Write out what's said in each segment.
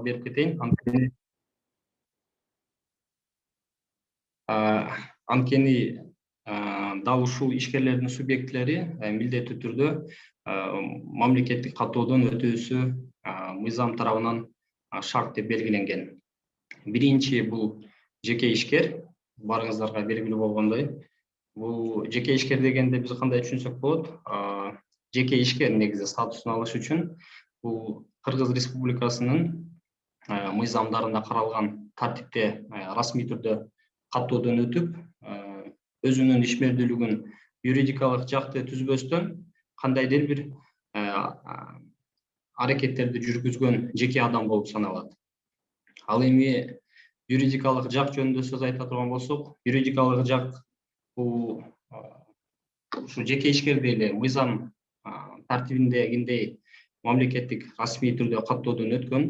берип кетейин. Анткени дал ушул ишкерлердин субъектлери милдеттүү түрдө мамлекеттик каттоодон өтүүсү мыйзам тарабынан шарт деп белгиленген. Биринчи бул жеке ишкер, барыңыздарга белгилүү болгондой. Бул жеке ишкер дегенде биз кандай түшүнсөк болот? Жеке ишкер негизи статусун алыш үчүн бул Кыргыз Республикасынын мыйзамдарында каралган тартипте расмий түрдө каттоодон өтүп, өзүнүн ишмердүүлүгүн юридикалык жакты түзбөстөн кандайдыр бир аракеттерди жүргүзгөн жеке адам болуп саналат. Ал эми юридикалык жак жөнүндө сөз айта турган болсок, юридикалык жак бул ушу жеке ишкерди эле мыйзам тартибиндегиндей мамлекеттик расмий түрдө каттоодон өткөн,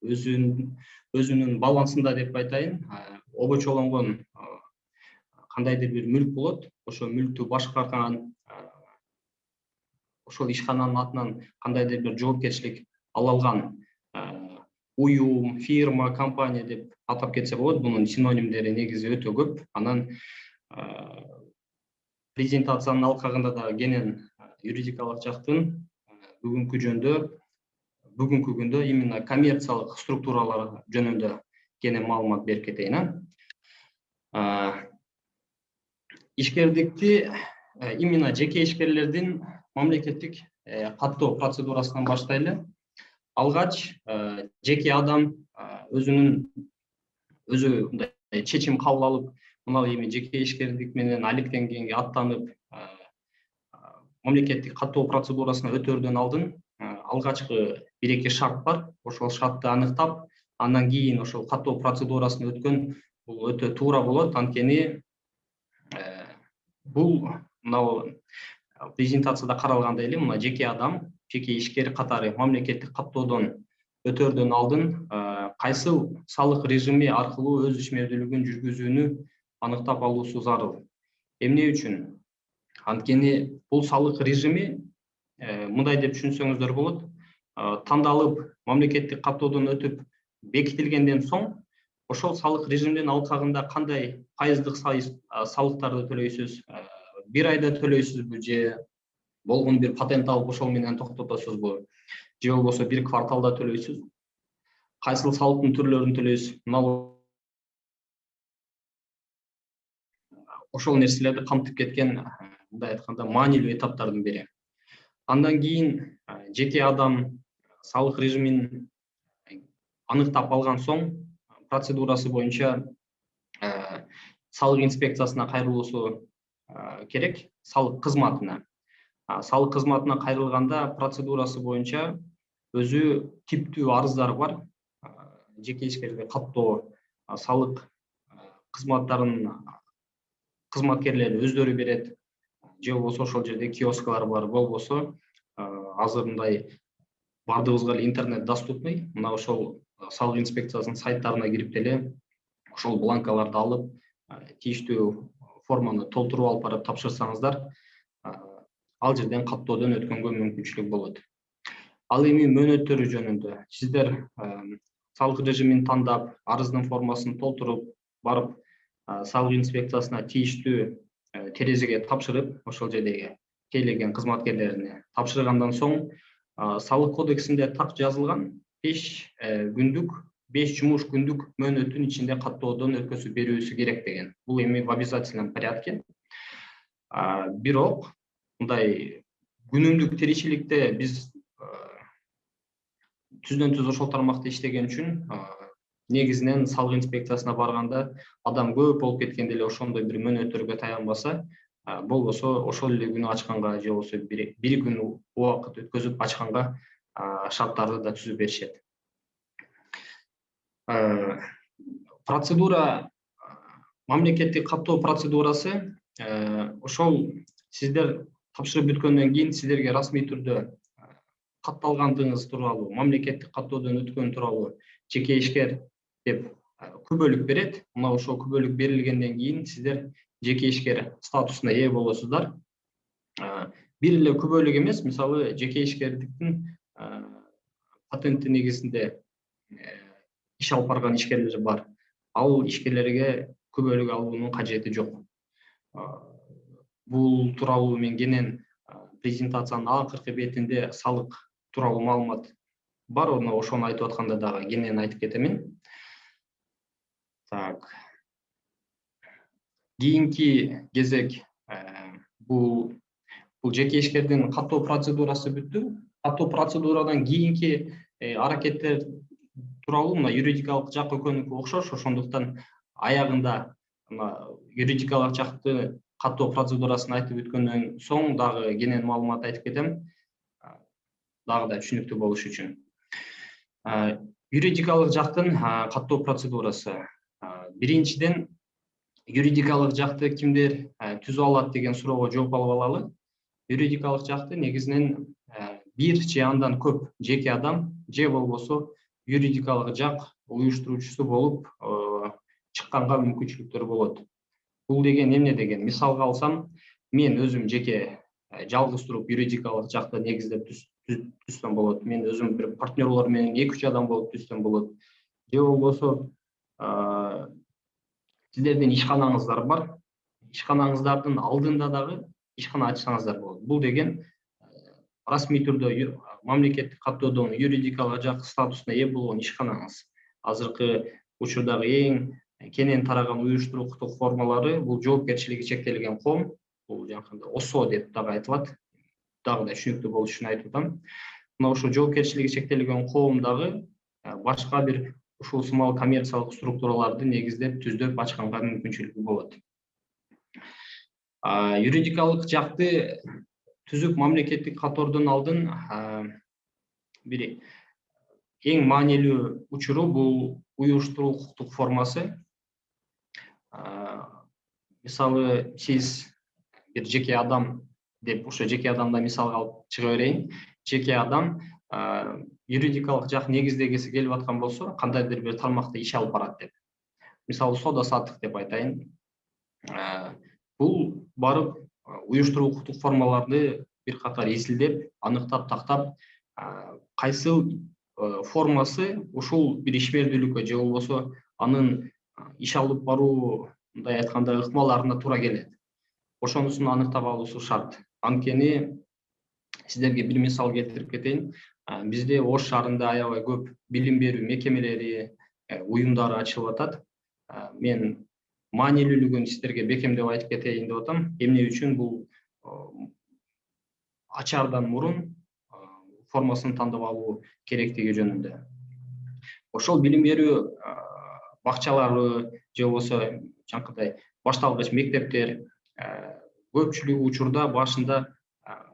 өзүнүн балансында деп айтайын, обочолонгон кандайдыр бир мүлк болот, ошол мүлктү башкарган, ошол ишкананын атынан кандайдыр бир жоопкерчилик ала алган уюм, фирма, компания деп атап кетсе болот. Бунун синонимдери негизи өтө көп. Анан презентациянын алкагында да кенен юридикалык жактын бүгүнкү күндө именно коммерциялык структуралар жөнүндө кенен маалымат берип кетейин. Ишкердикти именно жеке ишкерлердин мамлекеттик каттоо процедурасынан баштайлы. Алгач жеке адам өзү чечим кабыл алып, мына эми жеке ишкердик менен алектенгенге аттанып, мамлекеттик каттоо процедурасына өтөрдөн алдын алгачкы 1-2 шарт бар. Ошол шартты аныктап, андан кийин ошол каттоо процедурасына өткөн бул өтө туура болот. Анткени бул мына презентацияда каралгандай эле, мына жеке адам, жеке ишкер катары мамлекеттик каттоодон өтөрдөн алдын кайсыл салык режими аркылуу өз ишмердүүлүгүн жүргүзүүнү аныктап алуусу зарыл. Эмне үчүн? Анткени бул салык режими мындай деп түшүнсөңүздөр болот. Тандалып, мамлекеттик каттоодон өтүп бекитилгенден соң, ошол салык режимдин алкагында кандай пайыздык салыктарды төлөйсүз, 1 айда төлөйсүзбү, же болгон бир патент алып ошол менен токтотосузбу, же болбосо 1 кварталда төлөйсүз, кайсыл салыктын түрлөрүн төлөйсүз, ошол нерселерди камтып кеткен, мындай айтканда, маанилүү этаптардын бири. Андан кийин жеке адам салык режимин аныктап алган соң, процедурасы боюнча салык инспекциясына кайрылуусу керек, салык кызматына. Салык кызматына кайрылганда процедурасы боюнча өзү типтүү арыздар бар. Жеке ишкерге каттоо салык кызматтарын кызматкерлери өздөрү берет, же болбосо ошол жерде киоскалар бар, болбосо азыр мындай бардыгыбызга эле интернет доступный. Мына ошол салык инспекциясынын сайттарына кирип деле ошол бланкаларды алып, тийиштүү форманы толтуруп алып барып тапшырсаңыздар, ал жерден каттоодон өткөнгө мүмкүнчүлүк болот. Ал эми мөөнөттөрү жөнүндө сиздер салык режимин тандап, арыздын формасын толтуруп барып, салык инспекциясына тийиштүү терезеге тапшырып, ошол жердеги тейлеген кызматкерлерине тапшыргандан соң, салык кодексинде так жазылган 5 жумуш күндүк мөөнөттүн ичинде каттоодон өткөзүп берүүсү керек деген. Бул эми в обязательном порядке. Бирок мындай күнүмдүк тиричиликте биз түздөн түз ошол тармакта иштеген үчүн негизинен салык инспекциясына барганда адам көп болуп кеткенде эле ошондой бир мөөнөттөргө таянбаса, болбосо ошол эле күнү ачканга, же болбосо 1 күн убакыт өткөзүп ачканга шарттарды да түзүп беришет. Процедура, мамлекеттик каттоо процедурасы ошол сиздер тапшырып бүткөндөн кийин сиздерге расмий түрдө катталгандыгыңыз тууралуу, мамлекеттик каттоодон өткөн тууралуу жеке ишкер деп күбөлүк берет. Мына ошол күбөлүк берилгенден кийин сиздер жеке ишкер статусуна ээ болосуздар. Бир эле күбөлүк эмес, мисалы жеке ишкердиктин патенти негизинде иш алып барган ишкерлер бар. Ал ишкерлерге күбөлүк алуунун кажети жок. Бул тууралуу мен кенен презентациянын акыркы бетинде салык тууралуу маалымат бар, ошону айтып атканда дагы кенен айтып кетемин. Так. Кийинки кезек бул жеке ишкердин каттоо процедурасы бүттү. Каттоо процедурадан кийинки аракеттер тууралуу мына юридикалык жак экөөнүкү окшош, ошондуктан аягында юридикалык жакты каттоо процедурасын айтып бүткөндөн соң дагы кенен маалымат айтып кетем, дагы да түшүнүктүү болуш үчүн. Юридикалык жактын каттоо процедурасы. Биринчиден, юридикалык жакты кимдер түзүп алат деген суроого жооп алып алалы. Юридикалык жакты негизинен бир же андан көп жеке адам же болбосо юридикалык жак уюштуруучусу болуп чыкканга мүмкүнчүлүктөр болот. Бул деген эмне деген? Мисалга алсам, мен өзүм жеке жалгыз туруп юридикалык жакты негиздеп түзсөм болот. Мен өзүм бир партнерлор менен 2-3 адам болуп түзсөм болот. Же болбосо сиздердин ишканаңыздар бар. Ишканаңыздардын алдында дагы ишкана ачсаңыздар болот. Бул деген расмий түрдө мамлекеттик каттоодон юридикалык жак статусуна ээ болгон ишканаңыз. Азыркы учурдагы эң кенен тараган уюштуруктук формалары бул жоопкерчилиги чектелген коом, бул жакында ОСО деп дагы айтылат. Дагы да түшүнүктүү болуш үчүн айтып атам. Мына ошо жоопкерчилиги чектелген коом дагы башка бир ушул сымал коммерциялык структураларды негиздеп түздөп ачканга мүмкүнчүлүгү болот. Юридикалык жакты түзүп мамлекеттик катоодон алдын бир эң маанилүү учуру бул уюштуруу укуктук формасы. Мисалы, сиз бир жеке адам деп ошо жеке адамдан мисалга алып чыга берейин. Жеке адам юридикалык жак негиздегиси келип аткан болсо, кандайдыр бир тармакта иш алып барат деп. Мисалы, соода саттык деп айтайын. Бул барып уюштуруу укуктук формаларды бир катар изилдеп, аныктап, тактап, кайсыл формасы ушул бир ишмердүүлүккө же болбосо анын иш алып баруу, мындай айтканда, ыкмаларына туура келет. Ошонусун аныктап алуусу шарт. Анткени сиздерге бир мисал келтирип кетейин. Бизде Ош шаарында аябай көп билим берүү мекемелери, уюмдары ачылып атат. Мен маанилүүлүгүн сиздерге бекемдеп айтып кетейин деп атам. Эмне үчүн бул ачаардан мурун формасын тандап алуу керектиги жөнүндө. Ошол билим берүү бакчалары же болбосо жанакындай башталгыч мектептер көпчүлүк учурда башында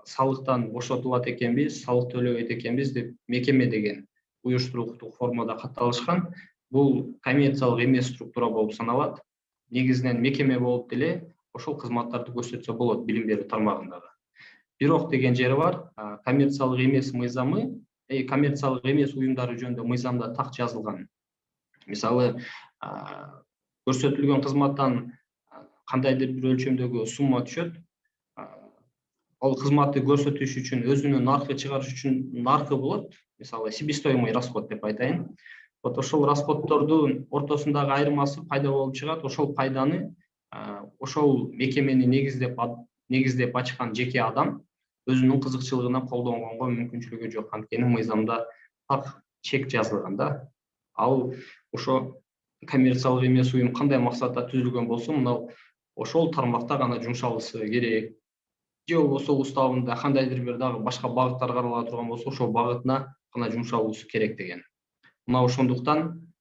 салыктан бошотулат экенбиз, салык төлөбөйт экенбиз деп мекеме деген уюштуруу укуктук формада катталышкан. Бул коммерциялык эмес структура болуп саналат. Негизинен мекеме болуп деле ошол кызматтарды көрсөтсө болот билим берүү тармагындагы. Бирок деген жери бар. Коммерциялык эмес мыйзамы, коммерциялык эмес уюмдары жөнүндө мыйзамда так жазылган. Мисалы, көрсөтүлгөн кызматтан кандайдыр бир өлчөмдөгү сумма түшөт. Ал кызматты көрсөтүш үчүн өзүнүн наркы чыгарыш үчүн наркы болот. Мисалы, себестоимый расход деп айтайын. Вот ошол расходдордун ортосундагы айырмасы пайда болуп чыгат. Ошол пайданы ошол мекемени негиздеп ачкан жеке адам өзүнүн кызыкчылыгына колдонгонго мүмкүнчүлүгү жок. Анткени мыйзамда так чек жазылган да. Ал ошо коммерциялык эмес уюм кандай максатта түзүлгөн болсо, мына ошол тармакта гана жумшалышы керек. Же болбосо уставында кандайдыр бир дагы башка багыттар карала турган болсо, ошол багытына гана жумшалуусу керек деген. Мына ошондуктан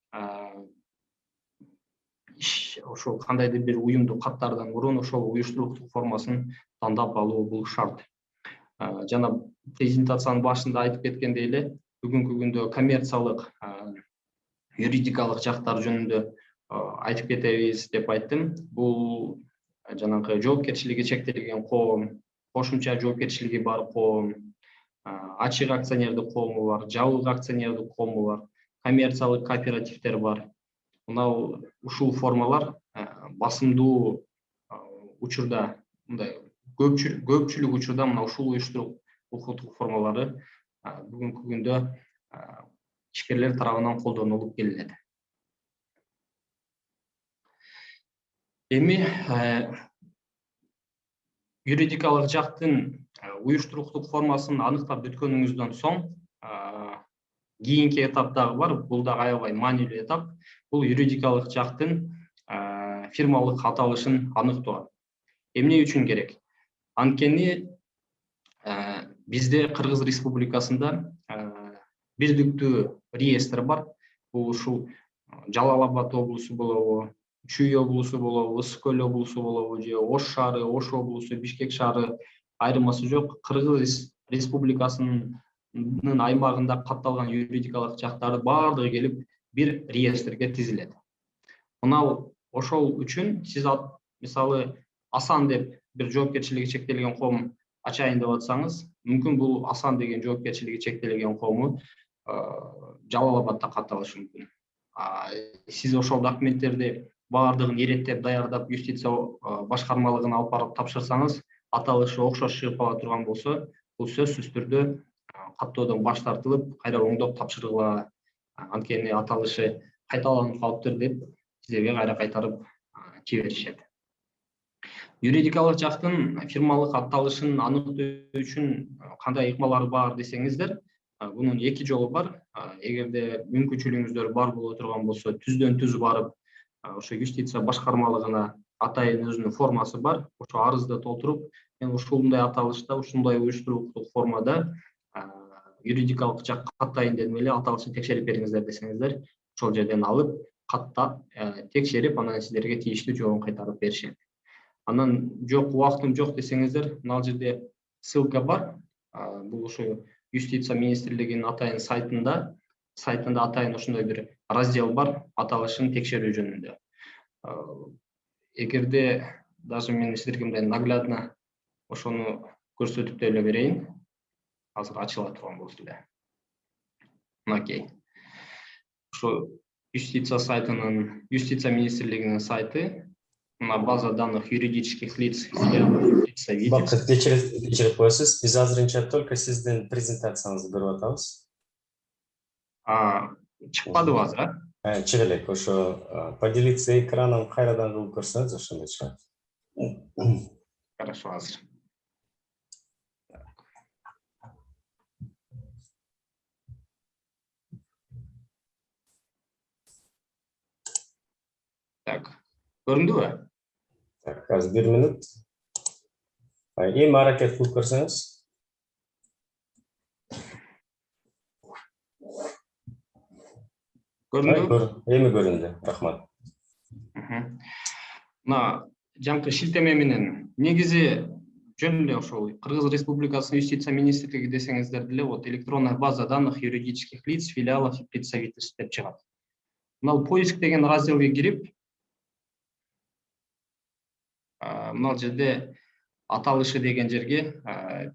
ошол кандайдыр бир уюмду каттаардан мурун ошол уюштуруктук формасын тандап алуу бул шарт. Жана презентациянын башында айтып кеткендей эле, бүгүнкү күндө коммерциялык юридикалык жактар жөнүндө айтып кетебиз деп айттым. Бул жанагы жоопкерчилиги чектелген коом, кошумча жоопкерчилиги бар коом, ачык акционердик коому бар, жабык акционердик коому бар, коммерциялык кооперативдер бар. Мына ушул формалар басымдуу учурда, мындай көпчүлүк учурда мына ушул уюштурук укуктук формалары бүгүнкү күндө ишкерлер тарабынан колдонулуп келинет. Эми юридикалык жактын уюштуруктук формасын аныктап бүткөнүңүздөн соң кийинки этап дагы бар. Бул дагы аябай маанилүү этап. Бул юридикалык жактын фирмалык аталышын аныктоо. Эмне үчүн керек? Анткени бизде Кыргыз Республикасында бирдиктүү реестр бар. Бул ушул Жалал Абад облусу болобу, Чүй облусу болобу, Ысык Көл облусу болобу, же Ош шаары, Ош облусу, Бишкек шаары айырмасы жок. Кыргыз Республикасынын аймагында катталган юридикалык жактары баардыгы келип бир реестрге тизилет. Мына ошол үчүн сиз мисалы Асан деп бир жоопкерчилиги чектелген коом ачайын деп атсаңыз, мүмкүн бул Асан деген жоопкерчилиги чектелген коому Жалал Абадта катталышы мүмкүн. Сиз ошол документтерди баардыгын иреттеп даярдап юстиция башкармалыгына алып барып тапшырсаңыз, аталышы окшош чыгып кала турган болсо, бул сөзсүз түрдө каттоодон баш тартылып, кайра оңдоп тапшырыла. Анткени аталышы кайталанып калыптыр деп сиздерге кайра кайтарып жиберишет. Юридикалык жактын фирмалык аталышын аныктоо үчүн кандай ыкмалары бар десеңиздер, бунун эки жолу бар. Эгерде мүмкүнчүлүгүңүздөр бар боло турган болсо, түздөн түз барып, ошо юстиция башкармалыгына атайын өзүнүн формасы бар. Ошо арызды толтуруп, мен ушундай аталышта, ушундай уюштуруктук формада юридикалык жак каттайын дедим эле, аталышын текшерип бериңиздер десеңиздер, ошол жерден алып, каттап, текшерип, анан сиздерге тийиштүү жообун кайтарып беришет. Анан жок, убактым жок десеңиздер, мына жерде ссылка бар. Бул ушу юстиция министрлигинин атайын сайтында атайын ошондой бир раздел бар, аталышын текшерүү жөнүндө. Эгерде даже мен сиздерге мындай наглядно ошону көрсөтүп деле берейин. Азыр ачыла турган болсо эле. Мынакей. Ошо юстиция сайтынын, юстиция министрлигинин сайты, мына база данных юридических лиц, Бакыт кечирип коесуз. Биз азырынча только сиздин презентацияңызды көрүп атабыз. Чыкпадыбы азыр, Чыга элек. Ошо поделиться экраном кайрадан кылып көрсөңүз, ошондой чыгат. Хорошо, азыр. Так, көрүндүбү? Так, азыр 1 минут. Эми аракет кылып көрсөңүз. Көрүндүбү? Эми көрүндү. Рахмат. Мына жаңкы шилтеме менен негизи жөн эле ошол Кыргыз Республикасынын юстиция министрлиги десеңиздер деле, вот электронная база данных юридических лиц, филиалов и представительств деп чыгат. Мына поиск деген разделге кирип, мына жерде аталышы деген жерге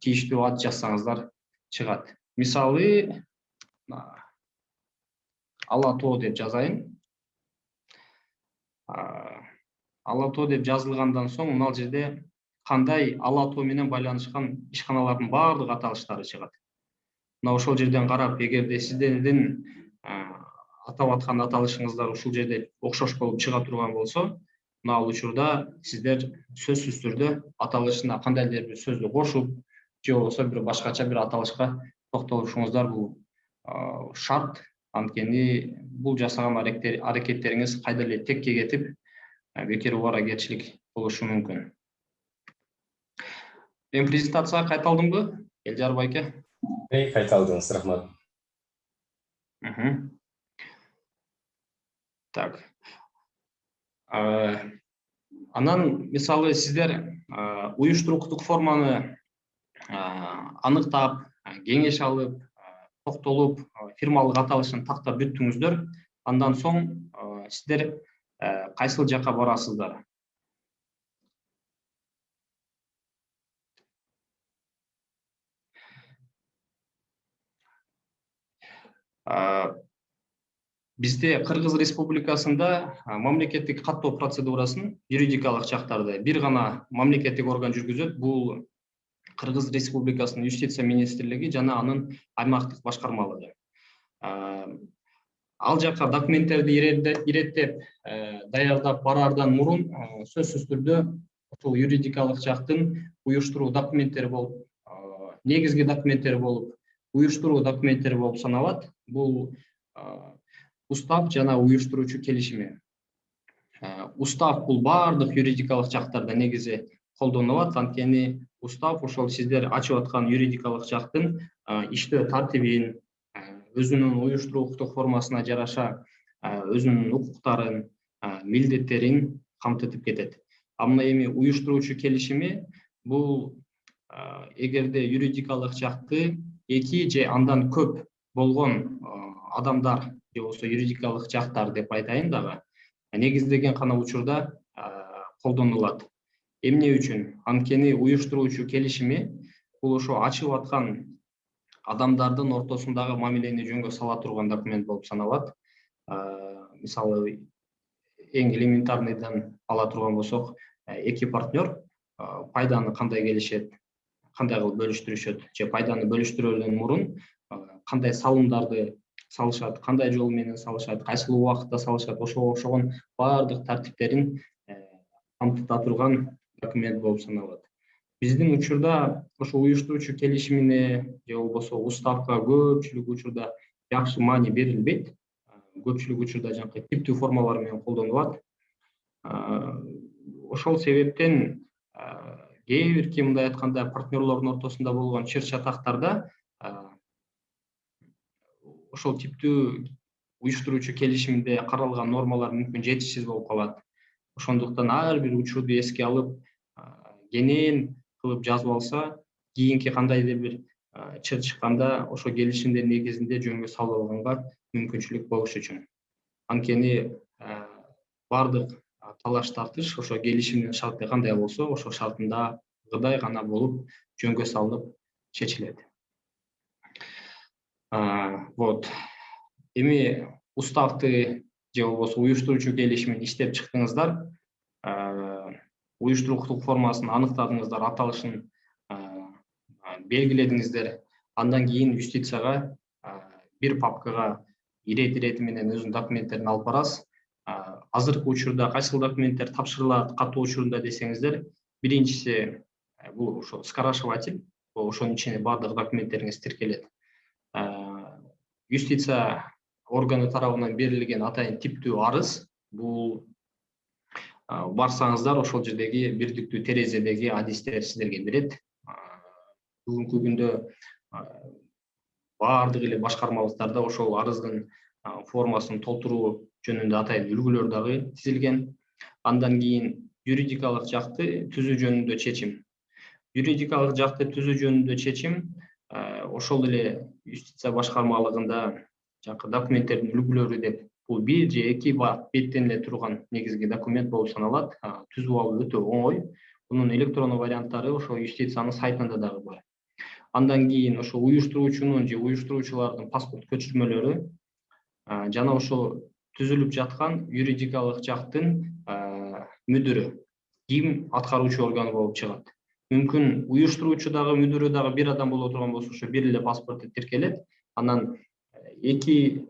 тийиштүү ат жазсаңыздар чыгат. Мисалы, Ала тоо деп жазайын. Ала тоо деп жазылгандан соң мына жерде кандай ала тоо менен байланышкан ишканалардын баардык аталыштары чыгат. Мына ошол жерден карап, эгерде сиздердин атап аткан аталышыңыздар ушул жерде окшош болуп чыга турган болсо, мына ал учурда сиздер сөзсүз түрдө аталышына кандайдыр бир сөздү кошуп, же болбосо бир башкача бир аталышка токтолушуңуздар бул шарт. Анткени бул жасаган аракеттериңиз кайда эле текке кетип, бекер убаракерчилик болушу мүмкүн. Эми презентацияга кайталдымбы, Элжар байке? Кайталдыңыз, рахмат. Так. Анан мисалы сиздер уюштуруктук форманы аныктап, кеңеш алып, токтолуп, фирмалык аталышын тактап бүттүңүздөр. Андан соң сиздер кайсыл жакка барасыздар? Бизде Кыргыз Республикасында мамлекеттик каттоо процедурасын юридикалык жактарды бир гана мамлекеттик орган жүргүзөт. Бул Кыргыз Республикасынын юстиция министрлиги жана анын аймактык башкармалыгы. Ал жакка документтерди иреттеп даярдап бараардан мурун сөзсүз түрдө ушул юридикалык жактын уюштуруу документтери болуп, негизги документтери болуп, уюштуруу документтери болуп саналат. Бул устав жана уюштуруучу келишими. Устав бул баардык юридикалык жактарда негизи колдонулат. Анткени устав ошол сиздер ачып аткан юридикалык жактын иштөө тартибин, өзүнүн уюштуруу укуктук формасына жараша өзүнүн укуктарын, милдеттерин камтытып кетет. Мына эми уюштуруучу келишими бул эгерде юридикалык жакты эки же андан көп болгон адамдар же болбосо юридикалык жактар деп айтайын дагы негизделген гана учурда колдонулат. Эмне үчүн? Анткени уюштуруучу келишими бул ошо ачып аткан адамдардын ортосундагы мамилени жөнгө сала турган документ болуп саналат. Мисалы, эң элементарныйдан ала турган болсок, эки партнер пайданы кандай келишет, кандай кылып бөлүштүрүшөт, же пайданы бөлүштүрүүдөн мурун кандай салымдарды салышат, кандай жол менен салышат, кайсыл убакытта салышат, ошого окшогон баардык тартиптерин камтыта турган документ болуп саналат. Биздин учурда ошо уюштуруучу келишимине же болбосо уставка көпчүлүк учурда жакшы маани берилбейт. Көпчүлүк учурда жанакы типтүү формалар менен колдонулат. Ошол себептен кээ бирки мындай айтканда партнерлордун ортосунда болгон чыр чатактарда ошол типтүү уюштуруучу келишимде каралган нормалар мүмкүн жетишсиз болуп калат. Ошондуктан ар бир учурду эске алып, кенен кылып жазып алса, кийинки кандайдыр бир чыр чыкканда ошо келишимдин негизинде жөнгө салып алганга мүмкүнчүлүк болуш үчүн. Анткени баардык талаш тартыш ошо келишимдин шарты кандай болсо, ошо шартындагыдай гана болуп жөнгө салынып чечилет. Вот. Эми уставды же болбосо уюштуруучу келишимин иштеп чыктыңыздар, уюштуруктук формасын аныктадыңыздар, аталышын белгиледиңиздер. Андан кийин юстицияга бир папкага ирети менен өзүнүн документтерин алып барасыз. Азыркы учурда кайсыл документтер тапшырылат катуу учурунда десеңиздер, биринчиси бул ошо скорашиватель, ошонун ичине баардык документтериңиз тиркелет. Юстиция органы тарабынан берилген атайын типтүү арыз, бул барсаңыздар ошол жердеги бирдиктүү терезедеги адистер сиздерге берет. Бүгүнкү күндө баардык эле башкармалыктарда ошол арыздын формасын толтуруу жөнүндө атайын үлгүлөр дагы тизилген. Андан кийин юридикалык жакты түзүү жөнүндө чечим. Юридикалык жакты түзүү жөнүндө чечим ошол эле юстиция башкармалыгында жанакы документтердин үлгүлөрү деп бул бир же эки беттен эле турган негизги документ болуп саналат. Түзүп алуу өтө оңой. Бунун электрондук варианттары ошо юстициянын сайтында дагы бар. Андан кийин ошо уюштуруучунун же уюштуруучулардын паспорт көчүрмөлөрү жана ошо түзүлүп жаткан юридикалык жактын мүдүрү, ким аткаруучу орган болуп чыгат. Мүмкүн уюштуруучу дагы мүдүрү дагы бир адам боло турган болсо, ошо бир эле паспорту тиркелет. Анан эки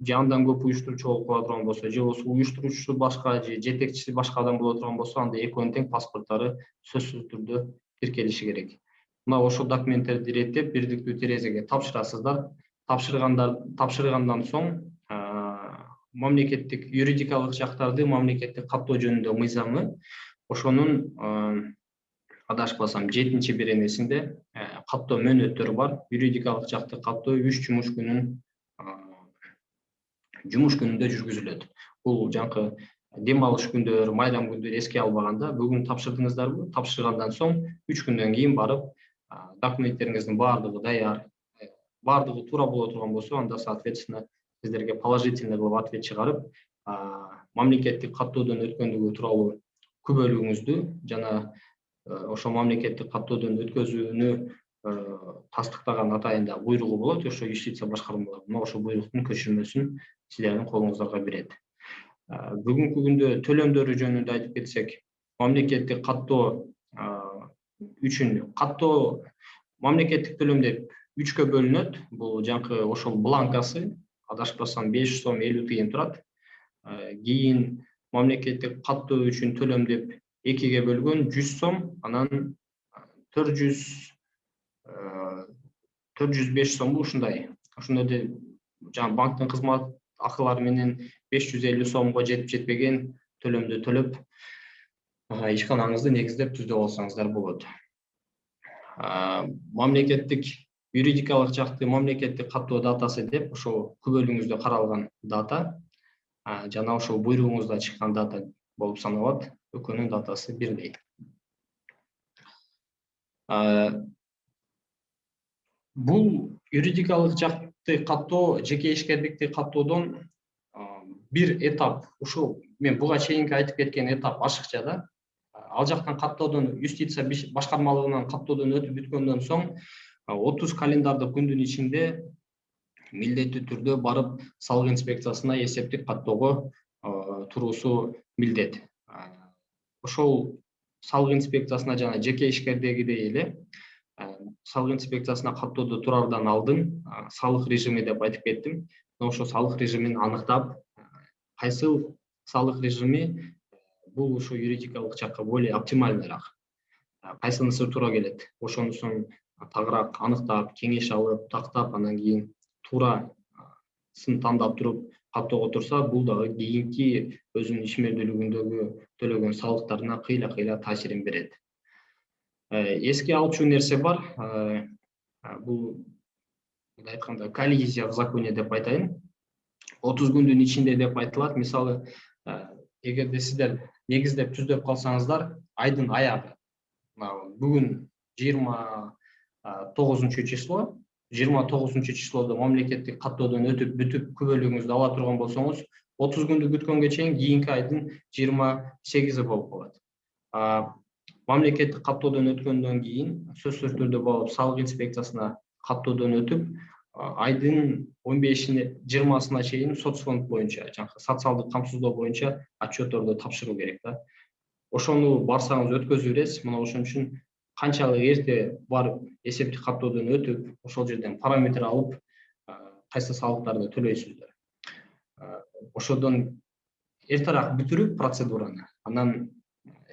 же андан көп уюштуруучу болуп кала турган болсо, же болбосо уюштуруучусу башка же жетекчиси башка адам боло турган болсо, анда экөөнүн тең паспорттору сөзсүз түрдө тиркелиши керек. Мына ошол документтерди иреттеп бирдиктүү терезеге тапшырасыздар. Тапшыргандан соң мамлекеттик юридикалык жактарды мамлекеттик каттоо жөнүндө мыйзамы ошонун адашпасам 7-чи беренесинде каттоо мөөнөттөрү бар. Юридикалык жакты каттоо 3 жумуш күнүндө жүргүзүлөт. Бул жанакы дем алыш күндөр, майрам күндөр эске албаганда бүгүн тапшырдыңыздарбы? Тапшыргандан соң 3 күндөн кийин барып документтериңиздин баардыгы даяр, баардыгы туура боло турган болсо, анда соответственно сиздерге положительный кылып ответ чыгарып, мамлекеттик каттоодон өткөндүгү тууралуу күбөлүгүңүздү жана ошо мамлекеттик каттоодон өткөзүүнү тастыктаган атайында буйругу болот. Ошо юстиция башкармаларына ошо буйруктун көчүрмөсүн силердин колуңуздарга берет. Бүгүнкү күндө төлөмдөрү жөнүндө айтып кетсек, мамлекеттик каттоо үчүн каттоо мамлекеттик төлөм деп 3кө бөлүнөт. Бул жанакы ошол бланкасы, адашпасам 500 сом 50 тыйын турат. Кийин мамлекеттик каттоо үчүн төлөм деп 2-ге бөлгөн 100 сом, анан 405 сом ушундай. Ошондо жаңы банктын кызмат акылары менен 550 сомго жетип жетпеген төлөмдү төлөп, ишканаңызды негиздеп түздөп алсаңыздар болот. Мамлекеттик юридикалык жакты мамлекеттик каттоо датасы деп ошол күбөлүңүздө каралган дата жана ошол буйругуңузда чыккан дата болуп саналат. Экөөнүн датасы бирдей. Бул юридикалык жакты каттоо жеке ишкердикти каттоодон бир этап, ушул мен буга чейинки айтып кеткен этап ашыкча да. Ал жактан каттоодон юстиция башкармалыгынан каттоодон өтүп бүткөндөн соң 30 календардык күндүн ичинде милдеттүү түрдө барып салык инспекциясына эсептик каттоого туруусу милдет. Ошол салык инспекциясына жана жеке ишкердегидей эле салык инспекциясына каттоодо турардан алдын салык режими деп айтып кеттим. Ошол салык режимин аныктап, кайсыл салык режими бул ошо юридикалык жакка более оптимальныйраак, кайсынысы туура келет, ошонусун тагыраак аныктап, кеңеш алып, тактап, анан кийин туурасын тандап туруп каттоого турса, бул дагы кийинки өзүнүн ишмердүүлүгүндөгү төлөгөн салыктарына кыйла таасирин берет. Эске алчу нерсе бар. Бул айтканда коллизия в законе деп айтайын. 30 күндүн ичинде деп айтылат. Мисалы, эгерде сиздер негиздеп түздөп калсаңыздар, айдын аягы бүгүн 29 число, 29 числодо мамлекеттик каттоодон өтүп бүтүп күбөлүгүңүздү ала турган болсоңуз, 30 күндү күткөнгө чейин кийинки айдын 28 болуп калат. Мамлекеттик каттоодон өткөндөн кийин сөзсүз түрдө болуп салык инспекциясына каттоодон өтүп, айдын 15-ine 20-сына чейин соцфонд боюнча, социалдык камсыздоо боюнча отчетторду тапшыруу керек да. Ошону барсаңыз өткөзүп бересиз. Мына ошон үчүн канчалык эрте барып эсептик каттоодон өтүп, ошол жерден параметр алып, кайсы салыктарды төлөйсүздөр. Ошодон эртерээк бүтүрүп процедураны, анан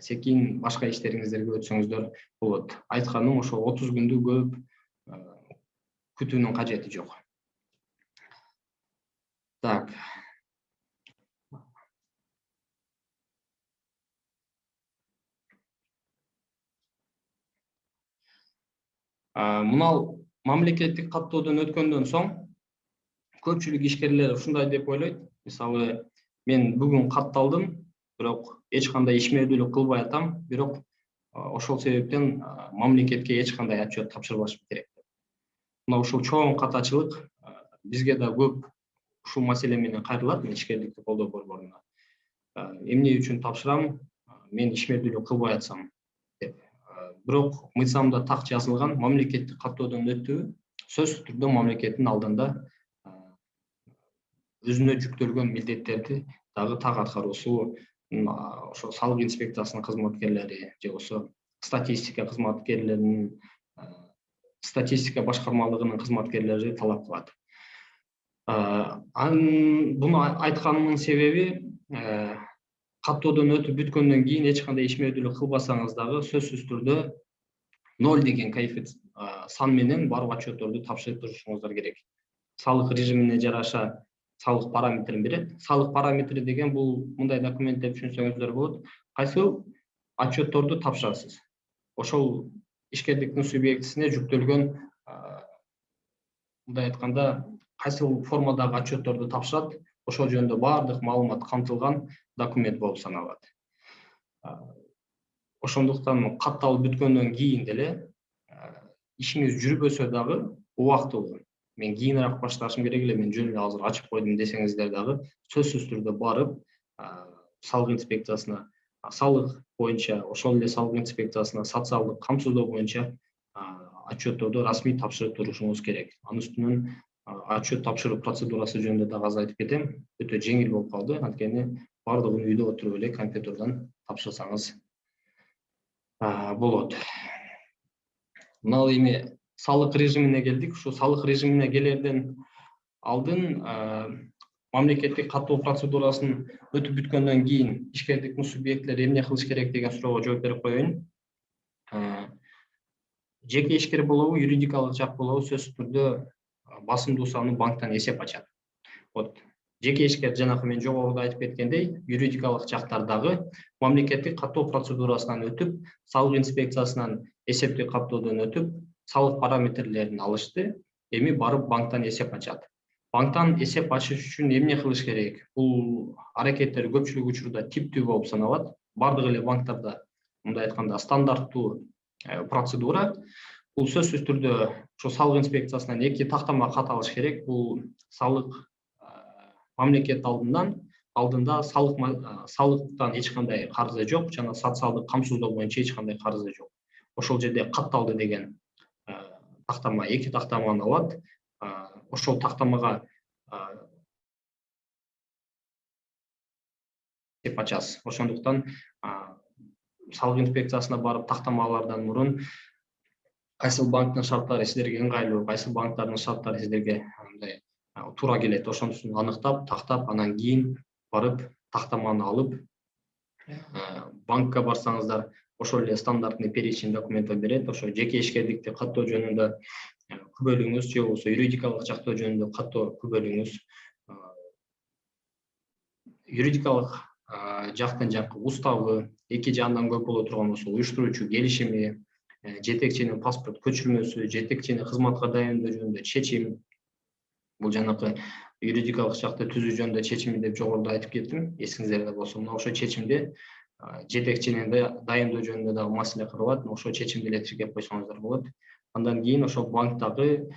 секин башка иштериңиздерге өтсөңүздөр болот. Айтканым ошо 30 күндү көп күтүүнүн кажети жок. Так. Мынау мамлекеттик каттоодон өткөндөн соң көпчүлүк ишкерлер ушундай деп ойлойт. Мисалы, мен бүгүн катталдым, бирок эч кандай ишмердүүлүк кылбай атам, бирок ошол себептен мамлекетке эч кандай отчет тапшырбашым керек. Мына ушул чоң катачылык бизге да көп ушул маселе менен кайрылат, мен ишкерликти колдоо борборуна. Эмне үчүн тапшырам, мен ишмердүүлүк кылбай атсам деп. Бирок мыйзамда так жазылган, мамлекеттик каттоодон өтүү сөзсүз түрдө мамлекеттин алдында өзүнө жүктөлгөн милдеттерди дагы так аткаруусу, ошо салык инспекциясынын кызматкерлери же болбосо статистика кызматкерлеринин, статистика башкармалыгынын кызматкерлери талап кылат. Буну айтканымдын себеби, каттоодон өтүп бүткөндөн кийин эч кандай ишмердүүлүк кылбасаңыз дагы сөзсүз түрдө 0 деген сан менен барып отчетторду тапшырып турушуңуздар керек. Салык режимине жараша салык параметрин берет. Салык параметри деген бул мындай документ деп түшүнсөңүздөр болот. Кайсыл отчетторду тапшырасыз. Ошол ишкердиктин субъектисине жүктөлгөн, мындай айтканда, кайсыл формадагы отчетторду тапшырат, ошол жөнүндө баардык маалымат камтылган документ болуп саналат. Ошондуктан катталып бүткөндөн кийин деле ишиңиз жүрбөсө дагы убактылуу, мен кийинирээк башташым керек эле, мен жөн эле азыр ачып койдум десеңиздер дагы сөзсүз түрдө барып салык инспекциясына, салык боюнча, ошол эле салык инспекциясына социалдык камсыздоо боюнча отчетторду расмий тапшырып турушуңуз керек. Анын үстүнөн отчет тапшыруу процедурасы жөнүндө дагы аз айтып кетем. Өтө жеңил болуп калды, анткени бардыгын үйдө отуруп эле компьютерден тапшырсаңыз болот. Мына эми салык режимине келдик. Ушу салык режимине келерден алдын мамлекеттик каттоо процедурасын өтүп бүткөндөн кийин ишкерликтин субъектлери эмне кылыш керек деген суроого жооп берип коеюн. Жеке ишкер болобу, юридикалык жак болобу, сөзсүз түрдө басымдуу сануу банктан эсеп ачат. Вот жеке ишкер жанакы мен жогоруда айтып кеткендей, юридикалык жактардагы мамлекеттик каттоо процедурасынан өтүп, салык инспекциясынан эсептик каттоодон өтүп, салык параметрлерин алышты, эми барып банктан эсеп ачат. Банктан эсеп ачыш үчүн эмне кылыш керек? Бул аракеттер көпчүлүк учурда типтүү болуп саналат. Бардык эле банктарда, мындай айтканда, стандарттуу процедура. Бул сөзсүз түрдө ошо салык инспекциясынан 2 тактама кат алыш керек. Бул салык мамлекет алдында салыктан эч кандай карызы жок, жана социалдык камсыздоо боюнча эч кандай карызы жок. Ошол жерде катталды деген тактама, 2 тактаманы алат. Ошол тактамага эсеп ачасыз. Ошондуктан салык инспекциясына барып тактамалардан мурун кайсыл банктын шарттары сиздерге ыңгайлуу, кайсыл банктардын шарттары сиздерге мындай туура келет, ошонусун аныктап, тактап, анан кийин барып тактаманы алып банкка барсаңыздар, ошол эле стандартный перечень документов берет. Ошо жеке ишкерликти каттоо жөнүндө күбөлүңүз, же болбосо юридикалык жактоо жөнүндө каттоо күбөлүңүз, юридикалык жактын уставы, 2 же андан көп боло турган болсо уюштуруучу келишими, жетекчинин паспорт көчүрмөсү, жетекчини кызматка дайындоо жөнүндө чечим. Бул жанакы юридикалык жакты түзүү жөнүндө чечими деп жогоруда айтып кеттим, эсиңиздерде болсо. Мына ошо чечимде жетекчини дайындоо жөнүндө дагы маселе каралат. Ошо чечимди эле тиркеп койсоңуздар болот. Андан кийин ошол банктагы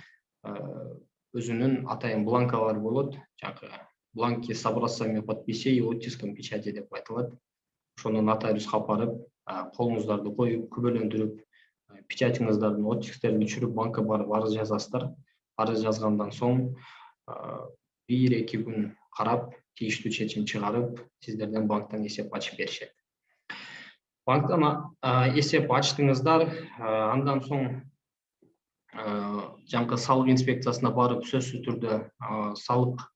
өзүнүн атайын бланкалары болот. Жанакы бланки с образцами подписей и оттиском печати деп айтылат. Ошону нотариуска алып барып, колуңуздарды коюп, күбөлөндүрүп, печатиңиздардын оттисктерин түшүрүп, банкка барып арыз жазасыздар. Арыз жазгандан соң 1-2 күн карап, тийиштүү чечим чыгарып, сиздерден банктан эсеп ачып беришет. Банктан эсеп ачтыңыздар, андан соң жанакы салык инспекциясына барып, сөзсүз түрдө салык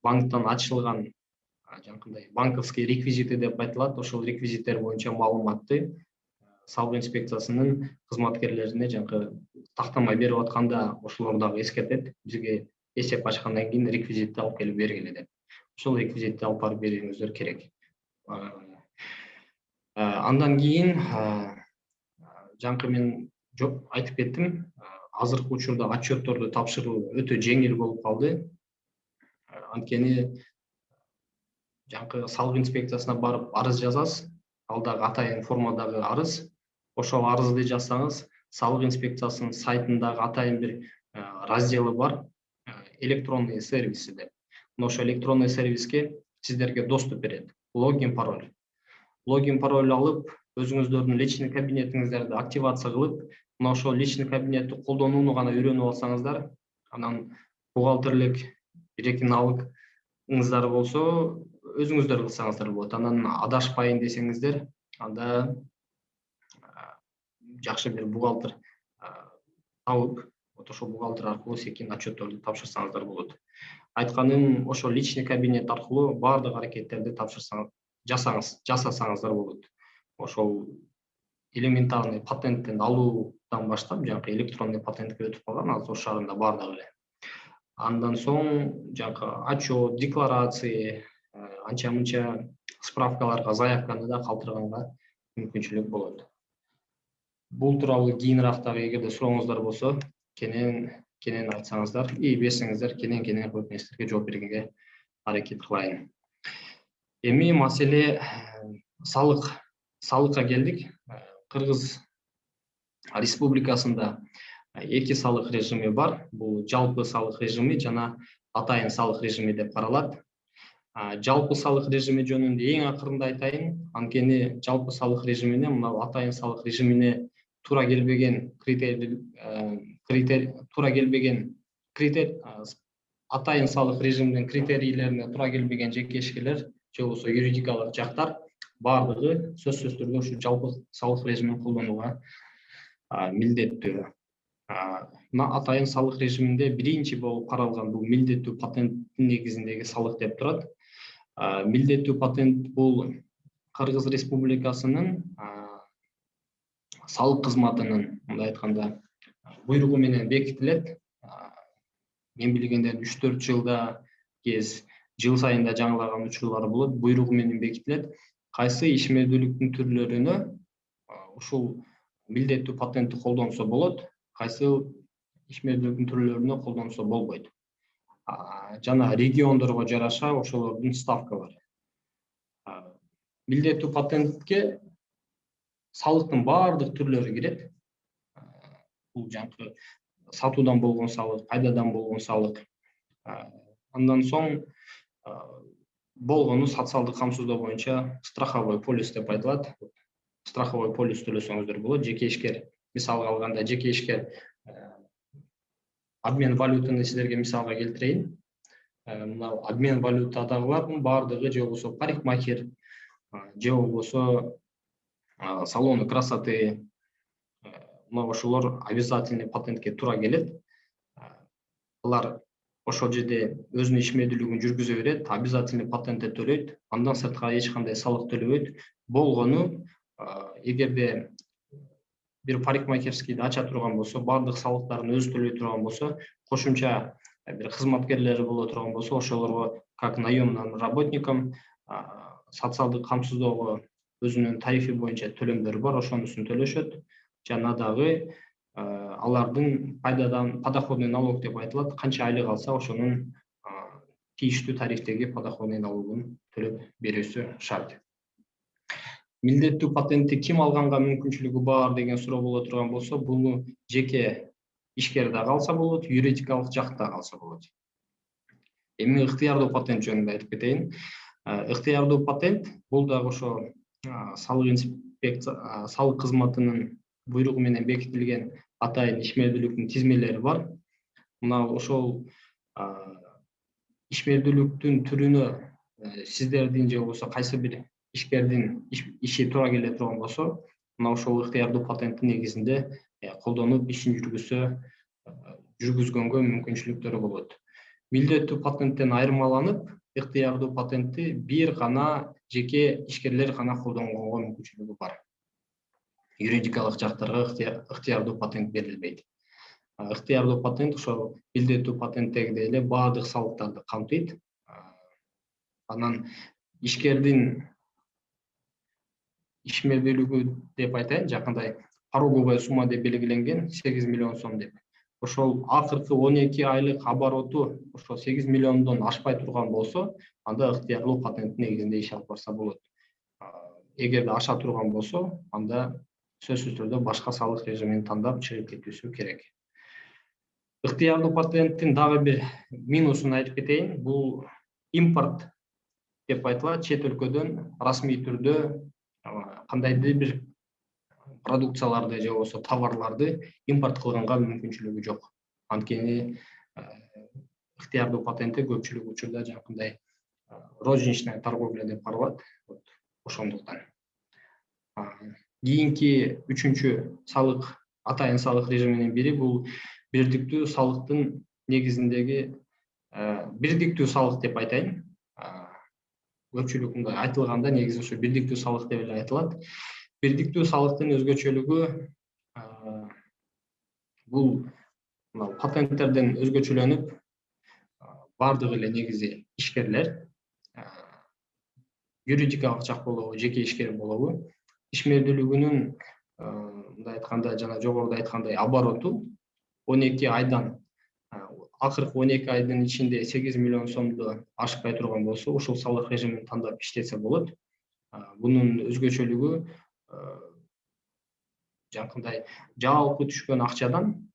банктан ачылган жанакындай банковский реквизиты деп айтылат. Ошол реквизиттер боюнча маалыматты салык инспекциясынын кызматкерлерине жанакы тактама берип атканда ошолор дагы эскертет. Бизге эсеп ачкандан кийин реквизитти алып келип бергиле деп. Ошол реквизитти алып барып берүүңүздөр керек. Андан кийин жанакы мен айтып кеттим, азыркы учурда отчетторду тапшыруу өтө жеңил болуп калды. Анткени жанакы салык инспекциясына барып арыз жазасыз, ал дагы атайын формадагы арыз. Ошол арызды жазсаңыз, салык инспекциясынын сайтындагы атайын бир разделы бар, электронный сервиси деп. Мына ошол электронный сервиске сиздерге доступ берет. Логин, пароль. Логин, пароль алып, өзүңүздөрдүн личный кабинетиңиздерди активация кылып, мына ошол личный кабинетти колдонууну гана үйрөнүп алсаңыздар, анан бухгалтерлик, рекиналыгыңыздар болсо, өзүңүздөр кылсаңыздар болот. Анан адашпайын десеңиздер, анда жакшы бир бухгалтер табып, ошол бухгалтер аркылуу секин отчетторду тапшырсаңыздар болот. Айтканым, ошол личный кабинет аркылуу бардык аракеттерди жасасаңыздар болот. Ошол элементарный патенттин алуудан баштап, жанакы электронный патентке өтүп калган, азыр ошол шаарында бардыгы эле. Андан соң жанакы отчет, декларация, анча-мынча справкаларга, заявканы да калтырганга мүмкүнчүлүк болот. Бул тууралуу кийинирээк эгерде сурооңуздар болсо, кенен айтсаңыздар, берсеңиздер, кенен көп нерселерге жооп бергенге аракет кылайын. Эми маселе салыкка келдик. Кыргыз Республикасында 2 салык режими бар. Бул жалпы салык режими жана атайын салык режими деп каралат. Жалпы салык режими жөнүндө эң акырында айтайын, анткени жалпы салык режимине, мына атайын салык режимине туура келбеген атайын салык режиминин критерийлерине туура келбеген жеке ишкерлер же болбосо юридикалык жактар бардыгы сөзсүз түрдө ушу жалпы салык режимин колдонууга милдеттүү. Мына атайын салык режиминде биринчи болуп каралган бул милдеттүү патенттин негизиндеги салык деп турат. Милдеттүү патент бул Кыргыз Республикасынын салык кызматынын, мындай айтканда, буйругу менен бекитилет. Мен билгенден 3-4 жылда кез жыл сайында жаңылаган учурлар болот. Буйругу менен бекитилет. Кайсы ишмердүүлүктүн түрлөрүнө ушул милдеттүү патентти колдонсо болот, кайсы ишмердүүлүктүн түрлөрүнө колдонсо болбойт. Жана региондорго жараша ошолордун ставкалары. Милдеттүү патентке салыктын баардык түрлөрү кирет. Бул жанкы сатуудан болгон салык, пайдадан болгон салык. Андан соң болгону социалдык камсыздоо боюнча страховой полис деп айтылат. Страховой полис төлөсөңүздөр болот. Жеке ишкер, мисалга алганда, жеке ишкер обмен валютаны силерге мисалга келтирейин. Мына обмен валютадагылардын баардыгы же болбосо парикмахер, же болбосо салоны красоты, мына ошолор обязательный патентке туура келет. Алар ошол жерде өзүнүн ишмердүүлүгүн жүргүзө берет, обязательный патентте төлөйт, андан сырткары эч кандай салык төлөбөйт. Болгону эгерде бир парикмахерскийди ача турган болсо, баардык салыктарын өзү төлөй турган болсо, кошумча бир кызматкерлери боло турган болсо, ошолорго как наемным работникам социалдык камсыздоого өзүнүн тарифи боюнча төлөмдөр бар, ошонусун төлөшөт. Жана дагы алардын пайдадан подоходный налог деп айтылат. Канча айлык алса, ошонун тийиштүү тарифтеги подоходный налогун төлөп берүүсү шарт. Милдеттүү патентти ким алганга мүмкүнчүлүгү бар деген суроо боло турган болсо, буну жеке ишкер дагы алса болот, юридикалык жак дагы алса болот. Эми ыктыярдуу патент жөнүндө айтып кетейин. Ыктыярдуу патент бул дагы ошо салык кызматынын буйругу менен бекитилген атайын ишмердүүлүктүн тизмелери бар. Мына ошол ишмердүүлүктүн түрүнө сиздердин же болбосо кайсы бир ишкердин иши туура келе турган болсо, мына ошол ыктыярдуу патенттин негизинде колдонуп ишин жүргүзгөнгө мүмкүнчүлүктөрү болот. Милдеттүү патенттен айырмаланып, ыктыярдуу патентти бир гана жеке ишкерлер гана колдонгонго мүмкүнчүлүгү бар. Юридикалык жактарга ыктыярдуу патент берилбейт. Ыктыярдуу патент ошол милдеттүү патенттегидей эле баардык салыктарды камтыйт. Анан ишкердин ишмердүүлүгү деп айтайын, жакындай пороговая сумма деп белгиленген 8 миллион сом деп. Ошол акыркы 12 айлык обороту ошол 8 миллиондон ашпай турган болсо, анда ыктыярдуу патенттин негизинде иш алып барса болот. Эгерде аша турган болсо, анда сөзсүз түрдө башка салык режимин тандап чыгып кетүүсү керек. Ыктыярдуу патенттин дагы бир минусун айтып кетейин. Бул импорт деп айтылат. Чет өлкөдөн расмий түрдө кандайдыр бир продукцияларды же болбосо товарларды импорт кылганга мүмкүнчүлүгү жок. Анткени ыктыярдуу патентти көпчүлүк учурда жанагындай розничная торговля деп каралат. Ошондуктан кийинки 3-чү салык, атайын салык режиминин бири бул бирдиктүү салыктын негизиндеги бирдиктүү салык деп айтайын. Көпчүлүк мындай айтылганда негизи ошо бирдиктүү салык деп эле айтылат. Бирдиктүү салыктын өзгөчөлүгү бул патенттерден өзгөчөлөнүп, баардыгы эле негизи ишкерлер, юридикалык жак болобу, жеке ишкер болобу, ишмердүүлүгүнүн мындай айтканда, жана жогоруда айткандай обороту 12 айдан акыркы 12 айдын ичинде 8 миллион сомду ашпай турган болсо, ошол салык режимин тандап иштесе болот. Бунун өзгөчөлүгү жанагындай жалпы түшкөн акчадан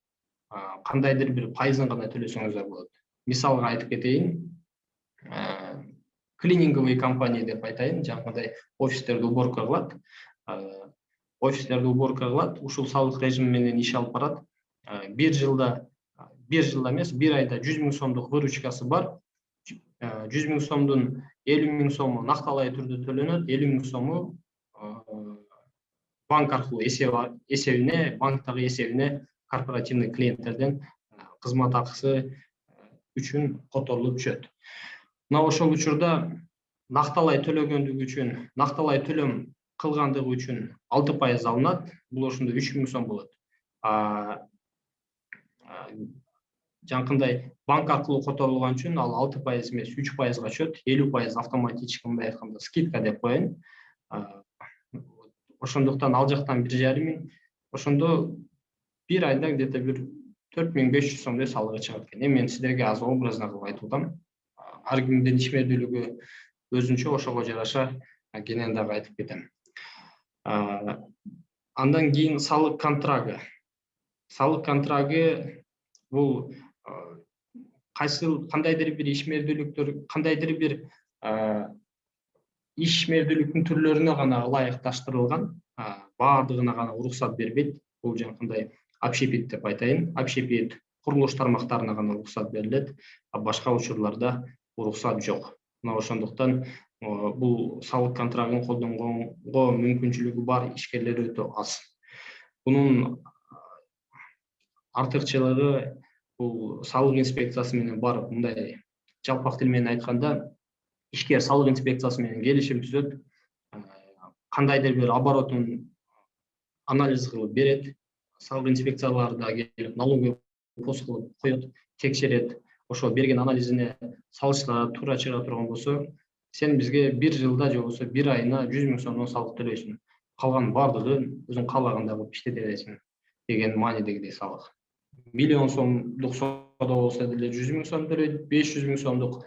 кандайдыр бир пайызын гана төлөсөңүздөр болот. Мисалга айтып кетейин, клининговый компания деп айтайын, жанагындай офистерди уборка кылат. Ушул салык режими менен иш алып барат. Бир жылда эмес, бир айда 100 000 сомдук выручкасы бар. 100 000 сомдун 50 000 сому накталай түрдө төлөнөт, 50 000 сому банк аркылуу эсебине, банктагы эсебине корпоративный клиенттерден кызмат акысы үчүн которулуп түшөт. Мына ошол учурда накталай төлөгөндүгү үчүн, накталай төлөм кылгандыгы үчүн 6% алынат. Бул ошондо 3000 сом болот. Жанакындай банк аркылуу которулган үчүн ал 6% эмес 3%га түшөт. 50% автоматически мындай айтканда скидка деп коеюн. Ошондуктан ал жактан 1,5 миң, ошондо бир айда где-то бир 4500 сомдой салыгы чыгат экен. Эми мен силерге азыр образно кылып айтып атам. Ар кимдин ишмердүүлүгү өзүнчө, ошого жараша кенен дагы айтып кетем. Андан кийин салык контрагы. Салык контрагы бул кандайдыр бир ишмердүүлүктөр, кандайдыр бир ишмердүүлүктүн түрлөрүнө гана ылайыкташтырылган, баардыгына гана уруксат бербейт. Бул жанакындай общепит деп айтайын. Общепит курулуш тармактарына гана уруксат берилет, башка учурларда уруксат жок. Мына ошондуктан бул салык контрагын колдонго мүмкүнчүлүгү бар ишкерлер өтө аз. Бунун артыкчылыгы бул салык инспекциясы менен барып, мындай жалпак тил менен айтканда, ишкер салык инспекциясы менен келишим түзөт, кандайдыр бир оборотун анализ кылып берет, салык инспекциялары да келип налоговый пост кылып коет, текшерет. Ошол берген анализине салыштырат, туура чыга турган болсо, сен бизге бир жылда же болбосо бир айына 100 000 сомдон салык төлөйсүң. Калган баардыгын өзүң каалагандай кылып иштете бересиң деген маанидеги салык. 1 миллион сомдук соода болсо деле 100 000 сом төлөйт, 500 000 сомдук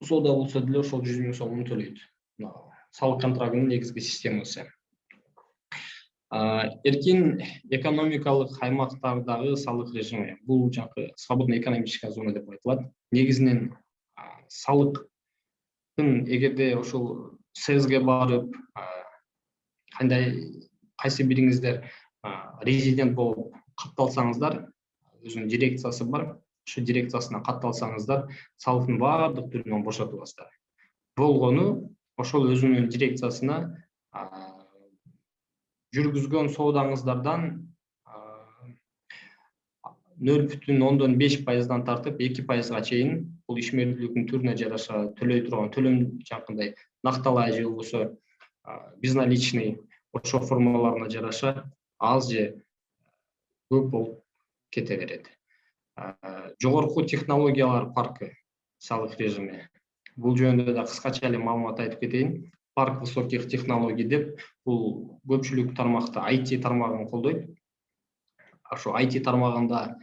соода болсо деле ошол 100 000 сомун төлөйт. Салык контрагынын негизги системасы. Эркин экономикалык аймактардагы салык режими. Бул жанакы свободная экономическая зона деп айтылат. Негизинен салыктын эгерде ошол ССГ барып, кайсы бириңиздер резидент болуп катталсаңыздар, өзүнүн дирекциясы бар, ошо дирекциясына катталсаңыздар, салыктын баардык түрүнөн бошотуласыздар. Болгону ошол өзүнүн дирекциясына жүргүзгөн соодаңыздардан 0,5%дан тартып 2%га чейин бул ишмердүүлүктүн түрүнө жараша төлөй турган төлөм жакындай накталай же болбосо безналичный ошол формаларына жараша аз же көп болуп кете берет. Жогорку технологиялар паркы салык режими. Бул жөнүндө да кыскача эле маалымат айтып кетейин. Парк высоких технологий деп, бул көпчүлүк тармакта IT тармагын колдойт. Ошо IT тармагында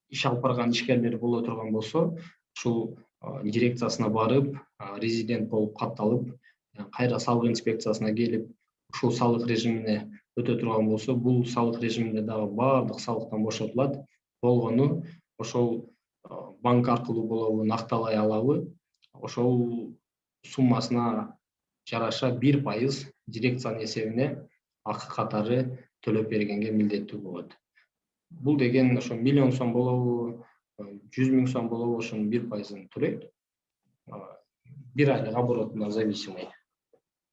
иш алып барган ишкерлер боло турган болсо, ушул дирекциясына барып, резидент болуп катталып, кайра салык инспекциясына келип, ушул салык режимине өтө турган болсо, бул салык режиминде дагы баардык салыктан бошотулат. Болгону ошол банк аркылуу болобу, накталай алабы, ошол суммасына жараша 1% дирекциянын эсебине акы катары төлөп бергенге милдеттүү болот. Бул деген ошо 1 миллион сом болобу, 100 000 сом болобу, ошонун 1%ын төлөйт. Бир айлык оборотунан зависимый.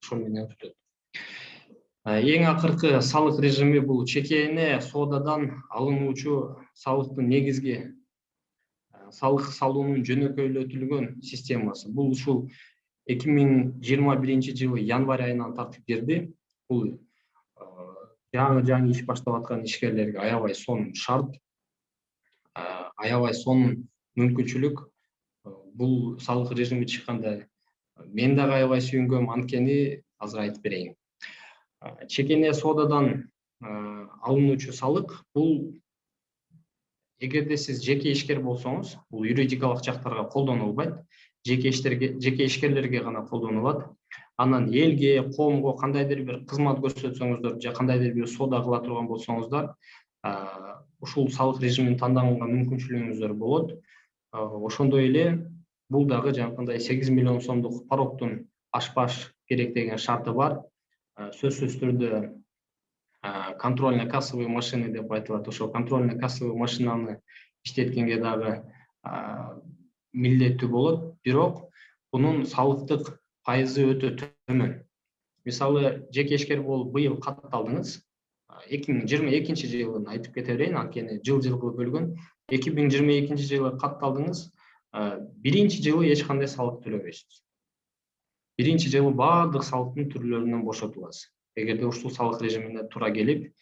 Ошол менен өтөт. Эң акыркы салык режими бул чекене соодадан алынуучу салыктын негизги салык салуунун жөнөкөйлөтүлгөн системасы. Бул ушул 2021 жылы январь айынан тартып кирди. Бул жаңы иш баштап аткан ишкерлерге аябай сонун шарт, аябай сонун мүмкүнчүлүк. Бул салык режими чыкканда мен дагы аябай сүйүнгөм, анткени азыр айтып берейин. Чекене соодадан алынуучу салык бул эгерде сиз жеке ишкер болсоңуз, бул юридикалык жактарга колдонулбайт, жеке ишкерлерге гана колдонулат. Анан элге, коомго кандайдыр бир кызмат көрсөтсөңүздөр же кандайдыр бир соода кыла турган болсоңуздар, ушул салык режимин тандаганга мүмкүнчүлүгүңүздөр болот. Ошондой эле бул дагы жанакындай 8 миллион сомдук порогтун ашпаш керек деген шарты бар. Сөзсүз түрдө контрольно кассовый машины деп айтылат. Ошол контрольно кассовый машинаны иштеткенге дагы милдеттүү болот, бирок бунун салыктык пайызы өтө төмөн. Мисалы, жеке ишкер болуп быйыл катталдыңыз, 2022 жылын айтып кете берейин, анткени жылга бөлгөн. 2022 жылы катталдыңыз, биринчи жылы эч кандай салык төлөбөйсүз. Биринчи жылы баардык салыктын түрлөрүнөн бошотуласыз. Эгерде ушул салык режимине туура келип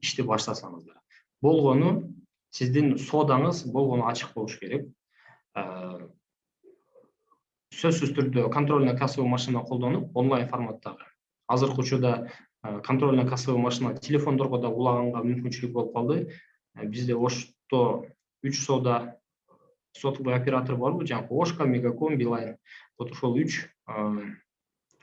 ишти баштасаңыздар. Болгону сиздин соодаңыз болгону ачык болуш керек. Сөзсүз түрдө контрольно кассовый машина колдонуп, онлайн форматтагы. Азыркы учурда контрольно кассовый машина телефондорго да улаганга мүмкүнчүлүк болуп калды. Бизде Ошто 3 соода сотовый оператор барбы? Жаңы Ошка, Мегаком, Билайн. Вот ошол 3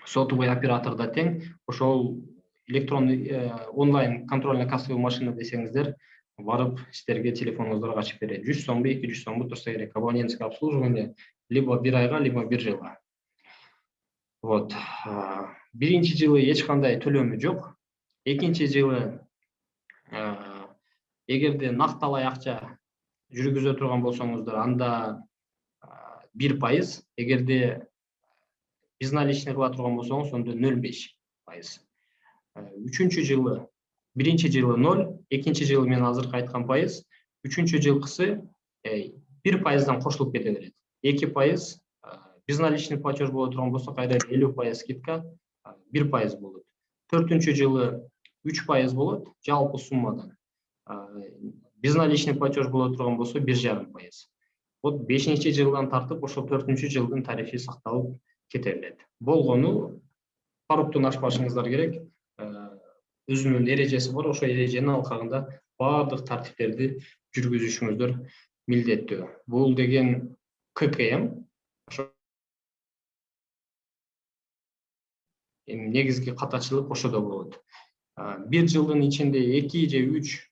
сотовый операторда тең. Ошол электронный онлайн контрольно кассовый машина десеңиздер, барып сиздерге телефонуңуздарга ачып берет. 100 сомбу, 200 сомбу турса керек. Абонентский обслуживание либо 1 айга, либо 1 жылга. Вот. Биринчи жылы эч кандай төлөмү жок. Экинчи жылы эгерде накталай акча жүргүзө турган болсоңуздар, анда 1%, эгерде безналичный кыла турган болсоңуз, онда 0,5%. Үчүнчү жылы, биринчи жылы 0, экинчи жылы мен азыркы айткан пайыз, үчүнчү жылкысы 1%дан кошулуп кете берет. 2% безналичный платеж боло турган болсо, кайра 50% скидка 1% болот. Төртүнчү жылы 3% болот жалпы суммадан. Безналичный платеж боло турган болсо 1,5%. Вот 5-нчи жылдан тартып ошол 4-нчү жылдын тарифи сакталып кете берет. Болгону пароктон ашпашыңыздар керек. Өзүнүн эрежеси бар, ошол эреженин алкагында баардык тартиптерди жүргүзүшүңүздөр милдеттүү. Бул деген ККМ негизги катачылык ошодо болот. 1 жылдын ичинде 2 же 3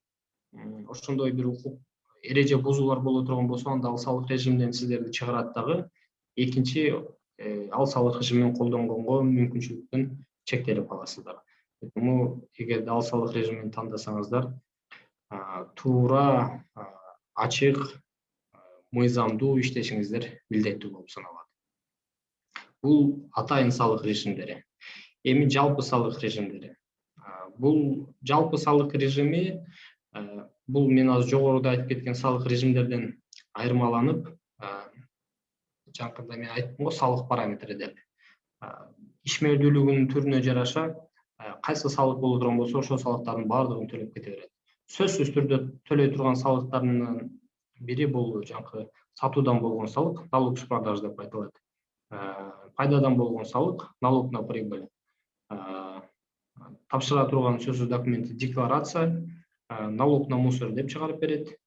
ошондой бир укук эреже бузуулар боло турган болсо, анда ал салык режиминен сиздерди чыгарат дагы. Экинчи ал салык режимин колдонгонго мүмкүнчүлүктөн чектелип каласыздар. Эгерде ал салык режимин тандасаңыздар, туура, ачык, мыйзамдуу иштешиңиздер милдеттүү болуп саналат. Бул атайын салык режимдери. Эми жалпы салык режимдери. Бул жалпы салык режими, бул мен азыр жогоруда айтып кеткен салык режимдерден айырмаланып, жакында мен айттым го, салык параметри деп. Ишмердүүлүгүнүн түрүнө жараша кайсы салык боло турган болсо, ошол салыктардын баардыгын төлөп кете берет. Сөзсүз түрдө төлөй турган салыктардын бири бул жаңкы сатуудан болгон салык, налог с продаж деп айтылат. Пайдадан болгон салык, налог на прибыль. Тапшыра турган сөзсүз документи декларация, налог на мусор деп чыгарып берет.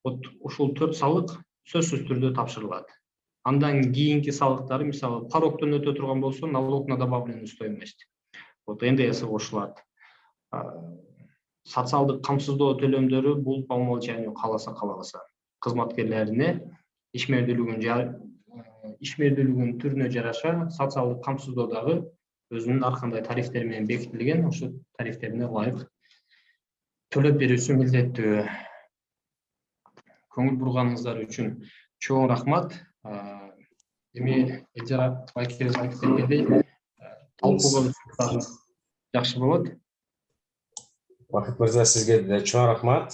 Вот ушул 4 салык сөзсүз түрдө тапшырылат. Андан кийинки салыктары, мисалы, пароктон өтө турган болсо, налог на добавленную стоимость. Вот НДС кошулат. Социалдык камсыздоо төлөмдөрү бул по умолчанию каласа кызматкерлерине ишмердүүлүгүнүн түрүнө жараша социалдык камсыздоо дагы өзүнүн ар кандай тарифтери менен бекитилген, ошол тарифтерине ылайык төлөп берүүсү милдеттүү. Көңүл бурганыңыздар үчүн чоң рахмат. Эми Элжара Байкеров айтып кеткендей, талкууга жакшы болот. Бакыт мырза, сизге да чоң рахмат.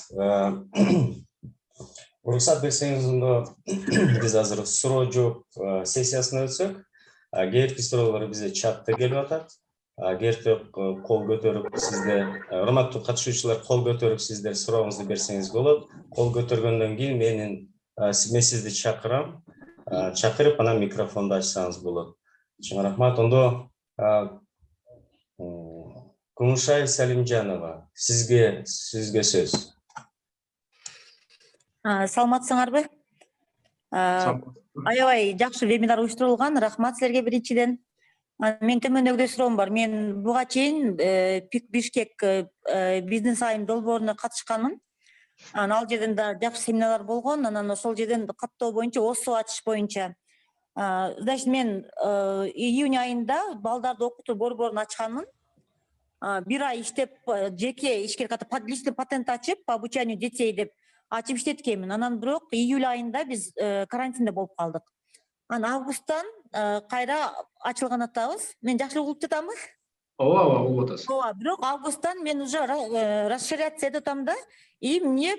Уруксат берсеңиз, ондо биз азыр суроо жооп сессиясына өтсөк, кээинки суроолор бизде чатта келип атат. Кээинки кол көтөрүп сиздер, урматтуу катышуучулар, кол көтөрүп сиздер сурооңузду берсеңиз болот. Кол көтөргөндөн кийин мен сизди чакырам. Чакырып, анан микрофонду ачсаңыз болот. Чоң рахмат. Ондо Кумушай Салимжанова, сизге сөз. Саламатсыңарбы? Аябай жакшы вебинар уюштурулган. Рахмат силерге биринчиден. Мен төмөндөгүдөй суроом бар. Мен буга чейин Бишкек бизнес айым долбооруна катышканмын. Ал жерден да жакшы семинарлар болгон. Анан ошол жерден каттоо боюнча, ОСО ачыш боюнча. Значит, мен июнь айында балдарды окутуу борборун ачканмын. 1 ай иштеп, жеке ишкер ката личный патент ачып, по обучению детей деп ачып иштеткенмин. Анан бирок июль айында биз карантинде болуп калдык. Анан августтан кайра ачылган атабыз. Мен жакшы угуп жатамбы? ооба болуп атасыз. Ооба, бирок августтан мен уже расширяться этип атам да, и мне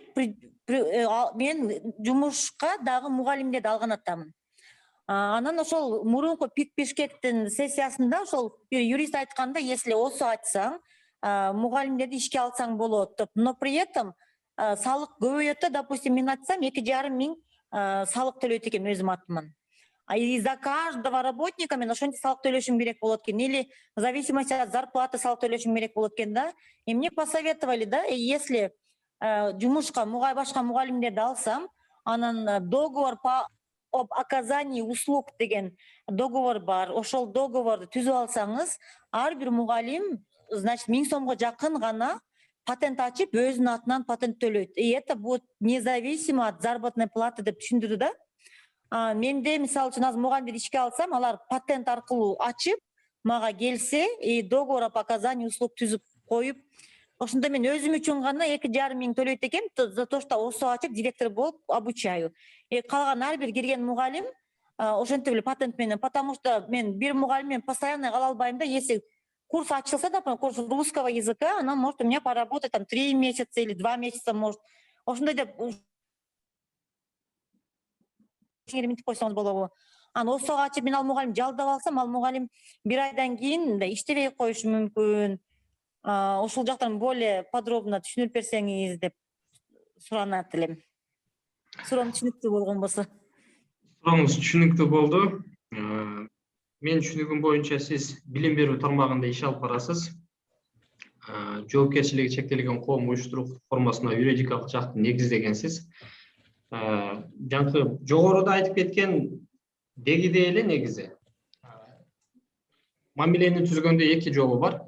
мен жумушка дагы мугалимдерди алган атамын. Анан ошол мурунку ПИК Бишкектин сессиясында ошол бир юрист айтканда, если осу ачсаң, мугалимдерди ишке алсаң болот деп. Но при этом салык көбөйөт да, допустим, мен айтсам 2,5 миң салык төлөйт экен өзүм атыман. И за каждого работника мен ошентип салык төлөшүм керек болот экен, или в зависимости от зарплаты салык төлөшүм керек болот экен да. И мне посоветовали, да, если жумушка башка мугалимдерди алсам, анан договор об оказании услуг деген договор бар. Ошол договорду түзүп алсаңыз, ар бир мугалим, значит, 1000 сомго жакын гана патент ачып, өзүнүн атынан патент төлөйт. И это будет независимо от заработной платы деп түшүндүрдү да. Менде мисалы үчүн азыр мугалимдерди ишке алсам, алар патент аркылуу ачып, мага келсе, и договор об оказании услуг түзүп коюп, ошондо мен өзүм үчүн гана 2,5 миң төлөйт экем, за то, что осо ачып директор болуп обучаю. Калган ар бир кирген мугалим ошентип эле патент менен, потому что мен бир мугалим менен постоянно кала албайм да. Если курс ачылса, например, курс русского языка, она может у меня поработать там 3 месяца или 2 месяца, может. Ошондой деп минтип койсоңуз болобу. Анан осого ачып мен ал мугалим жалдап алсам, ал мугалим 1 айдан кийин иштебей коюшу мүмкүн. Ошол жактан более подробно түшүнүп берсеңиз деп суранат элем. Суроом түшүнүктүү болгон болсо. Сурооңуз түшүнүктүү болду. Мен түшүнүгүм боюнча сиз билим берүү тармагында иш алып барасыз. Жоопкерчилиги чектелген коом уюштуруу формасына юридикалык жакты негиздегенсиз. Жанкы жогоруда айтып кеткен дегидей эле негизи. Мамилени түзгөндө 2 жолу бар.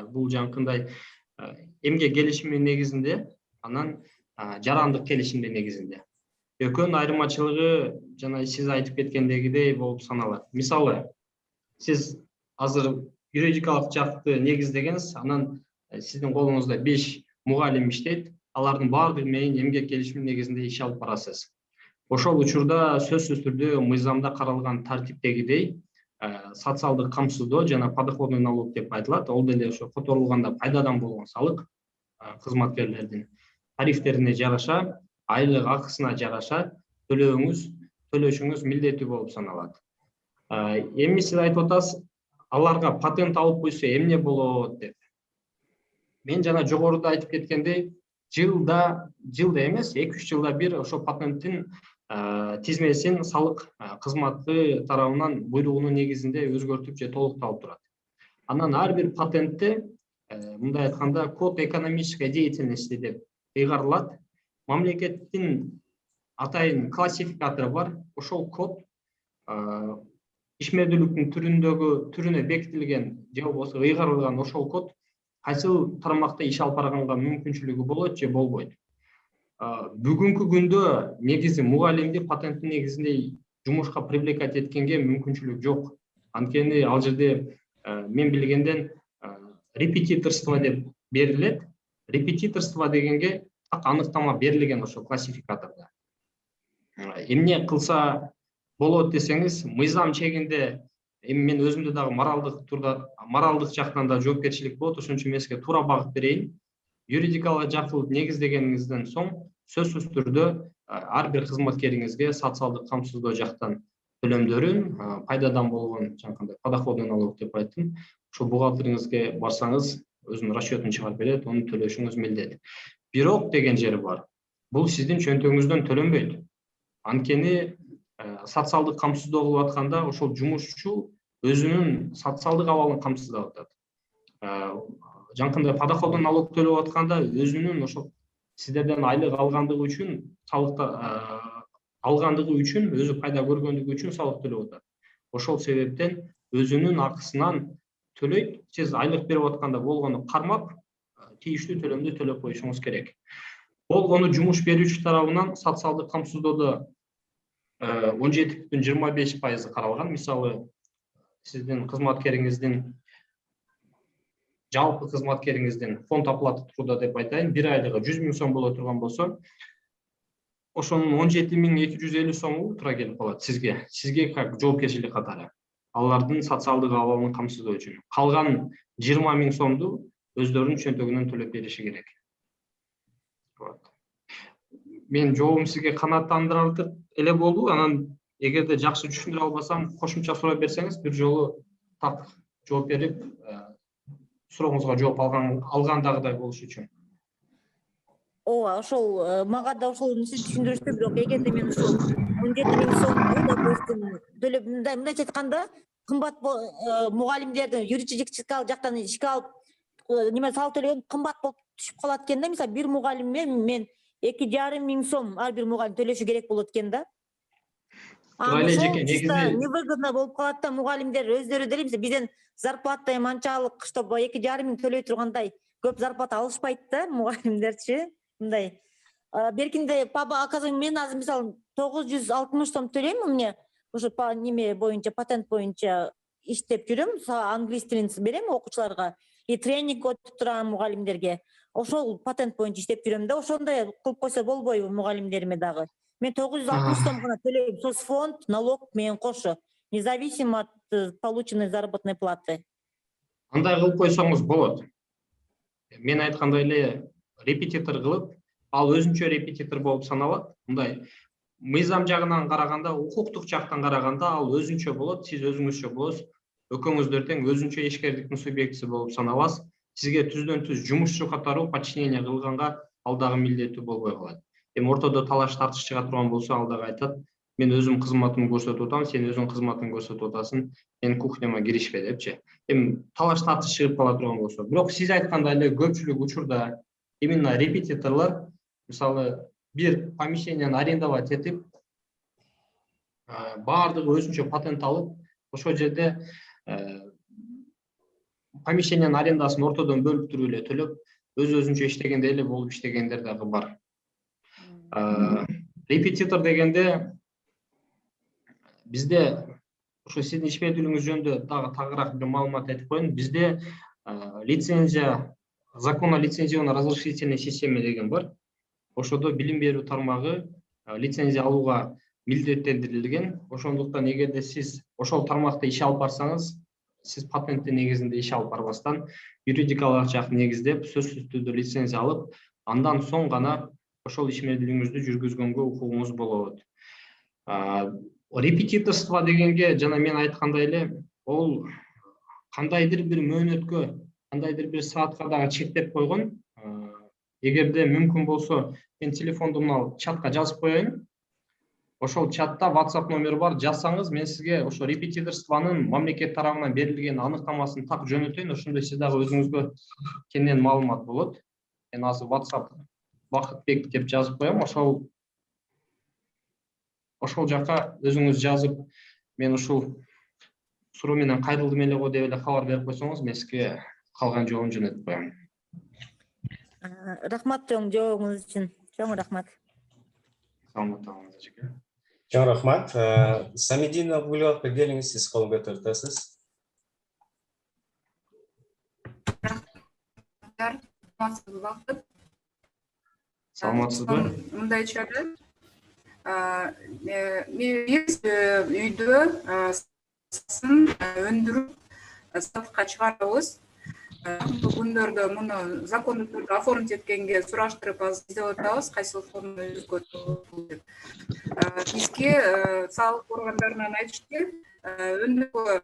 Бул жанкындай эмгек келишими негизинде, анан жарандык келишимдин негизинде. Экөөнүн айырмачылыгы жана сиз айтып кеткендегидей болуп саналат. Мисалы, сиз азыр юридикалык жакты негиздегенсиз, анан сиздин колуңузда 5 мугалим иштейт, алардын баардыгы менен эмгек келишими негизинде иш алып барасыз. Ошол учурда сөзсүз түрдө мыйзамда каралган тартиптегидей социалдык камсыздоо жана подоходный налог деп айтылат. Ол деле ошо которулганда пайдадан болгон салык кызматкерлердин тарифтерине жараша, айлык акысына жараша төлөшүңүз милдеттүү болуп саналат. Эми сиз айтып атасыз, аларга патент алып койсо эмне болот деп. Мен жана жогоруда айтып кеткендей, жылда эмес, 2-3 жылда бир ошо патенттин тизмесин салык кызматы тарабынан буйругунун негизинде өзгөртүп же толукталып турат. Анан ар бир патентте мындай айтканда код экономической деятельности деп ыйгарылат. Мамлекеттин атайын классификатору бар. Ошол код ишмердүүлүктүн түрүнө бекитилген же болбосо ыйгарылган ошол код кайсыл тармакта иш алып барганга мүмкүнчүлүгү болот же болбойт. Бүгүнкү күндө негизи мугалимди патенттин негизинде жумушка привлекать эткенге мүмкүнчүлүк жок. Анткени ал жерде мен билгенден репетиторство деп берилет. Репетиторство дегенге так аныктама берилген ошо классификатордо. Эмне кылса болот десеңиз, мыйзам чегинде эми мен өзүмдө дагы моралдык жактан да жоопкерчилик болот, ошон үчүн мен сизге туура багыт берейин. Юридикалык жактылык негиздегениңизден соң сөзсүз түрдө ар бир кызматкериңизге социалдык камсыздоо жактан төлөмдөрүн, пайдадан болгон жанагындай подоходный налог деп айттым. Ошо бухгалтериңизге барсаңыз, өзүнүн расчетун чыгарып берет, аны төлөшүңүз милдет. Бирок деген жери бар. Бул сиздин чөнтөгүңүздөн төлөнбөйт. Анткени социалдык камсыздоо кылып атканда ошол жумушчу өзүнүн социалдык абалын камсыздап атат. Жанагындай подоходный налог төлөп атканда өзүнүн ошол сиздерден айлык алгандыгы үчүн өзү пайда көргөндүгү үчүн салык төлөп атат. Ошол себептен өзүнүн акысынан төлөйт. Сиз айлык берип атканда болгону кармап, тийиштүү төлөмдү төлөп коюшуңуз керек. Болгону жумуш берүүчү тарабынан социалдык камсыздоодо 17,25% каралган. Мисалы, сиздин кызматкериңиздин жалпы кызматкериңиздин фонд оплаты труда деп айтайын, 1 айлыгы 100 000 сом боло турган болсо, ошонун 17,250 сому туура келип калат сизге как жоопкерчилик катары. алардын социалдык абалын камсыздоо үчүн. Калган 20 000 сомду өздөрүнүн чөнтөгүнөн төлөп бериши керек. Мен жообум сизге канааттандырарлык эле болду. Анан эгерде жакшы түшүндүрө албасам, кошумча суроо берсеңиз, бир жолу так жооп берип, сурооңузга жооп алгандагыдай болуш үчүн. Ооба, ошол мага да ошол сиз түшүндүрүштү, бирок эгерде мен ушул 17 000 сомду, допустим, төлөп, мындайча айтканда, кымбат мугалимдердин юридический жактан ишке алып, неме салык төлөгөн кымбат болуп түшүп калат экен да. Мисалы, бир мугалимге мен 2,5 000 сом ар бир мугалим төлөшү керек болот экен да. Ошол чисто невыгодно болуп калат да, мугалимдер өздөрү деле бизден зарплата анчалык, чтобы 2,5 000 төлөй тургандай көп зарплата алышпайт да мугалимдерчи. Мындай. Беркинде мен азыр мисалы 960 сом төлөйм, эмне ошо неме боюнча, патент боюнча иштеп жүрөм, англис тилин берем окуучуларга, и тренинг өтүп турам мугалимдерге. Ошол патент боюнча иштеп жүрөм да, ошондой кылып койсо болбойбу мугалимдериме дагы? Мен 960 сом гана төлөйм, соцфонд, налог менен кошу, независимо от полученной заработной платы. Андай кылып койсоңуз болот. Мен айткандай эле репетитор кылып, ал өзүнчө репетитор болуп саналат. Мындай мыйзам жагынан караганда, укуктук жактан караганда ал өзүнчө болот, сиз өзүңүзчө болосуз. Экөөңүздөр тең өзүнчө ишкердиктин субъектиси болуп саналасыз. Сизге түздөн түз жумушчу катары подчинение кылганга ал дагы милдеттүү болбой калат. Эми ортодо талаш тартыш чыга турган болсо, ал дагы айтат: мен өзүм кызматымды көрсөтүп атам, сен өзүң кызматыңды көрсөтүп атасың, мен кухняма киришпе депчи. Эми талаш тартыш чыгып кала турган болсо, бирок сиз айткандай эле көпчүлүк учурда именно репетиторлор, мисалы, бир помещенияны арендовать этип, баардыгы өзүнчө патент алып, ошол жерде помещениянын арендасын ортодон бөлүп туруп эле төлөп, өзүнчө иштегенде эле болуп иштегендер дагы бар. Репетитор дегенде бизде, ошо сиздин ишмердүүлүгүңүз жөнүндө дагы тагыраак бир маалымат айтып коеюн. Бизде лицензия, закон о лицензионно-разрешительной системе деген бар. Ошодо билим берүү тармагы лицензия алууга милдеттендирилген. Ошондуктан эгерде сиз ошол тармакта иш алып барсаңыз, сиз патенттин негизинде иш алып барбастан, юридикалык жак негиздеп, сөзсүз түрдө лицензия алып, андан соң гана ошол ишмердүүлүгүңүздү жүргүзгөнгө укугуңуз болот. Репетиторство дегенге жана мен айткандай эле, ол кандайдыр бир мөөнөткө, кандайдыр бир саатка дагы чектеп койгон. Эгерде мүмкүн болсо, мен телефонду мына чатка жазып коеюн. Ошол чатта WhatsApp номер бар, жазсаңыз, мен сизге ошо репетиторствонун мамлекет тарабынан берилген аныктамасын так жөнөтөйүн. Ошондой сиз дагы өзүңүзгө кенен маалымат болот. Мен азыр WhatsApp Бакытбек деп жазып коем. Ошол жака өзүңүз жазып, мен ушул суроо менен кайрылдым эле го деп эле кабар берип койсоңуз, мен сизге калган жообун жөнөтүп коем. Рахмат чоң жообуңуз үчүн. Чоң рахмат. Саламатыңыз жеке. Чоң рахмат. Самидинова Гүлбатка келиңиз, сиз кол көтөрүп атасыз. Саламатсызбы? Мындайча биз үйдө өндүрүп сатыкка чыгарабыз. Күндөрдө муну закондуу түрдө оформить эткенге сураштырып издеп атабыз, кайсыл форма өзгөртүлөт. Бизге салык органдарынан айтышты, өндүрүүгө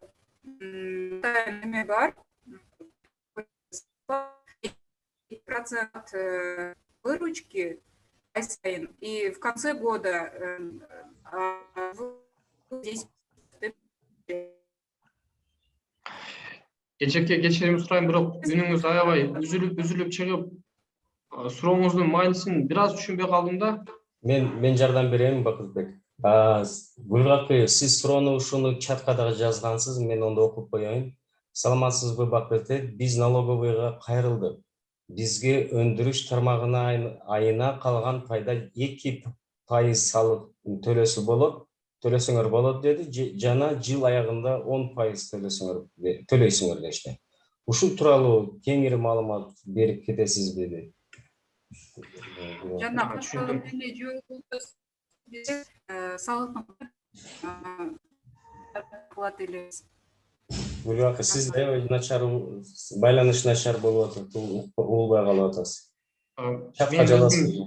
неме бар, 2% выручки ай сайын, и в конце года 10%. Кечекке кечирим сурайм, бирок үнүңүз аябай үзүлүп чыгып, сурооңуздун мааниsin бир аз түшүнбөй калдым да. Мен жардам берейин, Бакытбек. Гүлбатка, сиз суроону ушуну чатка дагы жазгансыз, мен онда окуп коеюн. Саламатсызбы, Бакытбек? Биз налоговыйга кайрылдык. Бизге өндүрүш тармагына айына калган пайда 2% салык төлөсөңөр болот деди, жана жыл аягында 10% төлөйсүңөр дешти. Ушул тууралуу кеңири маалымат берип кетесизби? Жана ошол эле салык кылат элебиз. Гүлбакы, сизде начар байланыш начар болуп атат, улбай калып атасыз. Чатка жаласызбы?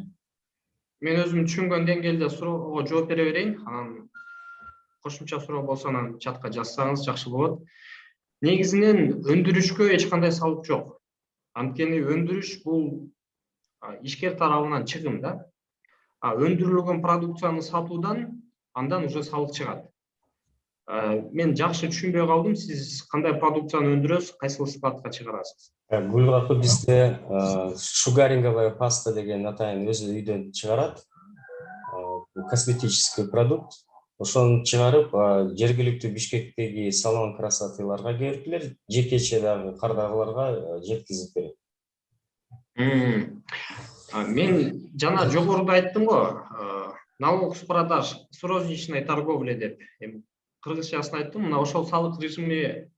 Мен өзүм түшүнгөн деңгээлде суроого жооп бере берейин. Анан кошумча суроо болсо анан чатка жазсаңыз жакшы болот. Негизинен өндүрүшкө эч кандай салык жок. Анткени өндүрүш бул ишкер тарабынан чыгым да. Өндүрүлгөн продукцияны сатуудан андан уже салык чыгат. Мен жакшы түшүнбөй калдым. Сиз кандай продукцияны өндүрөсүз, кайсыл складка чыгарасыз? Гүлбакы, бизде шугаринговая паста деген атайын өзү үйдөн чыгарат. Косметический продукт. Ошону чыгарып, жергиликтүү Бишкектеги салон красотыларга керектилер, жекече дагы кардагыларга жеткизип берет. Мен жана жогоруда айттым го, налог с продаж с розничной торговли деп. Кыргызчасын айттым, мына ошол салык режими,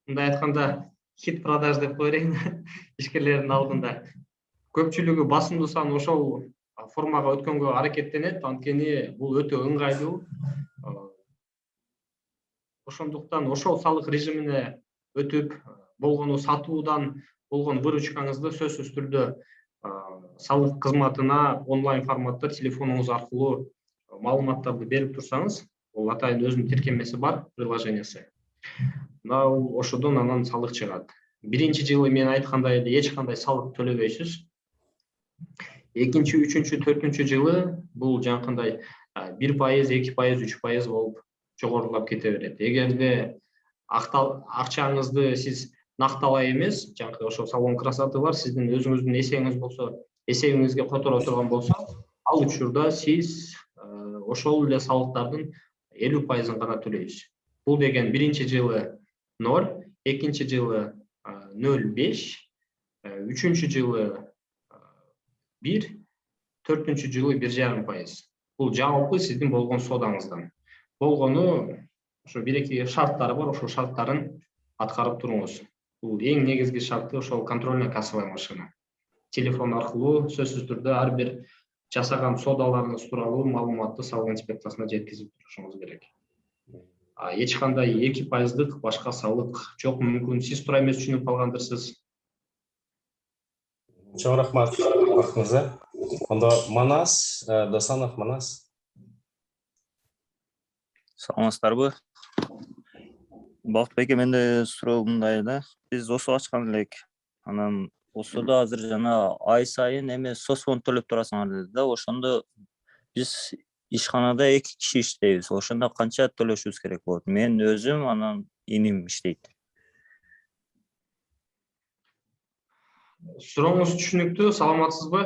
мындай айтканда, хит продаж деп кое берейин ишкерлердин алдында. Көпчүлүгү басымдуу сан ошол формага өткөнгө аракеттенет, анткени бул өтө ыңгайлуу. Ошондуктан ошол салык режимине өтүп, болгону сатуудан болгон выручкаңызды сөзсүз түрдө салык кызматына онлайн форматта телефонуңуз аркылуу маалыматтарды берип турсаңыз, бул атайын өзүнүн тиркемеси бар, приложениясы. Мына ошодон анан салык чыгат. Биринчи жылы мен айткандай эле эч кандай салык төлөбөйсүз. Экинчи, үчүнчү, төртүнчү жылы бул жанакындай 1%, 2%, 3% болуп жогорулап кете берет. Эгерде акчаңызды сиз накталай эмес, жанакы ошо салон красотылар сиздин өзүңүздүн эсегиңиз болсо, эсегиңизге которо турган болсо, ал учурда сиз ошол эле салыктардын 50%-ын гана төлөйсүз. Бул деген биринчи жылы 0, экинчи жылы 0,5, үчүнчү жылы 1, төртүнчү жылы 1,5%. Бул жалпы сиздин болгон содаңыздан. Болгону ошо бир-эки шарттары бар, ошол шарттарын аткарып туруңуз. Бул эң негизги шарты ошол контрольная кассовая машина. Телефон аркылуу сөзсүз түрдө ар бир жасаган содаларыңыз тууралуу маалыматты салык инспекциясына жеткизип турушуңуз керек. Эч кандай 2%-дык башка салык жок. Мүмкүн сиз туура эмес түшүнүп калгандырсыз. Чоң рахмат, Акмырза. Ондо Манас, Досанов Манас. Саламатсыздарбы? Бактыбек, менде суроо мындай да. Биз ошо ачкан элек. Анан ошодо азыр жана ай сайын эме соцфонд төлөп турасыңар деди да. Ошондо биз ишканада 2 киши иштейбиз. Ошондо канча төлөшүбүз керек болот? Мен өзүм, анан иним иштейт. Сурооңуз түшүнүктүү, саламатсызбы?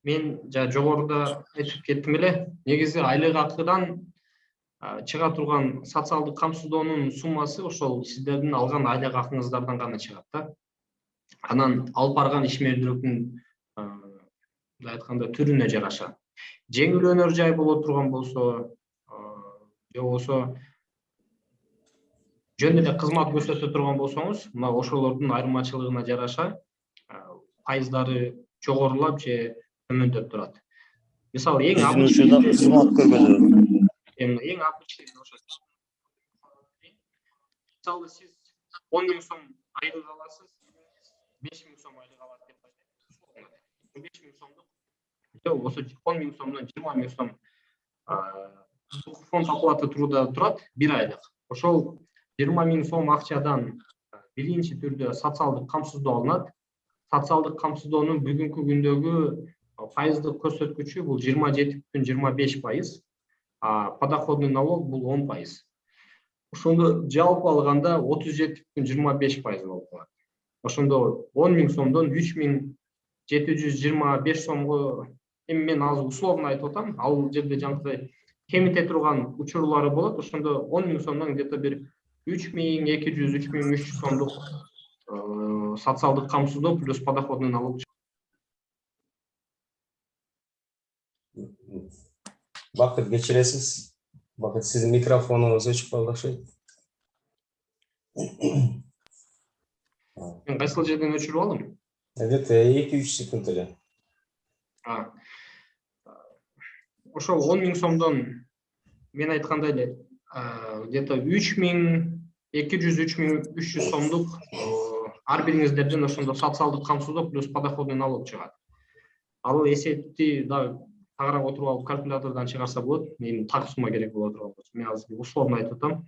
Мен жогоруда айтып кеттим эле. Негизи айлык акыдан чыга турган социалдык камсыздоонун суммасы ошол сиздердин алган айлык акыңыздардан гана чыгат да. Анан алып барган ишмердүүлүктүн мындай айтканда түрүнө жараша. Жеңил өнөр жай боло турган болсо, же болбосо жөн эле кызмат көрсөтө турган болсоңуз, мына ошолордун айырмачылыгына жараша пайыздары жогорулап же төмөндөп турат. Мисалы, эң Учурда кызмат көрсөтөт. Эң обычный ошо. Мисалы, сиз 10 000 сом айлык аласыз, 5 000 сом айлык алат деп айтайын. 5 000 сомдук. Же болбосо 10 000 сомдон 20 000 сом фонд оплаты труда турат, 1 айлык. Ошол 20 000 сом акчадан биринчи түрдө социалдык камсыздоо алынат. Социалдык камсыздоонун бүгүнкү күндөгү пайыздык көрсөткүчү бул 27,25%. Подоходный налог бул 10%. Ошондо жалпы алганда 37,25% болуп калат. Ошондо 10 000 сомдон 3,725 сомго, эми мен азыр условно айтып атам, ал жерде жанагы кемите турган учурлары болот. Ошондо 10 000 сомдон где-то бир 3200-3300 сомдук социалдык камсыздоо плюс подоходный налог. Бакыт, кечиресиз. Бакыт, сиздин микрофонуңуз өчүп калды окшойт. Мен кайсыл жерден өчүрүп алдым? Где-то 2-3 секунд эле. Ошол 10 000 сомдон мен айткандай эле где то 3200-3300 сомдук ар бириңиздерден ошондо социалдык камсыздоо плюс подоходный налог чыгат. Ал эсепти да тагыраак отуруп алып калькулятордон чыгарса болот. Мен так сумма керек боло турган болсо. Мен азыр условно айтып атам.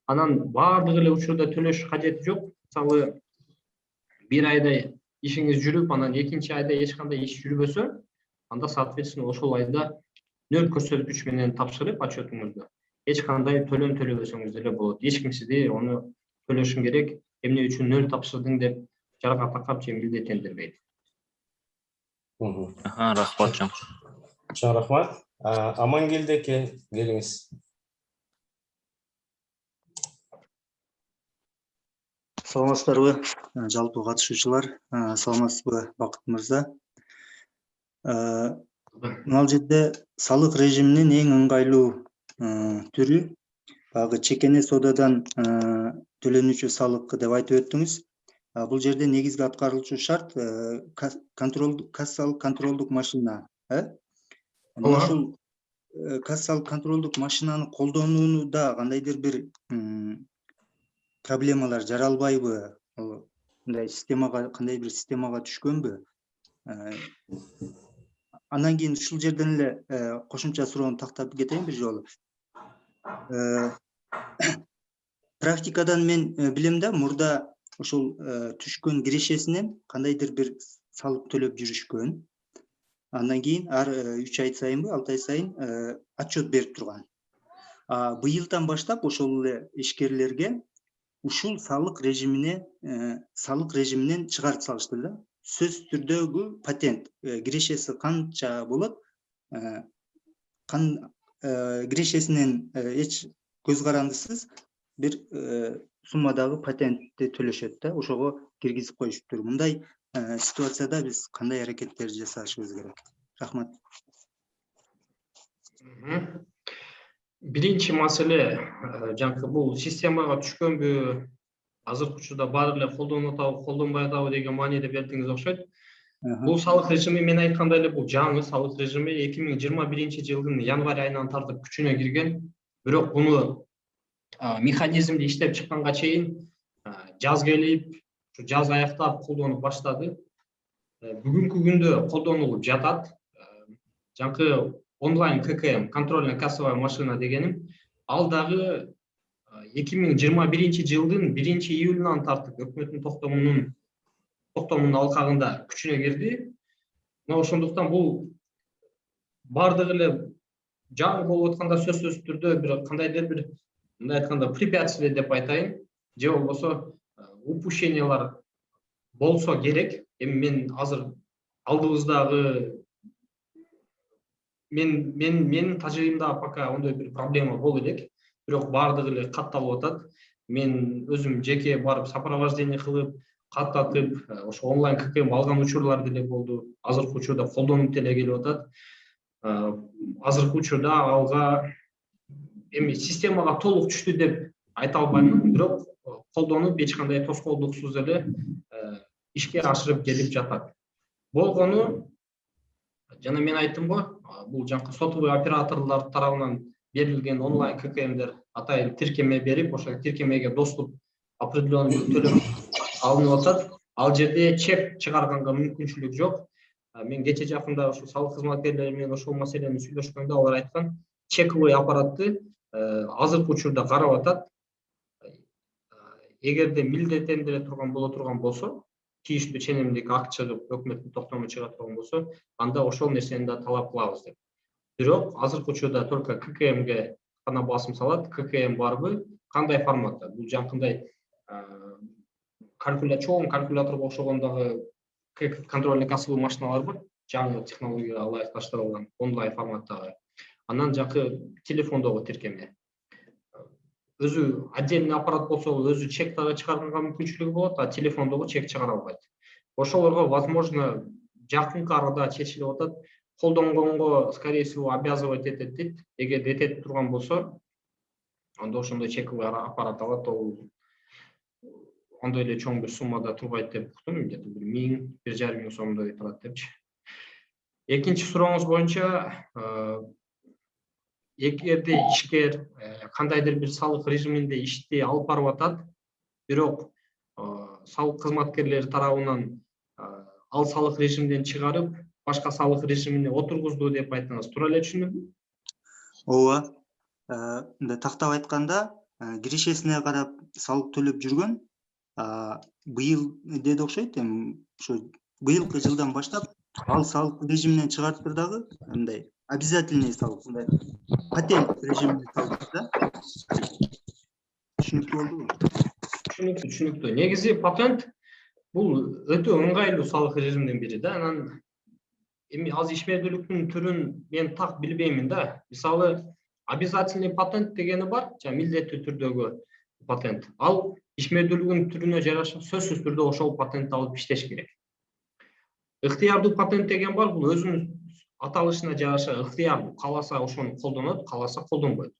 Анан баардык эле учурда төлөш кажети жок. Мисалы бир айда ишиңиз жүрүп, анан экинчи айда эч кандай иш жүрбөсө, анда соответственно ошол айда 0 көрсөткүч менен тапшырып отчетуңузду эч кандай төлөм төлөбөсөңүз деле болот. Эч ким сизди ону төлөшүң керек, эмне үчүн 0 тапшырдың деп жарга такап же милдеттендирбейт. Рахмат жан. Чоң рахмат. Амангелди эке, келиңиз. Саламатсыздарбы, жалпы катышуучулар, саламатсызбы Бакыт мырза. Мына жерде салык режиминин эң ыңгайлуу түрү багы чекене соодадан төлөнүүчү салык деп айтып өттүңүз. Бул жерде негизги аткаруучу шарт кассалык контролдук машина. Ошол кассалык контролдук машинаны колдонууда кандайдыр бир проблемалар жаралбайбы? Мындай системага, кандай бир системага түшкөнбү? Андан кийин ушул жерден эле кошумча суроону тактап кетейин бир жолу. Практикадан мен билем да, мурда ошол түшкөн кирешесинен кандайдыр бир салык төлөп жүрүшкөн. Андан кийин ар 3 ай сайынбы, 6 ай сайын отчет берип турган. Быйылдан баштап ошол эле ишкерлерге ушул салык режиминен чыгарып салышты да. Сөзсүз түрдөгү патент кирешеси канча болот? Кирешесинен эч көз карандысыз бир суммадагы патентти төлөшөт да, ошого киргизип коюшуптур. Мындай ситуацияда биз кандай аракеттер жасашыбыз керек? Рахмат. Биринчи маселе, жанагы бул системага түшкөнбү, азыркы учурда баары эле колдонуп атабы, колдонбой атабы деген мааниде бердиңиз окшойт. Бул салык режими мен айткандай эле бул жаңы салык режими 2021-жылдын январь айынан тартып күчүнө кирген. Бирок буну механизмди иштеп чыкканга чейин жаз келип, жаз аяктап колдонуп баштады. Бүгүнкү күндө колдонулуп жатат. Жаңкы онлайн ККМ, контрольно кассовая машина дегеним, ал дагы 2021-жылдын 1-июлунан тартып өкмөттүн токтомунун алкагында күчүнө кирди. Мына ошондуктан бул бардыгы эле жаңы болуп атканда сөзсүз түрдө бир кандайдыр бир мындай айтканда препятствие деп айтайын, же болбосо упущениялар болсо керек. Эми мен азыр алдыбыздагы менин тажрыйбымда пока ондой бир проблема боло элек, бирок бардыгы эле катталып атат. Мен өзүм жеке барып сопровождение кылып, каттатып, ошо онлайн ККМ алган учурлар деле болду. Азыркы учурда колдонуп деле келип атат. Азыркы учурда алга эми системага толук түштү деп айта албаймын, бирок колдонуп эч кандай тоскоолдуксуз эле ишке ашырып келип жатат. Болгону жана мен айттым го, бул жаңкы сотовый операторлор тарабынан берилген онлайн ККМдер атайын тиркеме берип, ошол тиркемеге доступ определенный төлөм алынып атат. Ал жерде чек чыгарганга мүмкүнчүлүк жок. Мен кече жакында ошо салык кызматкерлери менен ошол маселени сүйлөшкөндө алар айткан, чековый аппаратты азыркы учурда карап атат. Эгерде милдеттендире турган болсо, тийиштүү ченемдик акт чыгып, өкмөттүн токтому чыга турган болсо, анда ошол нерсени да талап кылабыз деп. Бирок азыркы учурда только ККМге гана басым салат. ККМ барбы? Кандай форматта? Бул жанкындай чоң калькуляторго окшогондогу контрольный кассовый машиналар бар, жаңы технологияга ылайыкташтырылган онлайн форматтагы. Анан жанкы телефондогу тиркеме. Өзү отдельный аппарат болсо, өзү чек дагы чыгарганга мүмкүнчүлүгү болот, а телефондогу чек чыгара албайт. Ошолорго возможно жакынкы арада чечилип атат. Колдонгонго, скорее всего, обязывать этет дейт. Эгер этет турган болсо, анда ошондой чековый аппарат алат, ол ондой эле чоң бир суммада турбайт деп уктум, где-то 1000–1500 сомдой турат депчи. Экинчи сурооңуз боюнча, эгерде ишкер кандайдыр бир салык режиминде ишти алып барып атат, бирок салык кызматкерлери тарабынан ал салык режимден чыгарып, башка салык режимине отургузду деп айттыңыз. Туура эле түшүндүмбү? Ооба. Мындай тактап айтканда, кирешесине карап салык төлөп жүргөн, быйыл деди окшойт, эми ошо быйылкы жылдан баштап ал салык режиминен чыгарттыр дагы, мындай обязательный салык, мындай патент режимине салды да. Түшүнүктүү болдубу? Түшүнүктүү. Негизи патент бул өтө ыңгайлуу салык режимдин бири да. Анан эми аз ишмердүүлүктүн түрүн мен так билбеймин да. Мисалы, обязательный патент дегени бар, милдеттүү түрдөгү патент. Ал ишмердүүлүгүнүн түрүнө жараша сөзсүз түрдө ошол патентти алып иштеш керек. Ыктыярдуу патент деген бар, бул өзүнүн аталышына жараша ыктыярдуу. Кааласа ошону колдонот, кааласа колдонбойт.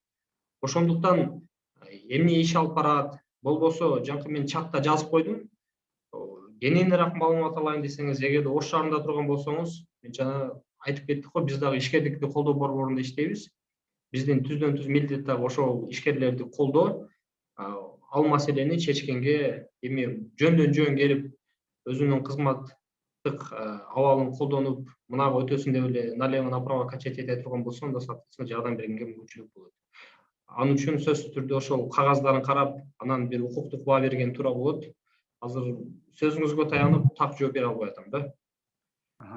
Ошондуктан эмне иш алып барат, болбосо жаңкы мен чатта жазып койдум. Кененирээк маалымат алайын десеңиз, эгерде Ош шаарында турган болсоңуз, мен жана айтып кеттик го, биз дагы ишкерликти колдоо борборунда иштейбиз. Биздин түздөн түз милдет дагы ошол ишкерлерди колдоо, ал маселени чечкенге эми жөндөн жөн келип, өзүнүн кызматтык абалын колдонуп, мынага өтөсүн деп эле налево направо качать эте турган болсо, анда соответственно жардам бергенге мүмкүнчүлүк болот. Анын үчүн сөзсүз түрдө ошол кагаздарын карап, анан бир укуктук баа берген туура болот. Азыр сөзүңүзгө таянып так жооп бере албай атам да.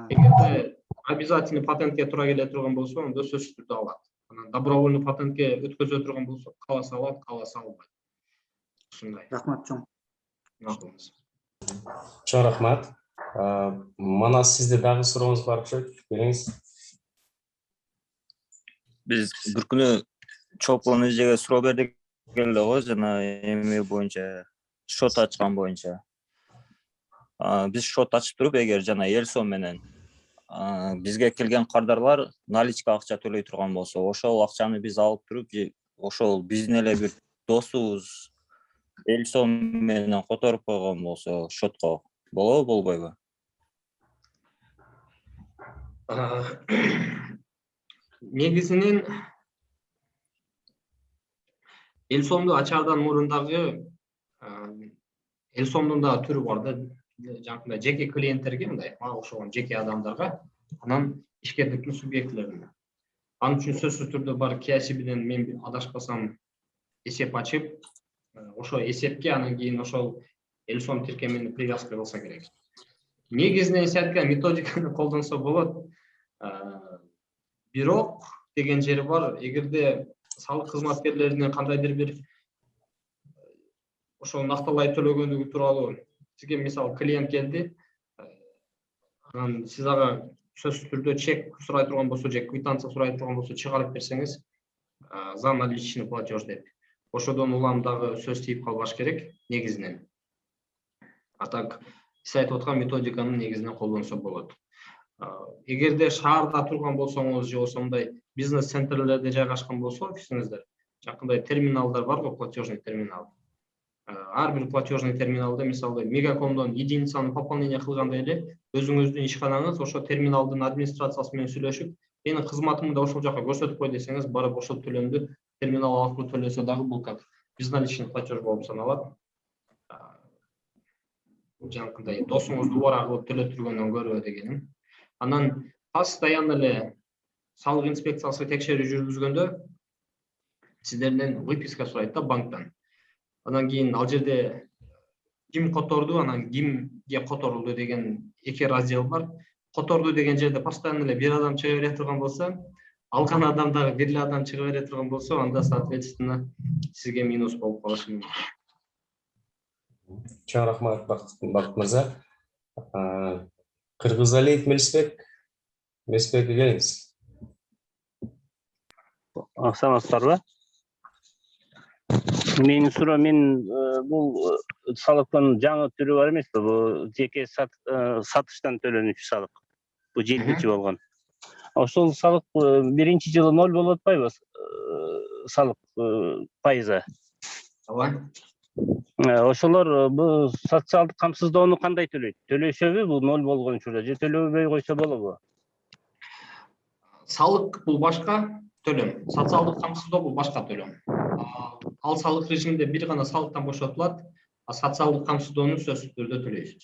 Эгерде обязательный патентке туура келе турган болсо, анда сөзсүз түрдө алат. Анан добровольный патентке өткөзө турган болсо, кааласа алат, кааласа албайт. Ушундай. Рахмат чоң. Чоң рахмат. Манас, сизде дагы сурооңуз бар окшойт. Бериңиз. Биз бир күнү чолпон эжеге суроо бердик эле го, жана эми боюнча шот ачкан боюнча. Биз шот ачып туруп, эгер жана эл сом менен бизге келген кардарлар наличка акча төлөй турган болсо, ошол акчаны биз алып туруп, ошол биздин эле бир досубуз эл сом менен которуп койгон болсо шотко, болобу, болбойбу? Негизинен эл сомду ачаардан мурун дагы эл сомдун дагы түрү бар да. Жаңкындай жеке клиенттерге, мындай мага окшогон жеке адамдарга, анан ишкерликтин субъектилерине. Анын үчүн сөзсүз түрдө бар кесибинен мен адашпасам эсеп ачып, ошо эсепке анан кийин ошол эл сом тиркемени привязка кылса керек. Негизинен сияткан методиканы колдонсо болот. Бирок деген жери бар, эгерде салык кызматкерлеринин кандайдыр бир ошол накталай төлөгөндүгү тууралуу сизге мисалы клиент келди, анан сиз ага сөзсүз түрдө чек сурай турган болсо, же квитанция сурай турган болсо чыгарып берсеңиз, за наличный платеж деп. Ошодон улам дагы сөз тийип калбаш керек негизинен. А так, сиз айтып аткан методиканы негизинен колдонсо болот. Эгерде шаарда турган болсоңуз, же ошондой бизнес центрлерде жайгашкан болсо офисиңиздер, жакындай терминалдар бар го, платежный терминал. Ар бир платежный терминалда, мисалы, Мегакомдон единицаны пополнение кылгандай эле, өзүңүздүн ишканаңыз ошо терминалдын администрациясы менен сүйлөшүп, менин кызматымды ошол жака көрсөтүп кой десеңиз, барып ошол төлөмдү терминал аркылуу төлөсө дагы бул как безналичный платеж болуп саналат. Жанакындай досуңузду убара кылып төлөтүргөндөн көрбө дегеним. Анан постоянно эле салык инспекциясы текшерүү жүргүзгөндө сиздерден выписка сурайт да банктан. Анан кийин ал жерде ким которду, анан кимге которулду деген эки раздел бар. Которду деген жерде постоянно эле бир адам чыга бере турган болсо, алган адам дагы бир эле адам чыга бере турган болсо, анда соответственно сизге минус болуп калышы мүмкүн. Чоң рахмат, Бакыт мырза. Кыргызалиев Мелисбек келиңиз. Саламатсыздарбы? Менин суроо, мен бул салыктын жаңы түрү бар эмеспи? Бул жеке сатыштан төлөнүүчү салык. Бул 7-чи болгон. Ошол салык биринчи жылы 0 болуп атпайбы? Салык пайызы. Ооба. Ошолор бул социалдык камсыздоону кандай төлөйт? Төлөшөбү бул 0 болгон учурда, же төлөбөй койсо болобу? Салык бул башка, төлөм. Социалдык камсыздоо бул башка төлөм. Ал салык режиминде бир гана салыктан бошотулат, а социалдык камсыздоону сөзсүз түрдө төлөйсүз.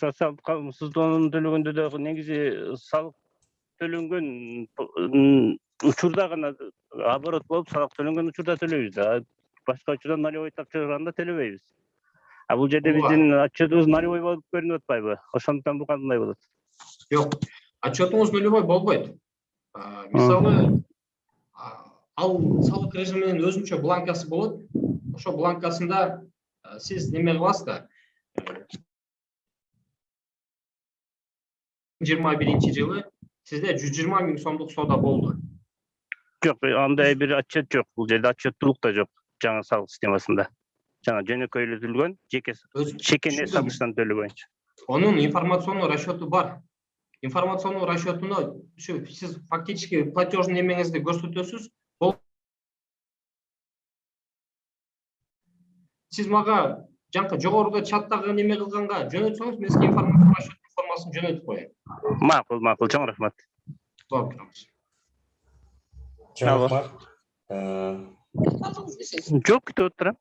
Социалдык камсыздоону төлөгөндө дагы негизи салык төлөнгөн учурда гана оборот болуп, салык төлөнгөн учурда төлөйбүз да. Башка учурда нулевой тапшырганда төлөбөйбүз. А бул жерде биздин отчетубуз нулевой болуп көрүнүп атпайбы? Ошондуктан бул кандай болот? Жок, отчетуңуз нулевой болбойт. Мисалы, ал салык режиминин өзүнчө бланкасы болот. Ошо бланкасында сиз неме кыласыз да. 2021 жылы сизде 120 миң сомдук соода болду. Жок, андай бир отчет жок. Бул жерде отчеттуулук да жок жаңы салык системасында. Жаңа жөнөкөйлөтүлгөн чекене сатыштан төлөө боюнча. Onun информационный расчету бар. Информационный расчетуну сиз фактически платежный немеңизди көрсөтөсүз. Сиз мага жаңкы жогоруда чаттагы неме кылганга жөнөтсөңүз, мен сизге информационный расчет формасын жөнөтүп коеюн. Макул, чоң рахмат. Чоң рахмат. Жок, күтүп отурам.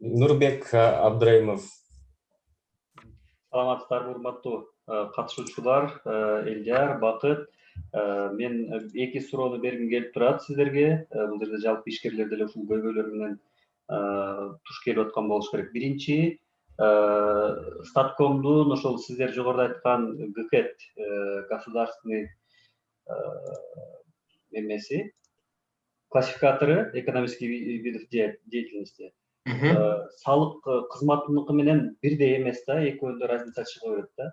Нурбек Абдраимов. Саламатсыздарбы, урматтуу катышуучулар, Элдияр, Бакыт. Мен эки суроону бергим келип турат сиздерге. Бул жерде жалпы ишкерлер деле ушул көйгөйлөр менен туш келип аткан болуш керек. Биринчи, Статкомдун ошол сиздер жогоруда айткан ГКЭД, государственный немеси, классификатору экономических видов деятельности. Салык кызматыныкы менен бирдей эмес да, экөөнүндө разница чыга берет да.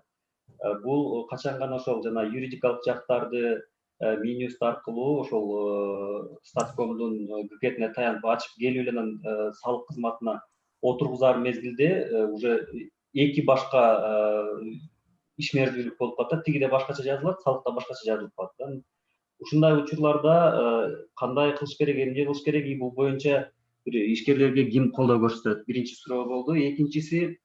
Бул качан гана ошол жана юридикалык жактарды Минюст аркылуу ошол Статкомдун ГКЭДине таянып ачып келип эле салык кызматына отургузар мезгилде уже эки башка ишмердүүлүк болуп калат да. Тигиде башкача жазылат, салыкта башкача жазылып калат да. Ушундай учурларда кандай кылыш керек, эмне кылыш керек, бул боюнча ишкерлерге ким колдоо көрсөтөт? Биринчи суроо болду. Экинчиси,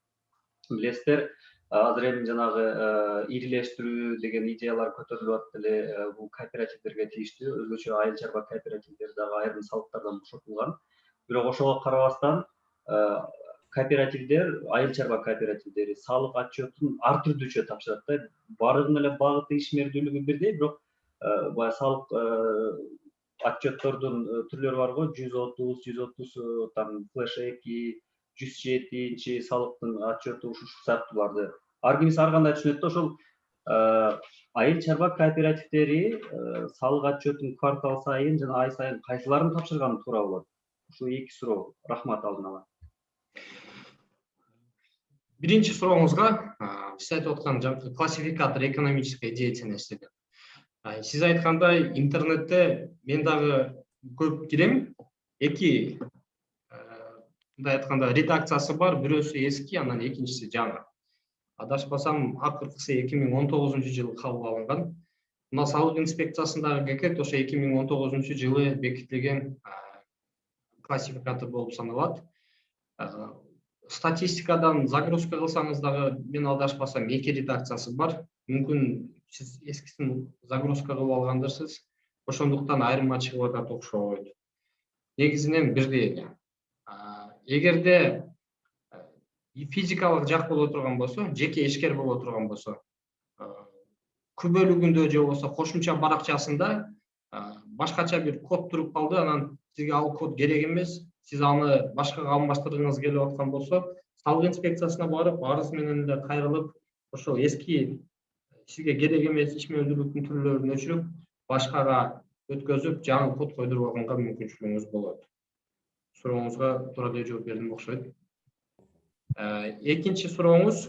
билесиздер, азыр эми жанагы ирилештирүү деген идеялар көтөрүлүп атты эле, бул кооперативдерге тийиштүү, өзгөчө айыл чарба кооперативдери дагы айрым салыктардан бошотулган. Бирок ошого карабастан кооперативдер, айыл чарба кооперативдери салык отчетун ар түрдүүчө тапшырат да. Баарынын эле багыты ишмердүүлүгү бирдей, бирок баягы салык отчеттордун түрлөрү бар го, 130 там флеш 2, 107 салыктын отчету ушул сыяктууларды. Ар кимиси ар кандай түшүнөт да, ошол айыл чарба кооперативдери салык отчетун квартал сайын жана ай сайын кайсыларын тапшырганы туура болот? Ушул эки суроо. Рахмат алдын ала. Биринчи сурооңузга сиз айтып аткан жаңкы классификатор экономической деятельности деп. Сиз айткандай интернетте мен дагы көп кирем. Эки мындай айтканда редакциясы бар, бирөөсү эски, анан экинчиси жаңы. Адашпасам, акыркысы 2019 жылы кабыл алынган. Мына салык инспекциясындагы ГКЭД ошо 2019 жылы бекитилген классификатор болуп саналат. Статистикадан загрузка кылсаңыз дагы, мен адашпасам, эки редакциясы бар. Мүмкүн сиз эскисин загрузка кылып алгандырсыз. Ошондуктан айырма чыгып атат окшойт. Негизинен бирдей эле. Эгерде физикалык жак боло турган болсо, жеке ишкер боло турган болсо, күбөлүгүндө же болбосо кошумча баракчасында башкача бир код туруп калды, анан сизге ал код керек эмес, сиз аны башкага алмаштыргыңыз келип аткан болсо, салык инспекциясына барып, арыз менен эле кайрылып, ошол эски сизге керек эмес ишмердүүлүктүн түрлөрүн өчүрүп, башкага өткөзүп, жаңы код койдуруп алганга мүмкүнчүлүгүңүз болот. Сурооңузга туура эле жооп бердим окшойт. Экинчи сурооңуз,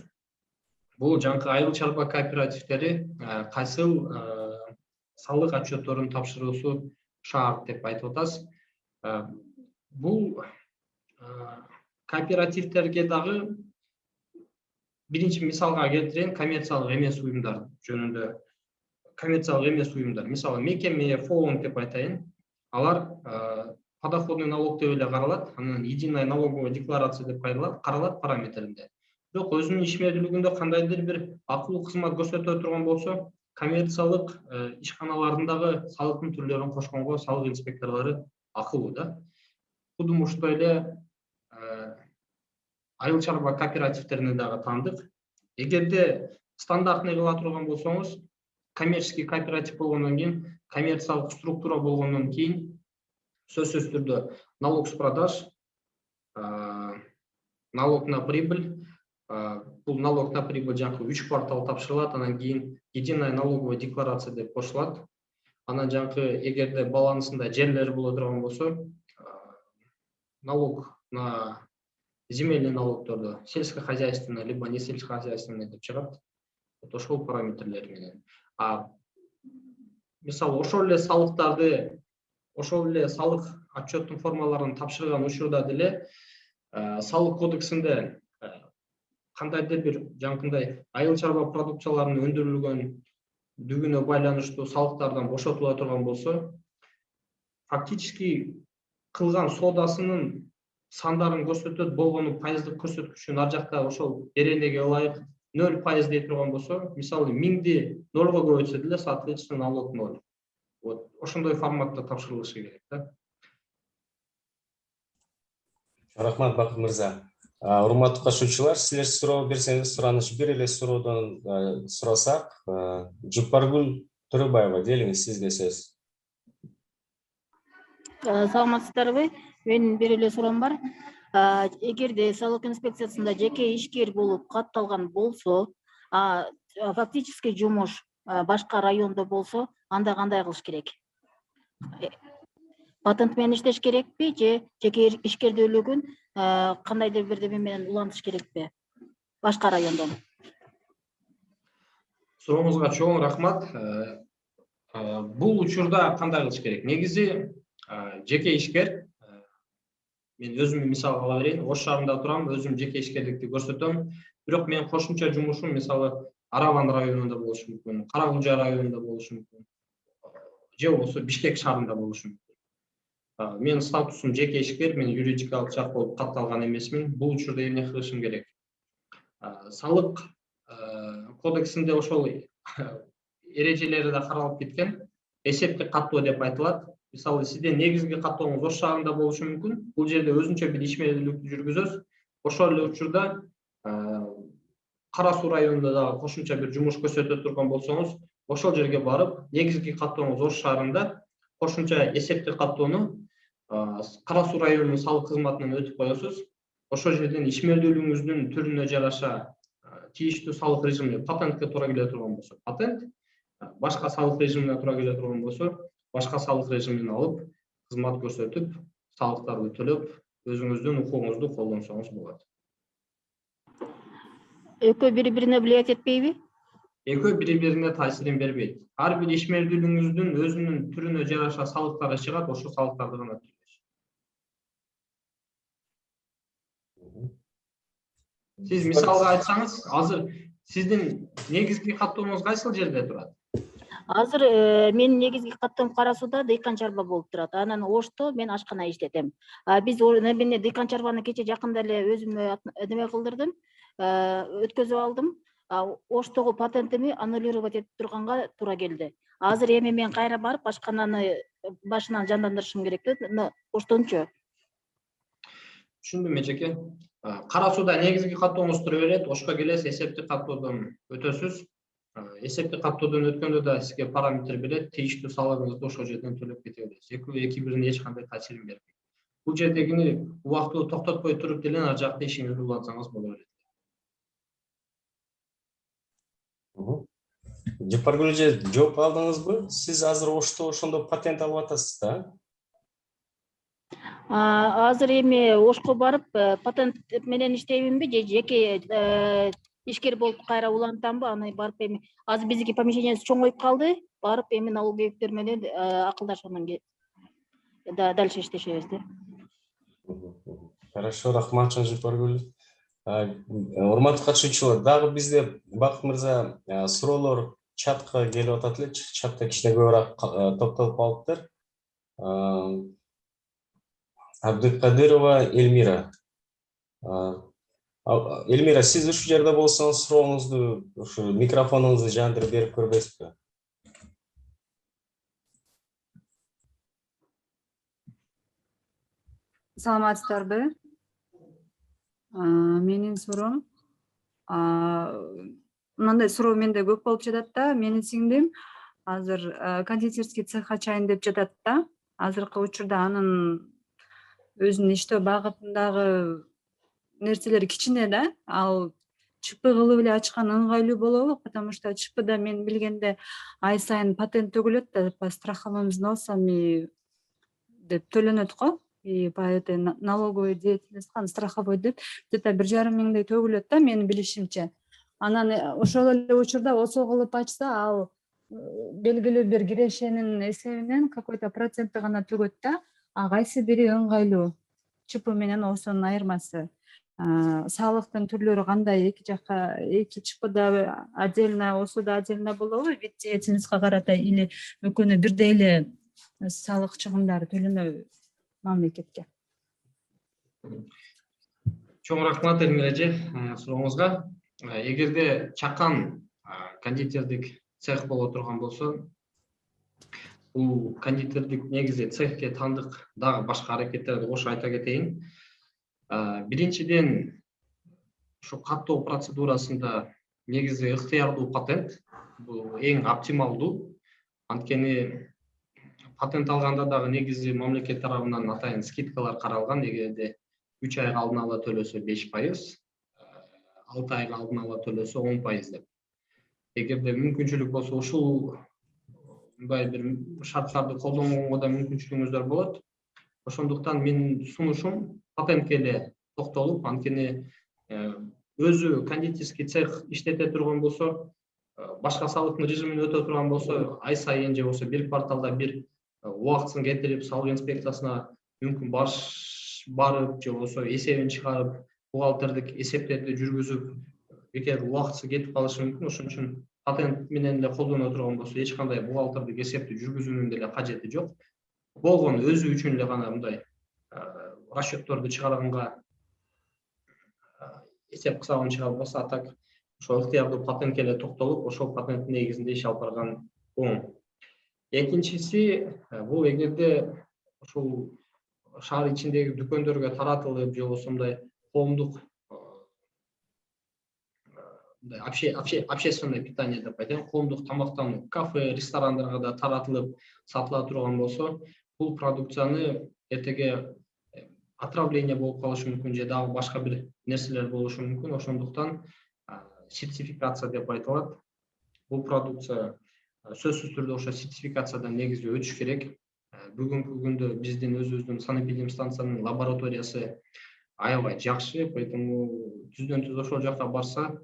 бул жаңкы айыл чарба кооперативдери кайсыл салык отчетторун тапшыруусу шарт деп айтып атасыз. Бул кооперативдерге дагы биринчи мисалга келтирейин, коммерциялык эмес уюмдар жөнүндө. Коммерциялык эмес уюмдар, мисалы мекеме, фонд деп айтайын, алар подоходный налог деп эле каралат, анан единая налоговая декларация деп каралат параметринде. Бирок өзүнүн ишмердүүлүгүндө кандайдыр бир акылуу кызмат көрсөтө турган болсо, коммерциялык ишканаларындагы салыктын түрлөрүн кошконго салык инспекторлору акылуу да. Кудум оштой эле айыл чарба кооперативтерине дагы таандык. Эгерде стандартный кыла турган болсоңуз, коммерческий кооператив болгондон кийин, коммерциялык структура болгондон кийин сөзсүз түрдө налог с продаж, налог на прибыль, бул налог на прибыль жаңы 3 квартал тапшырылат, анан кийин единая налоговая декларация деп кошулат. Анан жаңы эгерде балансында жерлер боло турган болсо, налог на земельный налогторду сельскохозяйственный либо не сельскохозяйственный деп чыгат. Ошол параметрлер менен. Мисалы ошол эле салыктарды, ошол эле салык отчеттун формаларын тапшырган учурда деле салык кодексинде кандайдыр бир жаңкындай айыл чарба продукцияларынын өндүрүлгөндүгүнө байланыштуу салыктардан бошотула турган болсо, фактически кылган соодасынын сандарын көрсөтөт, болгону пайыздык көрсөткүчүн ар жакта ошол беренеге ылайык 0% дей турган болсо, мисалы 1000ди 0га көбөйтсө деле соответственно налог 0. Вот ошондой форматта тапшырылышы керек да. Рахмат, Бакыт мырза. Урматтуу катышуучулар, силер суроо берсеңиз, сураныш бир эле суроодон сурасак, Жупаргүл Төрөбаева, делиңиз, сизге сөз. Саламатсыздарбы? Менин бир эле суроом бар. Эгерде салык инспекциясында жеке ишкер болуп катталган болсо, фактически жумуш башка райондо болсо, анда кандай кылыш керек? Патент менен иштеш керекпи же жеке ишкердүүлүгүн кандайдыр бир неме менен улантыш керекпи башка райондон? Сурооңузга чоң рахмат. Бул учурда кандай кылыш керек? Негизи жеке ишкер, мен өзүмдү мисал ала берейин. Ош шаарында турам, өзүм жеке ишкерликти көрсөтөм. Бирок мен кошумча жумушум мисалы Араван районунда болушу мүмкүн, Карагулжа районунда болушу мүмкүн, же болбосо Бишкек шаарында болушу мүмкүн. Мен статусум жеке ишкер, мен юридикалык жак болуп катталган эмесмин. Бул учурда эмне кылышым керек? Салык кодексинде ошол эрежелери да каралып кеткен. Эсептик каттоо деп айтылат. Мисалы сиздин негизги каттооңуз Ош шаарында болушу мүмкүн. Бул жерде өзүнчө бир ишмердүүлүктү жүргүзөсүз. Ошол эле учурда Кара Суу районунда дагы кошумча бир жумуш көрсөтө турган болсоңуз, ошол жерге барып, негизги каттооңуз Ош шаарында, кошумча эсептик каттоону Кара Суу районунун салык кызматынан өтүп коесуз. Ошол жерден ишмердүүлүгүңүздүн түрүнө жараша тийиштүү салык режимине, патентке туура келе турган болсо, патент, башка салык режимине туура келе турган болсо, башка салык режимин алып, кызмат көрсөтүп, салыктарды төлөп, өзүңүздүн укугуңузду колдонсоңуз болот. Экөө бири-бирине влиять этпейби? Экөө бири-бирине таасирин бербейт. Ар бир ишмердүүлүгүңүздүн өзүнүн түрүнө жараша салыктары чыгат, ошол салыктарды гана төлөйсүз. Сиз мисалга айтсаңыз, азыр сиздин негизги каттооңуз кайсыл жерде турат? Азыр менин негизги каттоом Кара Сууда дыйкан чарба болуп турат. Анан Ошто мен ашкана иштетем. Биз эмне дыйкан чарбаны кече жакында эле өзүмө неме кылдырдым, өткөзүп алдым. Оштогу патентими аннулировать этип турганга туура келди. Азыр эми мен кайра барып ашкананы башынан жандандырышым керек да, Оштончу. Түшүндүм эжеке. Кара Сууда негизги каттооңуз тура берет, Ошко келесиз, эсептик каттоодон өтөсүз. Эсептик каттоодон өткөндө да сизге параметр берет, тийиштүү салыгыңызды ошол жерден төлөп кете бересиз. Эки бирине эч кандай таасирин бербейт. Бул жердегини убактылуу токтотпой туруп деле ар жакта ишиңизди улантсаңыз боло берет. Жапаргүл эже, жооп алдыңызбы? Сиз азыр Ошто ошондо патент алып атасыз да? Азыр эми Ошко барып патент менен иштейминби же жеке ишкер болуп кайра улантамбы? Аны барып эми азыр биздики помещениябыз чоңоюп калды. Барып эми налоговиктер менен акылдашуудан дальше иштешебиз да. Хорошо, рахмат Жапаргүл. Урматтуу катышуучулар, дагы бизде Бакыт мырза суроолор чатка келип атат эле. Чатта кичине көбүрөөк токтолуп калыптыр. Абдыкадырова Эльмира. Эльмира, сиз ушул жерде болсоңуз сурооңузду, ушу микрофонуңузду жандырып берип көрбөйсүзбү? Саламатсыздарбы? Менин суроом мындай суроо менде көп болуп жатат да. Менин сиңдим азыр кондитерский цех ачайын деп жатат да. Азыркы учурда анын өзүнүн иштөө багытындагы нерселери кичине да. Ал ЧП кылып эле ачкан ыңгайлуу болобу? Потому что ЧПда мен билгенде ай сайын патент төгүлөт да, по страховым взносам деп төлөнөт го. И по этой налоговой деятельности, страховой деп где-то 1,5 миңдей төгүлөт да, менин билишимче. Анан ошол эле учурда осо кылып ачса, ал белгилүү бир кирешенин эсебинен какой-то процентти гана төгөт да. А кайсы бири ыңгайлуу? ЧП менен осонун айырмасы. Салыктын түрлөрү кандай? Эки жакка, эки ЧПда отдельно, осуда отдельно болобу? Вид деятельностька карата или экөөнө бирдей эле салык чыгымдары төлөнөбү мамлекетке? Чоң рахмат Элмира эже сурооңузга. Эгерде чакан кондитердик цех боло турган болсо, бул кондитердик негизи цехке тандык дагы башка аракеттерди кошо айта кетейин. Биринчиден, ушу каттоо процедурасында негизи ыктыярдуу патент, бул эң оптималдуу. Анткени патент алганда дагы негизи мамлекет тарабынан атайын скидкалар каралган. Эгерде 3 айга алдын ала төлөсө 5%, 6 айга алдын ала төлөсө 10% деп. Эгерде мүмкүнчүлүк болсо, ушул мындай бир шарттарды колдонгонго да мүмкүнчүлүгүңүздөр болот. Ошондуктан менин сунушум патентке эле токтолуп, анткени өзү кондитерский цех иштете турган болсо, башка салыктын режимин өтө турган болсо, ай сайын же болбосо бир кварталда бир убактысын кетирип, салык инспекциясына мүмкүн барып, же болбосо эсебин чыгарып, бухгалтердик эсептерди жүргүзүп, бекер убактысы кетип калышы мүмкүн. Ошон үчүн патент менен эле колдоно турган болсо, эч кандай бухгалтердик эсепти жүргүзүүнүн деле кажети жок. Болгону өзү үчүн эле гана мындай расчетторду чыгарганга, эсеп кысабын чыгарбаса, а так ошол ыктыярдуу патентке эле токтолуп, ошол патенттин негизинде иш алып барган оң. Экинчиси, бул эгерде ушул шаар ичиндеги дүкөндөргө таратылып, же болбосо мындай коомдук общественное питание деп айтайын, коомдук тамактануу, кафе, ресторандарга да таратылып сатыла турган болсо, бул продукцияны эртеге отравление болуп калышы мүмкүн, же дагы башка бир нерселер болушу мүмкүн. Ошондуктан сертификация деп айтылат. Бул продукция сөзсүз түрдө ошо сертификациядан негизи өтүш керек. Бүгүнкү күндө биздин өзүбүздүн санэпидемстанциянын лабораториясы аябай жакшы, поэтому түздөн-түз ошол жака барса,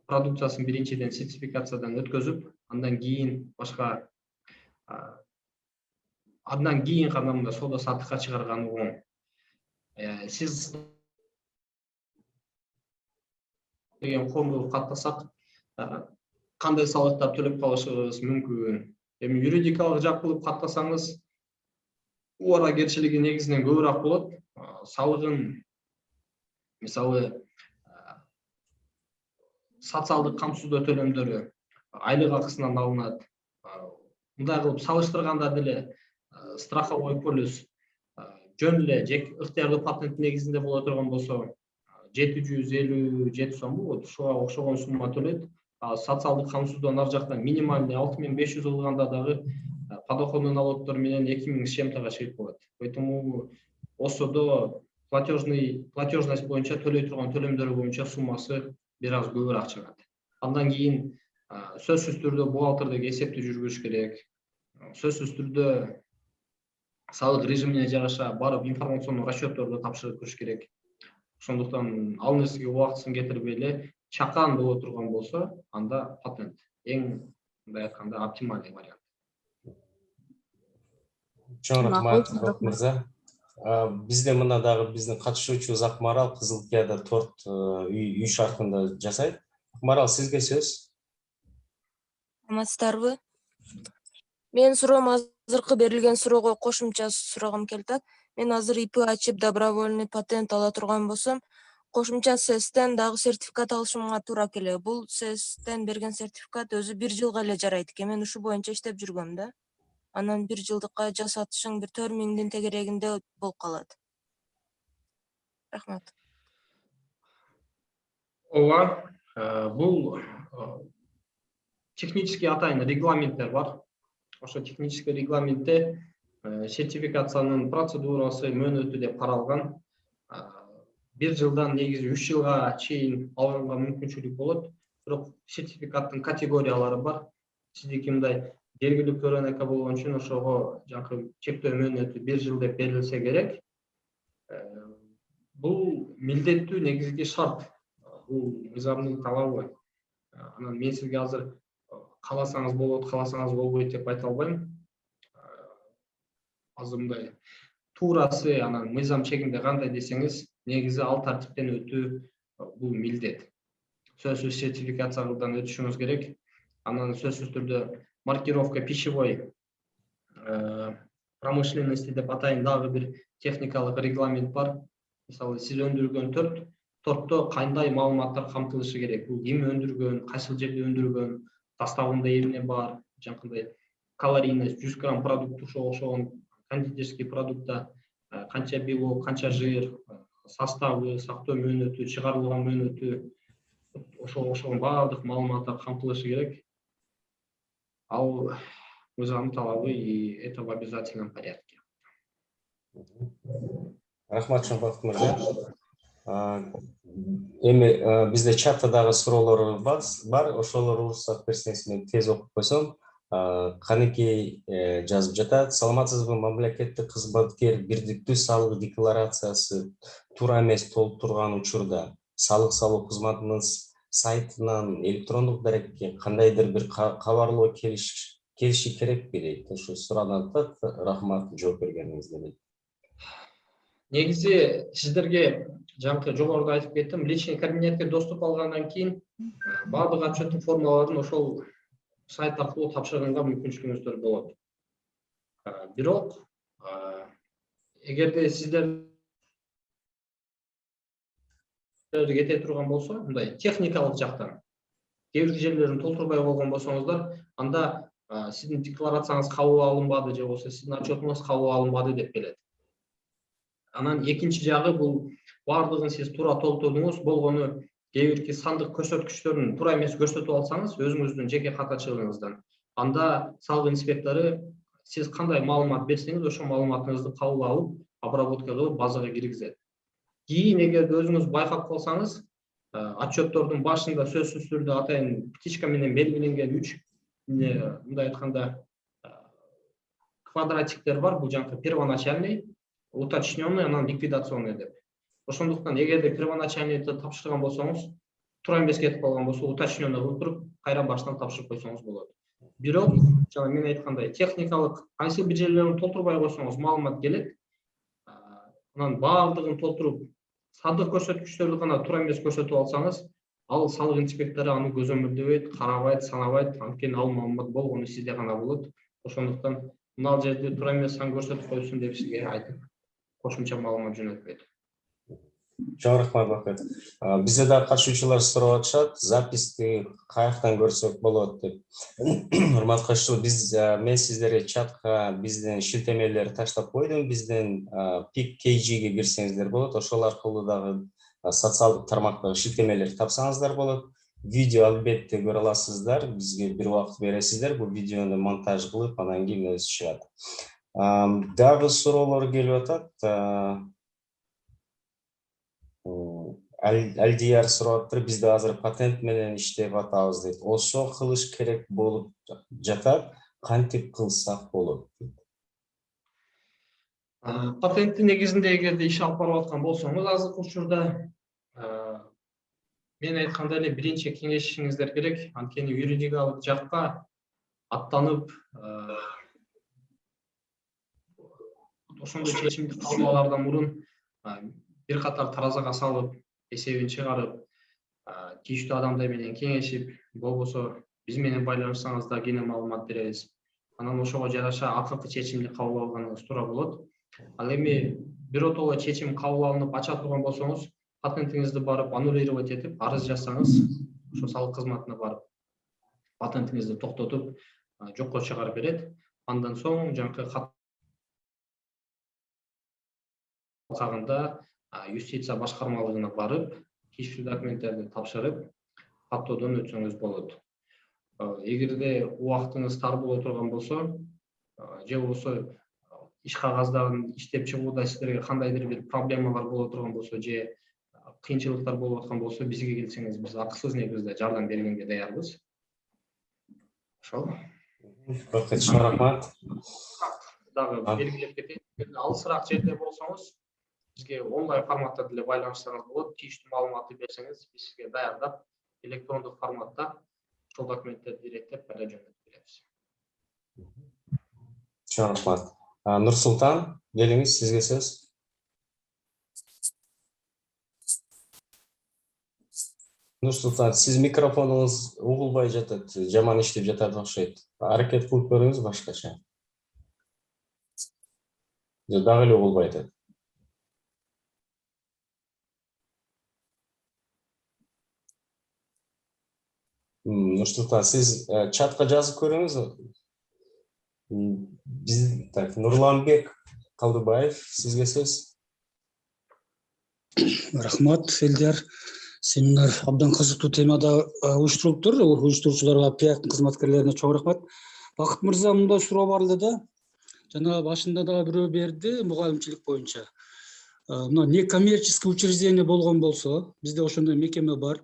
продукциясын биринчиден сертификациядан өткөзүп, андан кийин гана мындай соода саттыкка чыгарганы оң. Сиз деген коомдук каттасак, кандай салыктар төлөп калышыбыз мүмкүн? Эми юридикалык жак кылып каттасаңыз, убаракерчилиги негизинен көбүрөөк болот. Салыгын, мисалы, социалдык камсыздоо төлөмдөрү айлык акысынан алынат. Мындай кылып салыштырганда деле страховой полис жөн эле ыктыярдуу патент негизинде боло турган болсо, 757 сом болот. Ушуга окшогон сумма төлөйт. Социалдык камсыздоо ар жакта минимальный 6500 кылганда дагы подоходный налогдор менен 2000 с чем-то чыгып калат. Поэтому ОСОдо платежность боюнча төлөй турган төлөмдөрү боюнча суммасы бир аз көбүрөөк чыгат. Андан кийин сөзсүз түрдө бухгалтердик эсепти жүргүзүш керек. Сөзсүз түрдө салык режимине жараша барып информационный расчетторду тапшырып көрүш керек. Ошондуктан ал нерсеге убактысын кетирбей эле чакан боло турган болсо, анда патент эң, мындай айтканда, оптимальный вариант. Чоң рахмат, мырза. Бизде мына дагы биздин катышуучубуз Акмарал Кызыл Кияда торт үй шартында жасайт. Акмарал, сизге сөз. Саламатсыздарбы? Менин суроом азыркы берилген суроого кошумча сурагым келет. Мен азыр ИП ачып добровольный патент ала турган болсом, кошумча СЭСтен дагы сертификат алышымга туура келет. Бул СЭСтен берген сертификат өзү 1 жылга эле жарайт экен. Мен ушу боюнча иштеп жүргөм да. Анан 1 жылдыкка жасатышың бир 4000 тегерегинде болуп калат. Рахмат. Ооба, бул технический атайын регламенттер бар. Ошо технический регламентте сертификациянын процедурасы, мөөнөтү деп каралган. 1 жылдан негизи 3 жылга чейин алганга мүмкүнчүлүк болот. Бирок сертификаттын категориялары бар. Сиздики мындай белгилүү көрөнөккө болгон үчүн ошого жанакы чектөө мөөнөтү 1 жыл деп берилсе керек. Бул милдеттүү негизги шарт. Бул мыйзамдын талабы. Анан мен сизге азыр кааласаңыз болот, кааласаңыз болбойт деп айта албайм. Азыр мындай туурасы анан мыйзам чегинде кандай десеңиз, негизи ал тартиптен өтүү бул милдет. Сөзсүз сертификациядан өтүшүңүз керек. Анан сөзсүз түрдө маркировка пищевой промышленности деп атайын дагы бир техникалык регламент бар. Мисалы, сиз өндүргөн тортто кандай маалыматтар камтылышы керек? Бул ким өндүргөн, кайсыл жерде өндүргөн, составында эмне бар, жанакындай калорийность 100 грамм продукт ошого кондитерский продуктта канча белок, канча жир, составы, сактоо мөөнөтү, чыгарылган мөөнөтү, ошого баардык маалыматтар камтылышы керек. Ал мыйзамдын талабы, и это в обязательном порядке. Рахмат, Шамбат мырза. Эми бизде чатта дагы суроолор бар, ошолор уруксат берсеңиз мен тез окуп койсом. Каныкей жазып жатат. Саламатсызбы, мамлекеттик кызматкер бирдиктүү салык декларациясы туура эмес толтурган учурда салык салуу кызматынын сайтынан электрондук дарекке кандайдыр бир кабарлоо келиши керекпи дейт. Ошо сурадан рахмат жооп бергениңизге дейт. Негизи сиздерге жанакы жогоруда айтып кеттим, личный кабинетке доступ алгандан кийин баардык отчеттик формаларын ошол сайт аркылуу тапшырганга мүмкүнчүлүгүңүздөр болот. Бирок эгерде сиздер кете турган болсо, мындай техникалык жактан кээ бир жерлерин толтурбай койгон болсоңуздар, анда сиздин декларацияңыз кабыл алынбады же болбосо сиздин отчетуңуз кабыл алынбады деп келет. Анан экинчи жагы бул баардыгын сиз туура толтурдуңуз, болгону кээ бирки сандык көрсөткүчтөрүн туура эмес көрсөтүп алсаңыз өзүңүздүн жеке катачылыгыңыздан, анда салык инспектору сиз кандай маалымат берсеңиз, ошол маалыматыңызды кабыл алып, обработка кылып базага киргизет. Кийин эгерде өзүңүз байкап калсаңыз, отчеттордун башында сөзсүз түрдө атайын птичка менен белгиленген 3 мындай айтканда квадратиктер бар. Бул жанакы первоначальный, уточненный, анан ликвидационный деп. Ошондуктан эгерде первоначальныйды тапшырган болсоңуз, туура эмес кетип калган болсо, уточненный кылып туруп, кайра баштан тапшырып койсоңуз болот. Бирок, жана мен айткандай, техникалык кайсы бир жерлерин толтурбай койсоңуз маалымат келет. Анан баардыгын толтуруп, сандык көрсөткүчтөрдү гана туура эмес көрсөтүп алсаңыз, ал салык инспектору аны көзөмөлдөбөйт, карабайт, санабайт, анткени ал маалымат болгону сизде гана болот. Ошондуктан мына жерде туура эмес сан көрсөтүп койсун деп сизге айтып, кошумча маалымат жөнөтпөйт. Чоң рахмат Бакыт. Бизде да катышуучулар сурап атышат, записти каяктан көрсөк болот деп. Урматтуу катышуучулар, мен сиздерге чатка биздин шилтемелерди таштап койдум. Биздин PickKG-ге кирсеңиздер болот. Ошол аркылуу дагы социалдык тармактагы шилтемелерди тапсаңыздар болот. Видео албетте көрө аласыздар. Бизге бир убакыт бересиздер. Бул видеону монтаж кылып, анан кийин өзү чыгат. Дагы суроолор келип атат. Алдияр сурап атыр, бизде азыр патент менен иштеп атабыз дейт. Ошо кылыш керек болуп жатат, кантип кылсак болот? Патенттин негизинде эгерде иш алып барып аткан болсоңуз, азыркы учурда мен айткандай эле биринчи кеңешиңиздер керек. Анткени юридикалык жакка аттанып, ошондой чечимди кабыл алаардан мурун бир катар таразага салып, эсебин чыгарып, тийиштүү адамдар менен кеңешип, болбосо биз менен байланышсаңыздар кене маалымат беребиз. Анан ошого жараша акыркы чечимди кабыл алганыңыз туура болот. Ал эми биротоло чечим кабыл алынып ача турган болсоңуз, патентиңизди барып аннулировать этип, арыз жазсаңыз, ошо салык кызматына барып, патентиңизди токтотуп, жокко чыгарып берет. Андан соң жанакы кат кагында юстиция башкармалыгына барып, тиештүү документтерди тапшырып, каттоодон өтсөңүз болот. Эгерде убактыңыз тар боло турган болсо, же болбосо иш кагаздарын иштеп чыгууда сиздерге кандайдыр бир проблемалар боло турган болсо, же кыйынчылыктар болуп аткан болсо, бизге келсеңиз, биз акысыз негизде жардам бергенге даярбыз. Ошол. Чоң рахмат. Дагы белгилеп кетейин, алысыраак жерде болсоңуз, бизге онлайн форматта деле байланышсаңыз болот, тийиштүү маалыматты берсеңиз, биз сизге даярдап, электрондук форматта ошол документтерди иреттеп кайра жөнөтүп беребиз. Чоң рахмат. Нурсултан, келиңиз, сизге сөз. Нурсултан, сиз микрофонуңуз угулбай жатат, жаман иштеп жатат окшойт. Аракет кылып көрүңүз башкача. Дагы эле угулбай атат. Нурсултан, сиз чатка жазып көрүңүз. Биз Нурланбек Калдыбаев, сизге сөз. Рахмат, Элдер. Семинар абдан кызыктуу темада уюштурулуптур. Уюштуруучуларга, ПИАК кызматкерлерине чоң рахмат. Бакыт мырза, мындай суроо бар эле да. Жана башында да бирөө берди, мугалимчилик боюнча. Мына некоммерческий учреждение болгон болсо, бизде ошондой мекеме бар.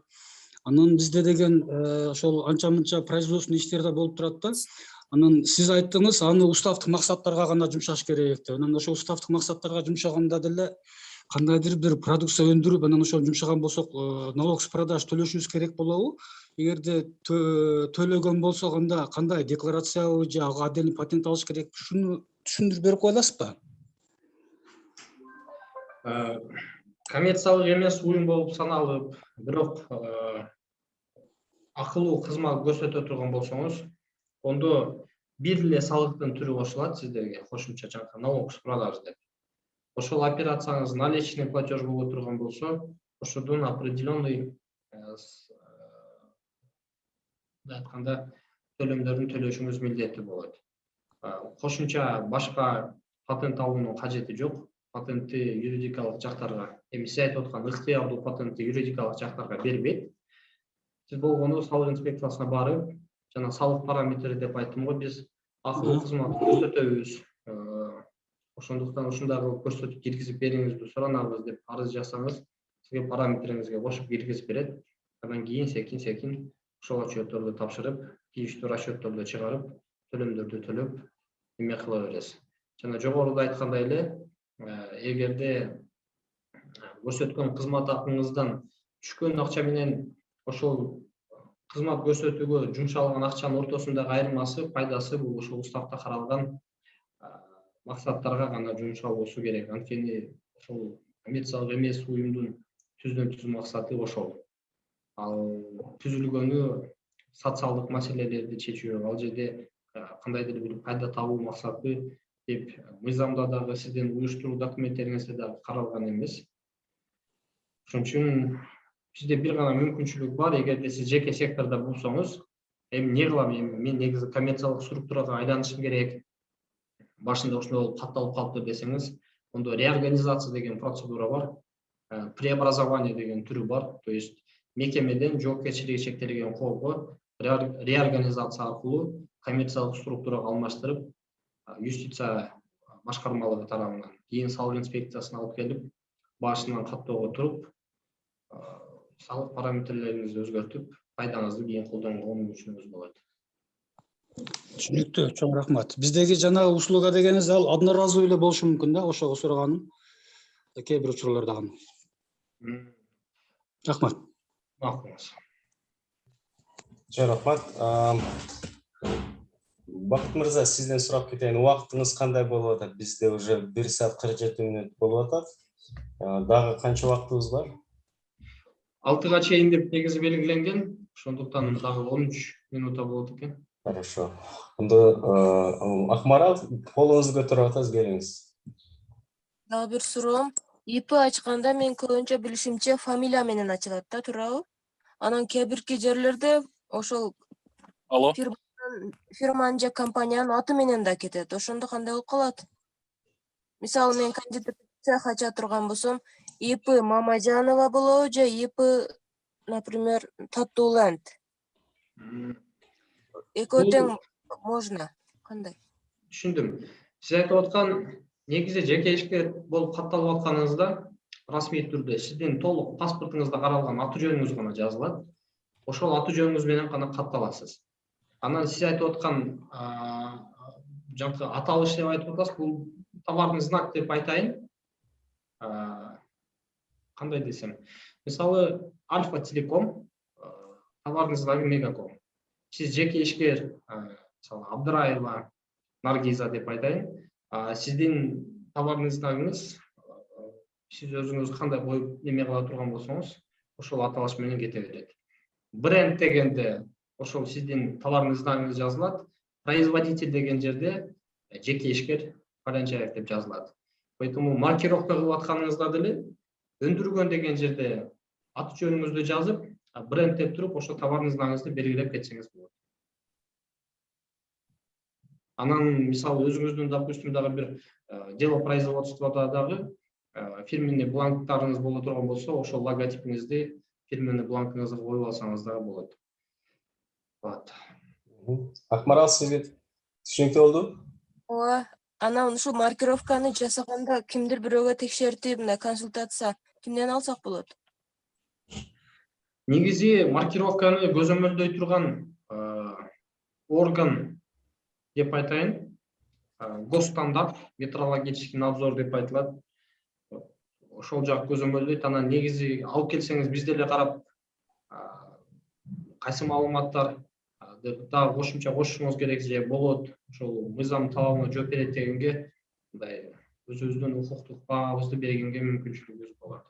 Анан бизде деген ошол анча-мынча производственный иштер да болуп турат да. Анан сиз айттыңыз, аны уставдык максаттарга гана жумшаш керек деп. Анан ошол уставдык максаттарга жумшаганда деле кандайдыр бир продукция өндүрүп, анан ошону жумшаган болсок, налог с продаж төлөшүбүз керек болобу? Эгерде төлөгөн болсок, анда кандай декларациябы же ага отдельный патент алыш керек? Шуну түшүндүрүп берип кое аласызбы? Коммерциялык эмес уюм болуп саналып, бирок акылуу кызмат көрсөтө турган болсоңуз, ондо бир эле салыктын түрү кошулат сиздерге, кошумча жанагы налог с продаж деп. Ошол операцияңыз наличный платеж боло турган болсо, ошодон определенный айтканда төлөмдөрдүн төлөшүңүз милдеттүү болот. Кошумча башка патент алуунун кажети жок. Патентти юридикалык жактарга, сиз айтып аткан ыктыярдуу патентти юридикалык жактарга бербейт. Сиз болгону салык инспекциясына барып, жана салык параметри деп айттым го, биз акылуу кызмат көрсөтөбүз. Ошондуктан ушундай кылып көрсөтүп киргизип бериңизди суранабыз деп арыз жасаңыз, сизге параметриңизге кошуп киргизип берет. Андан кийин секин ошол отчетторду тапшырып, тийиштүү расчетторду чыгарып, төлөмдөрдү төлөп, эме кыла бересиз. Жана жогоруда айткандай эле, эгерде көрсөткөн кызмат акыңыздан түшкөн акча менен ошол кызмат көрсөтүүгө жумшалган акчанын ортосундагы айырмасы, пайдасы бул ошол уставда каралган максаттарга гана жумшалуусу керек. Анткени ошол коммерциялык эмес уюмдун түз максаты ошол. Ал түзүлгөнү социалдык маселелерди чечүү, ал жерде кандайдыр бир пайда табуу максаты деп мыйзамда дагы, сиздин уюштуруу документтериңизде дагы каралган эмес. Ошон үчүн бизде бир гана мүмкүнчүлүк бар, эгерде сиз жеке сектордо болсоңуз, эми эмне кылам, мен негизи коммерциялык структурага айланышым керек, башында ушундай болуп катталып калыптыр десеңиз, ондо реорганизация деген процедура бар, преобразование деген түрү бар. То есть мекемеден жоопкерчилиги чектелген колго реорганизация аркылуу коммерциялык структурага алмаштырып, юстиция башкармалыгы тарабынан кийин салык инспекциясына алып келип, башынан каттоого туруп, салык параметрлеринизди өзгөртүп, пайдаңызды кийин колдонууга мүмкүнчүлүгүңүз болот. Түшүнүктүү, чоң рахмат. Биздеги жана услуга дегениз ал одноразовый эле болушу мүмкүн да, ошого сураганым. Кээ бир учурларда гана. Рахмат. Макулуңуз. Чоң рахмат. Бакыт мырза, сизден сурап кетейин, убактыңыз кандай болуп атат? Бизде уже 1 саат 47 мүнөт болуп атат. Дагы канча убактыбыз бар? 6-га чейин деп негизи белгиленген. Ошондуктан дагы 13 минута болот экен. Хорошо. Анда Акмарал, колуңузду көтөрүп атасыз, келиңиз. Дагы бир суроом. ИП ачканда мен көбүнчө билишимче фамилия менен ачылат да, туурабы? Анан кээ бирки жерлерде ошол фирманын же компаниянын аты менен да кетет. Ошондо кандай болуп калат? Мисалы, мен кондитер цех ача турган болсом, ИП Мамажанова болобу же ИП, например, Татууленд? Экөө тең можно. Кандай? Түшүндүм. Сиз айтып аткан негизи жеке ишкер болуп катталып атканыңызда расмий түрдө сиздин толук паспортуңузда каралган аты жөнүңүз гана жазылат. Ошол аты жөнүңүз менен гана катталасыз. Анан сиз айтып аткан жаңкы аталыш деп айтып атасыз, бул товарный знак деп айтайын. Кандай десем, мисалы Альфа Телеком, товарный знагы Мегаком. Сиз жеке ишкер, мисалы Абдыраева Наргиза деп айтайын. Сиздин товарный знагыңыз сиз өзүңүз кандай коюп неме кыла турган болсоңуз, ошол аталыш менен кете берет. Бренд дегенде ошол сиздин товарный знагыңыз жазылат. Производитель деген жерде жеке ишкер Палянчаев деп жазылат. Поэтому маркировка кылып атканыңызда деле өндүргөн деген жерде аты жөнүңүздү жазып, бренд деп туруп, ошо товарный знагыңызды белгилеп кетсеңиз болот. Анан мисалы өзүңүздүн, допустим, дагы бир дело производствода дагы фирменный бланктарыңыз боло турган болсо, ошол логотипиңизди фирменный бланкыңызга коюп алсаңыз дагы болот. Акмарал, сизге түшүнүктүү болду? Ооба. Анан ушул маркировканы жасаганда кимдир бирөөгө текшертип, мындай консультация кимден алсак болот? Негизи маркировканы көзөмөлдөй турган орган деп айтайын, госстандарт, метрологический надзор деп айтылат. Ошол жак көзөмөлдөйт. Анан негизи алып келсеңиз биз деле карап, кайсы маалыматтар дагы кошумча кошушуңуз керек же болот, ошол мыйзам талабына жооп берет дегенге, мындай өзүбүздүн укуктук баабызды бергенге мүмкүнчүлүгүбүз болот.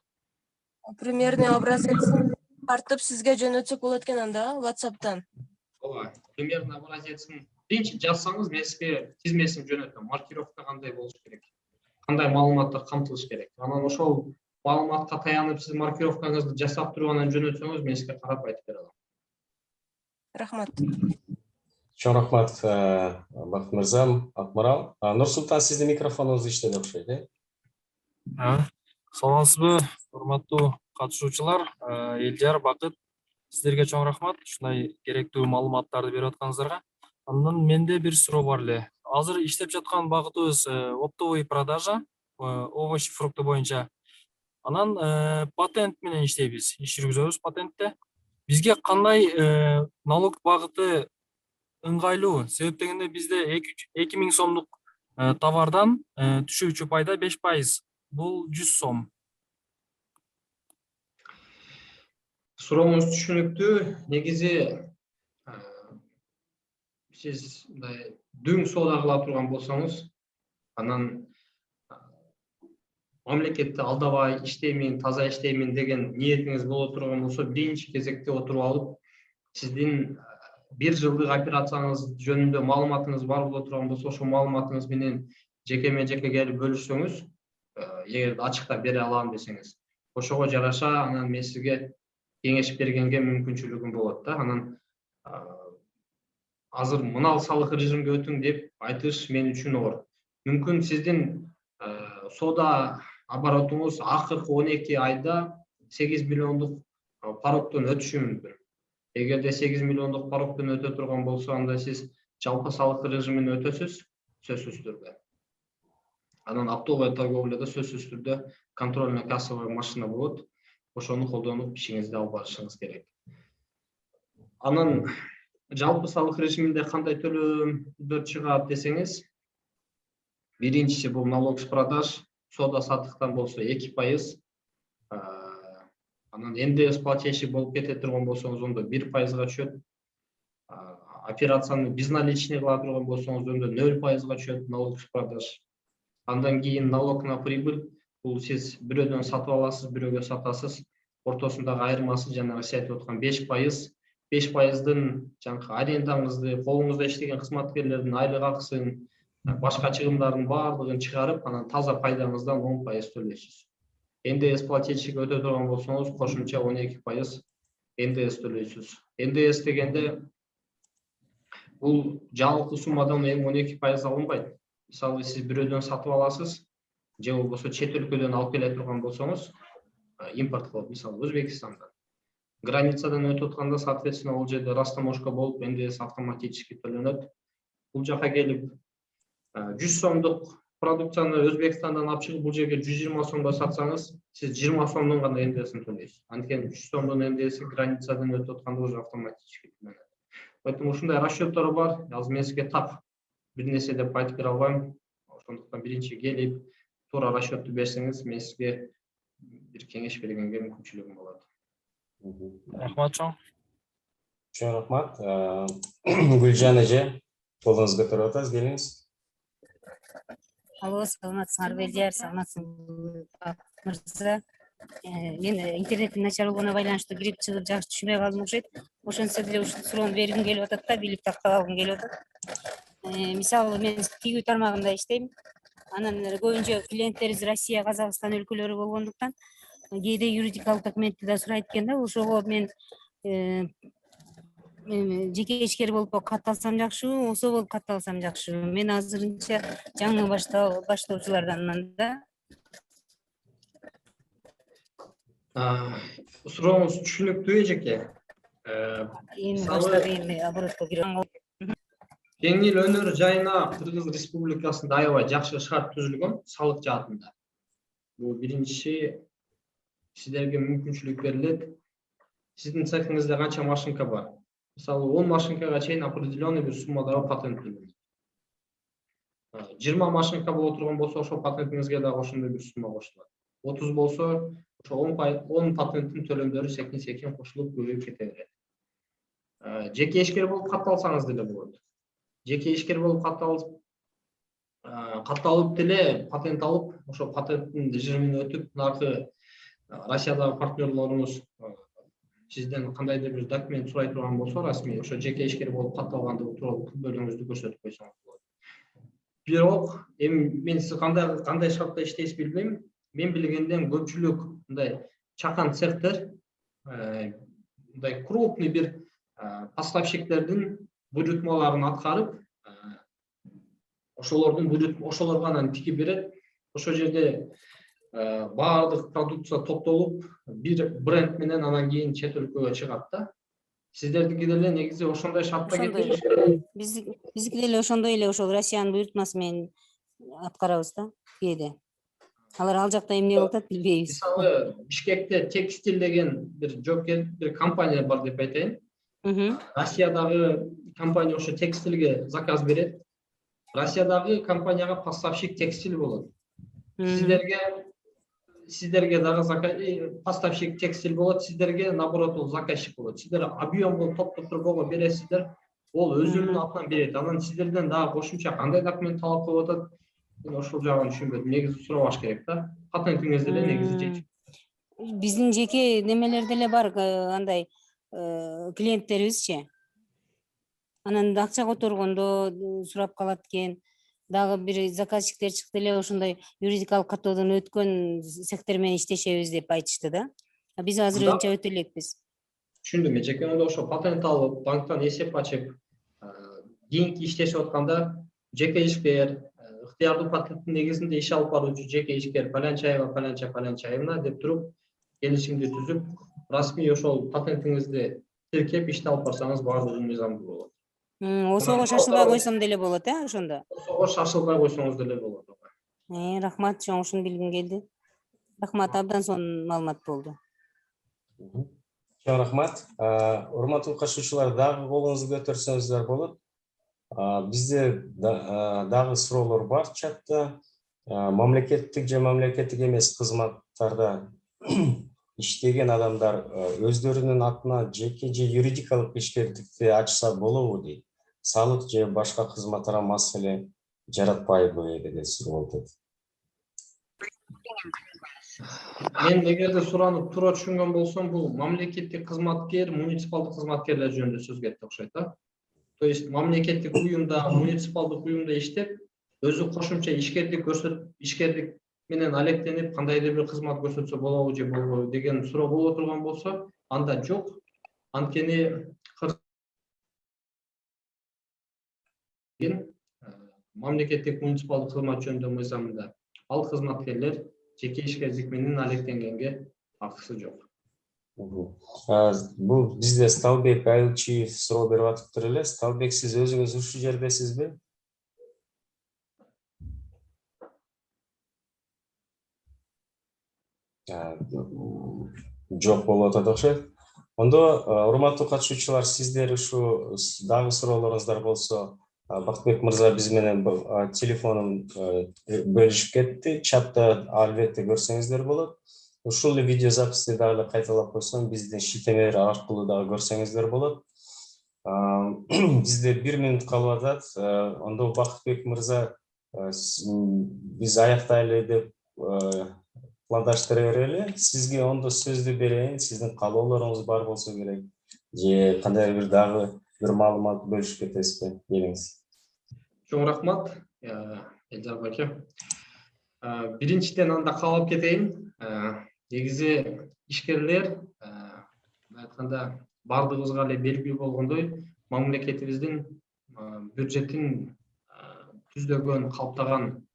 Примерный образецин тартып сизге жөнөтсөк болот экен анда, WhatsApp'тан. Ооба, примерный образецин биринчи жазсаңыз, мен сизге тизмесин жөнөтөм. Маркировка кандай болуш керек, кандай маалыматтар камтылыш керек. Анан ошол маалыматка таянып сиз маркировкаңызды жасап туруп анан жөнөтсөңүз, мен сизге карап айтып бере алам. Рахмат. Чоң рахмат, Бакыт мырза, Акмарал. Нурсултан, сиздин микрофонуңуз иштеди окшойт, Саламатсызбы, урматтуу катышуучулар, Элжар, Бакыт, сиздерге чоң рахмат ушундай керектүү маалыматтарды берип атканыңыздарга. Андан менде бир суроо бар эле. Азыр иштеп жаткан багытыбыз оптовый продажа, овощ, фрукты боюнча. Анан патент менен иштейбиз, иш жүргүзөбүз патентте. Бизге кандай налог багыты ыңгайлуу? Себеп дегенде бизде 2000 сомдук товардан түшүүчү пайда 5%. Бул 100 сом. Сурооңуз түшүнүктүү. Негизи сиз мындай дүң соода кыла турган болсоңуз, анан мамлекетте алдабай иштеймин, таза иштеймин деген ниетиңиз боло турган болсо, биринчи кезекте отуруп алып, сиздин бир жылдык операцияңыз жөнүндө маалыматыңыз бар боло турган болсо, ошол маалыматыңыз менен жекеме жеке келип бөлүшсөңүз, эгерде ачыктап бере алам десеңиз, ошого жараша анан мен сизге кеңеш бергенге мүмкүнчүлүгүм болот да. Анан азыр мынал салык режимге өтүң деп айтыш мен үчүн оор. Мүмкүн сиздин соода оборотуңуз акыркы 12 айда 8 миллиондук порогдон өтүшү мүмкүн. Эгерде 8 миллиондук порогдон өтө турган болсо, анда сиз жалпы салык режимин өтөсүз, сөзсүз түрдө. Анан оптовый торговляда сөзсүз түрдө контрольно кассовый машина болот. Ошону колдонуп ишиңизди алып барышыңыз керек. Анан жалпы салык режиминде кандай төлөмдөр чыгат десеңиз, биринчиси бул налог с продаж, соода саттыктан болсо 2%. Анан НДС платежи болуп кете турган болсоңуз, ондо 1%га түшөт. Операцияны безналичный кыла турган болсоңуз, ондо 0%га түшөт налог с продаж. Андан кийин налог на прибыль, бул сиз бирөөдөн сатып аласыз, бирөөгө сатасыз. Ортосундагы айырмасы жанагы сиз айтып аткан 5%. 5%дын жаңкы арендаңызды, колуңузда иштеген кызматкерлердин айлык акысын, башка чыгымдардын баардыгын чыгарып, анан таза пайдаңыздан 10% төлөйсүз. НДС платежиге өтө турган болсоңуз, кошумча 12% НДС төлөйсүз. НДС дегенде бул жалпы суммадан 12% алынбайт. Мисалы, сиз бирөөдөн сатып аласыз, же болбосо чет өлкөдөн алып келе турган болсоңуз, импорт кылып, мисалы Өзбекстандан. Границадан өтүп атканда, соответственно, ол жерде растаможка болуп, НДС автоматически төлөнөт. Бул жака келип 100 сомдук продукцияны Өзбекстандан алып чыгып, бул жерге 120 сомдо сатсаңыз, сиз 20 сомдон гана НДСин төлөйсүз. Анткени 100 сомдун НДСи границадан өтүп атканда уже автоматически төлөнөт. Поэтому ушундай расчеттор бар. Азыр мен сизге так бир нерсе деп айтып бере албайм. Ошондуктан биринчи келип, туура расчетту берсеңиз, мен сизге бир кеңеш бергенге мүмкүнчүлүгүм болот. Рахмат чоң. Чоң рахмат. Гүлжан эже, колуңузду көтөрүп атасыз, келиңиз. Алло, саламатсыңарбы элдер, саламатсыңбы мырза. Мен интернеттин начар болгонуна байланыштуу кирип чыгып жакшы түшүнбөй калдым окшойт. Ошентсе деле ушул суроону бергим келип атат да, билип тактап алгым келип атат. Мисалы мен тигүү тармагында иштейм. Анан көбүнчө клиенттерибиз Россия, Казакстан өлкөлөрү болгондуктан кээде юридикалык документти да сурайт экен да. Ошого мен жеке ишкер болуп катталсам жакшыбы, ОСО болуп катталсам жакшыбы? Мен азырынча жаңы баштоочуларданмын да. Сурооңуз түшүнүктүү эжеке. Эми баштап оборотко кирип Жеңил өнөр жайына Кыргыз Республикасында аябай жакшы шарт түзүлгөн салык жаатында. Бул биринчи, сиздерге мүмкүнчүлүк берилет. Сиздин цехиңизде канча машинка бар? Мисалы 10 машинкага чейин определенный бир суммадагы патент төлөнөт. 20 машинка боло турган болсо, ошол патентиңизге дагы ошондой бир сумма кошулат. 30 болсо, ошо 10 патенттин төлөмдөрү секин кошулуп көбөйүп кете берет. Жеке ишкер болуп катталсаңыз деле болот. Жеке ишкер болуп катталып деле патент алып, ошо патенттин режимин өтүп, наркы Россиядагы партнерлоруңуз сизден кандайдыр бир документ сурай турган болсо, расмий ошо жеке ишкер болуп катталгандыгы тууралуу күбөлүңүздү көрсөтүп койсоңуз болот. Бирок эми мен сиз кандай шартта иштейсиз билбейм. Мен билгенден көпчүлүк мындай чакан цехтер мындай крупный бир поставщиктердин буйрутмаларын аткарып, ошолорго анан тигип берет. Ошол жерде баардык продукция топтолуп, бир бренд менен анан кийин чет өлкөгө чыгат да. Сиздердики деле негизи ошондой шартта кетет. Биздики деле ошондой эле, ошол Россиянын буйрутмасы менен аткарабыз да кээде. Алар ал жакта эмне болуп атат билбейбиз. Мисалы Бишкекте Текстиль деген бир жоопкер бир компания бар деп айтайын. Россиядагы компания ошо текстилге заказ берет. Россиядагы компанияга поставщик текстиль болот. Сиздерге дагы поставщик текстиль болот, сиздерге наоборот ол заказчик болот. Сиздер объем топтоп турбого бересиздер, ол өзүнүн атынан берет. Анан сиздерден дагы кошумча кандай документ талап кылып атат? Мен ошол жагын түшүнбөдүм. Негизи сурабаш керек да. Патентиңиз деле негизи жетишет. Биздин жеке немелер деле бар, андай клиенттерибизчи. Анан акча которгондо сурап калат экен. Дагы бир заказчиктер чыкты эле, ошондой юридикалык каттоодон өткөн цехтер менен иштешебиз деп айтышты да. Биз азыр өнчө өтө элекпиз. Түшүндүм эжеке. Онда ошо патент алып, банктан эсеп ачып, кийинки иштешип атканда жеке ишкер, ыктыярдуу патенттин негизинде иш алып баруучу жеке ишкер паланча айына деп туруп, келишимди түзүп, расмий ошол патентиңизди тиркеп ишти алып барсаңыз баардыгы мыйзамдуу болот. Ошого шашылбай койсом деле болот, ошондо? Ошого шашылбай койсоңуз деле болот. Рахмат, чоң, ушуну билгим келди. Рахмат, абдан сонун маалымат болду. Чоң рахмат. Урматтуу катышуучулар, дагы колуңузду көтөрсөңүздөр болот. Бизде дагы суроолор бар чатта. Мамлекеттик же мамлекеттик эмес кызматтарда иштеген адамдар өздөрүнүн атына жеке же юридикалык ишкердикти ачса болобу дейт. Салык же башка кызматтарга маселе жаратпайбы деген суроо болот. Мен эгерде суроonu туура түшүнгөн болсом, бул мамлекеттик кызматкер, муниципалдык кызматкерлер жөнүндө сөз кетти окшойт да. То есть мамлекеттик уюмда, муниципалдык уюмда иштеп, өзү кошумча ишкердик менен алектенип, кандайдыр бир кызмат көрсөтсө болобу же болбойбу деген суроо боло турган болсо, анда жок. Анткени мамлекеттик муниципалдык кызмат жөнүндө мыйзамында ал кызматкерлер жеке ишкердик менен алектенгенге акысы жок. Бул бизде Сталбек Айылчиев суроо берип атыптыр эле. Сталбек, сиз өзүңүз ушул жердесизби? Жок болуп атат окшойт. Ондо урматтуу катышуучулар, сиздер ушу дагы суроолоруңуздар болсо, Бактыбек мырза биз менен телефонун бөлүшүп кетти. Чатта албетте көрсөңүздөр болот. Ушул видео записти дагы кайталап койсом, биздин шилтемелер аркылуу дагы көрсөңүздөр болот. Бизде 1 минут калып атат. Ондо Бактыбек мырза, биз аяктайлы деп пландаштыра берели. Сизге ондо сөздү берейин. Сиздин каалоолоруңуз бар болсо керек. Же кандай бир дагы bir маалымат бөлүшүп кетесизби? Келиңиз. Чоң рахмат, Элжар байке. Биринчиден анда каалап кетейин. Негизи ишкерлер айтканда бардыгыбызга эле белгилүү болгондой, мамлекетибиздин бюджетин түздөгөн, калыптаган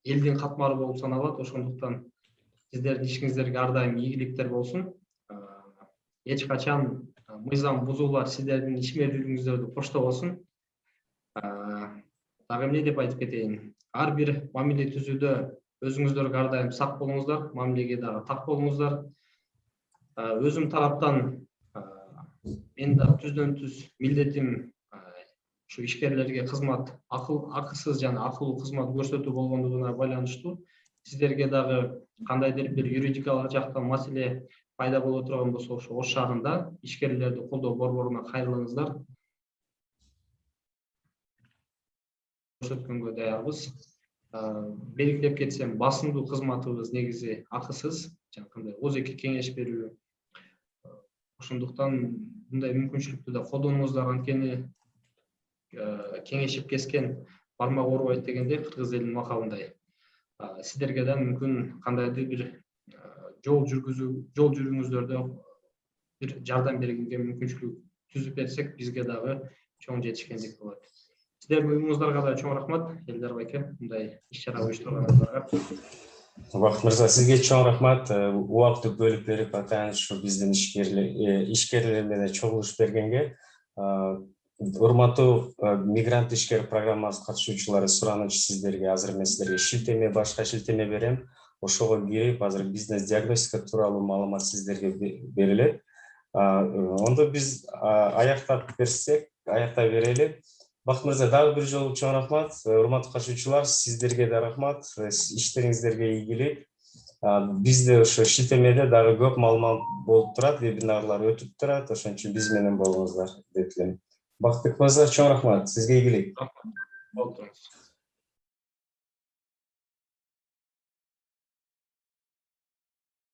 элдин катмары болуп саналат. Ошондуктан сиздердин ишиңиздерге ар дайым ийгиликтер болсун. Эч качан мыйзам бузуулар сиздердин ишмердүүлүгүңүздөрдү коштобосун. Дагы эмне деп айтып кетейин? Ар бир мамиле түзүүдө өзүңүздөргө ар дайым сак болуңуздар, мамилеге дагы так болуңуздар. Өзүм тараптан мен да түздөн түз милдетим ушу ишкерлерге кызмат акысыз жана акылуу кызмат көрсөтүү болгондугуна байланыштуу. Сиздерге дагы кандайдыр бир юридикалык жактан маселе пайда боло турган болсо, ошо Ош шаарында ишкерлерди колдоо борборуна кайрылыңыздар. Көрсөткөнгө даярбыз. Белгилеп кетсем, басымдуу кызматыбыз негизи акысыз, жанагындай ооз-эки кеңеш берүү. Ошондуктан мындай мүмкүнчүлүктү да колдонуңуздар, анткени кеңешип кескен бармак оорубайт дегендей, кыргыз элинин макалындай. Сиздерге да мүмкүн кандайдыр бир жол жүрүүңүздөрдө бир жардам бергенге мүмкүнчүлүк түзүп берсек, бизге дагы чоң жетишкендик болот. Сиздердин уюмуңуздарга да чоң рахмат, Элдар байке, мындай иш-чара уюштурганыңыздарга. Бактыбек мырза, сизге чоң рахмат. Убакытты бөлүп берип атайын ушу биздин ишкерлер менен чогулуш бергенге. Урматтуу мигрант ишкер программасы катышуучулары, сураныч сиздерге азыр мен сиздерге шилтеме, башка шилтеме берем. Ошого кирип, азыр бизнес диагностика тууралуу маалымат сиздерге берилет. Ондо биз аяктап берели. Бактыбек мырза, дагы бир жолу чоң рахмат. Урматтуу катышуучулар, сиздерге да рахмат. Иштериңиздерге ийгилик. Бизде ошо шилтемеде дагы көп маалымат болуп турат, вебинарлар өтүп турат. Ошон үчүн биз менен болуңуздар деп элем. Бактыбек мырза, чоң рахмат. Сизге ийгилик. Болуп туруңуз.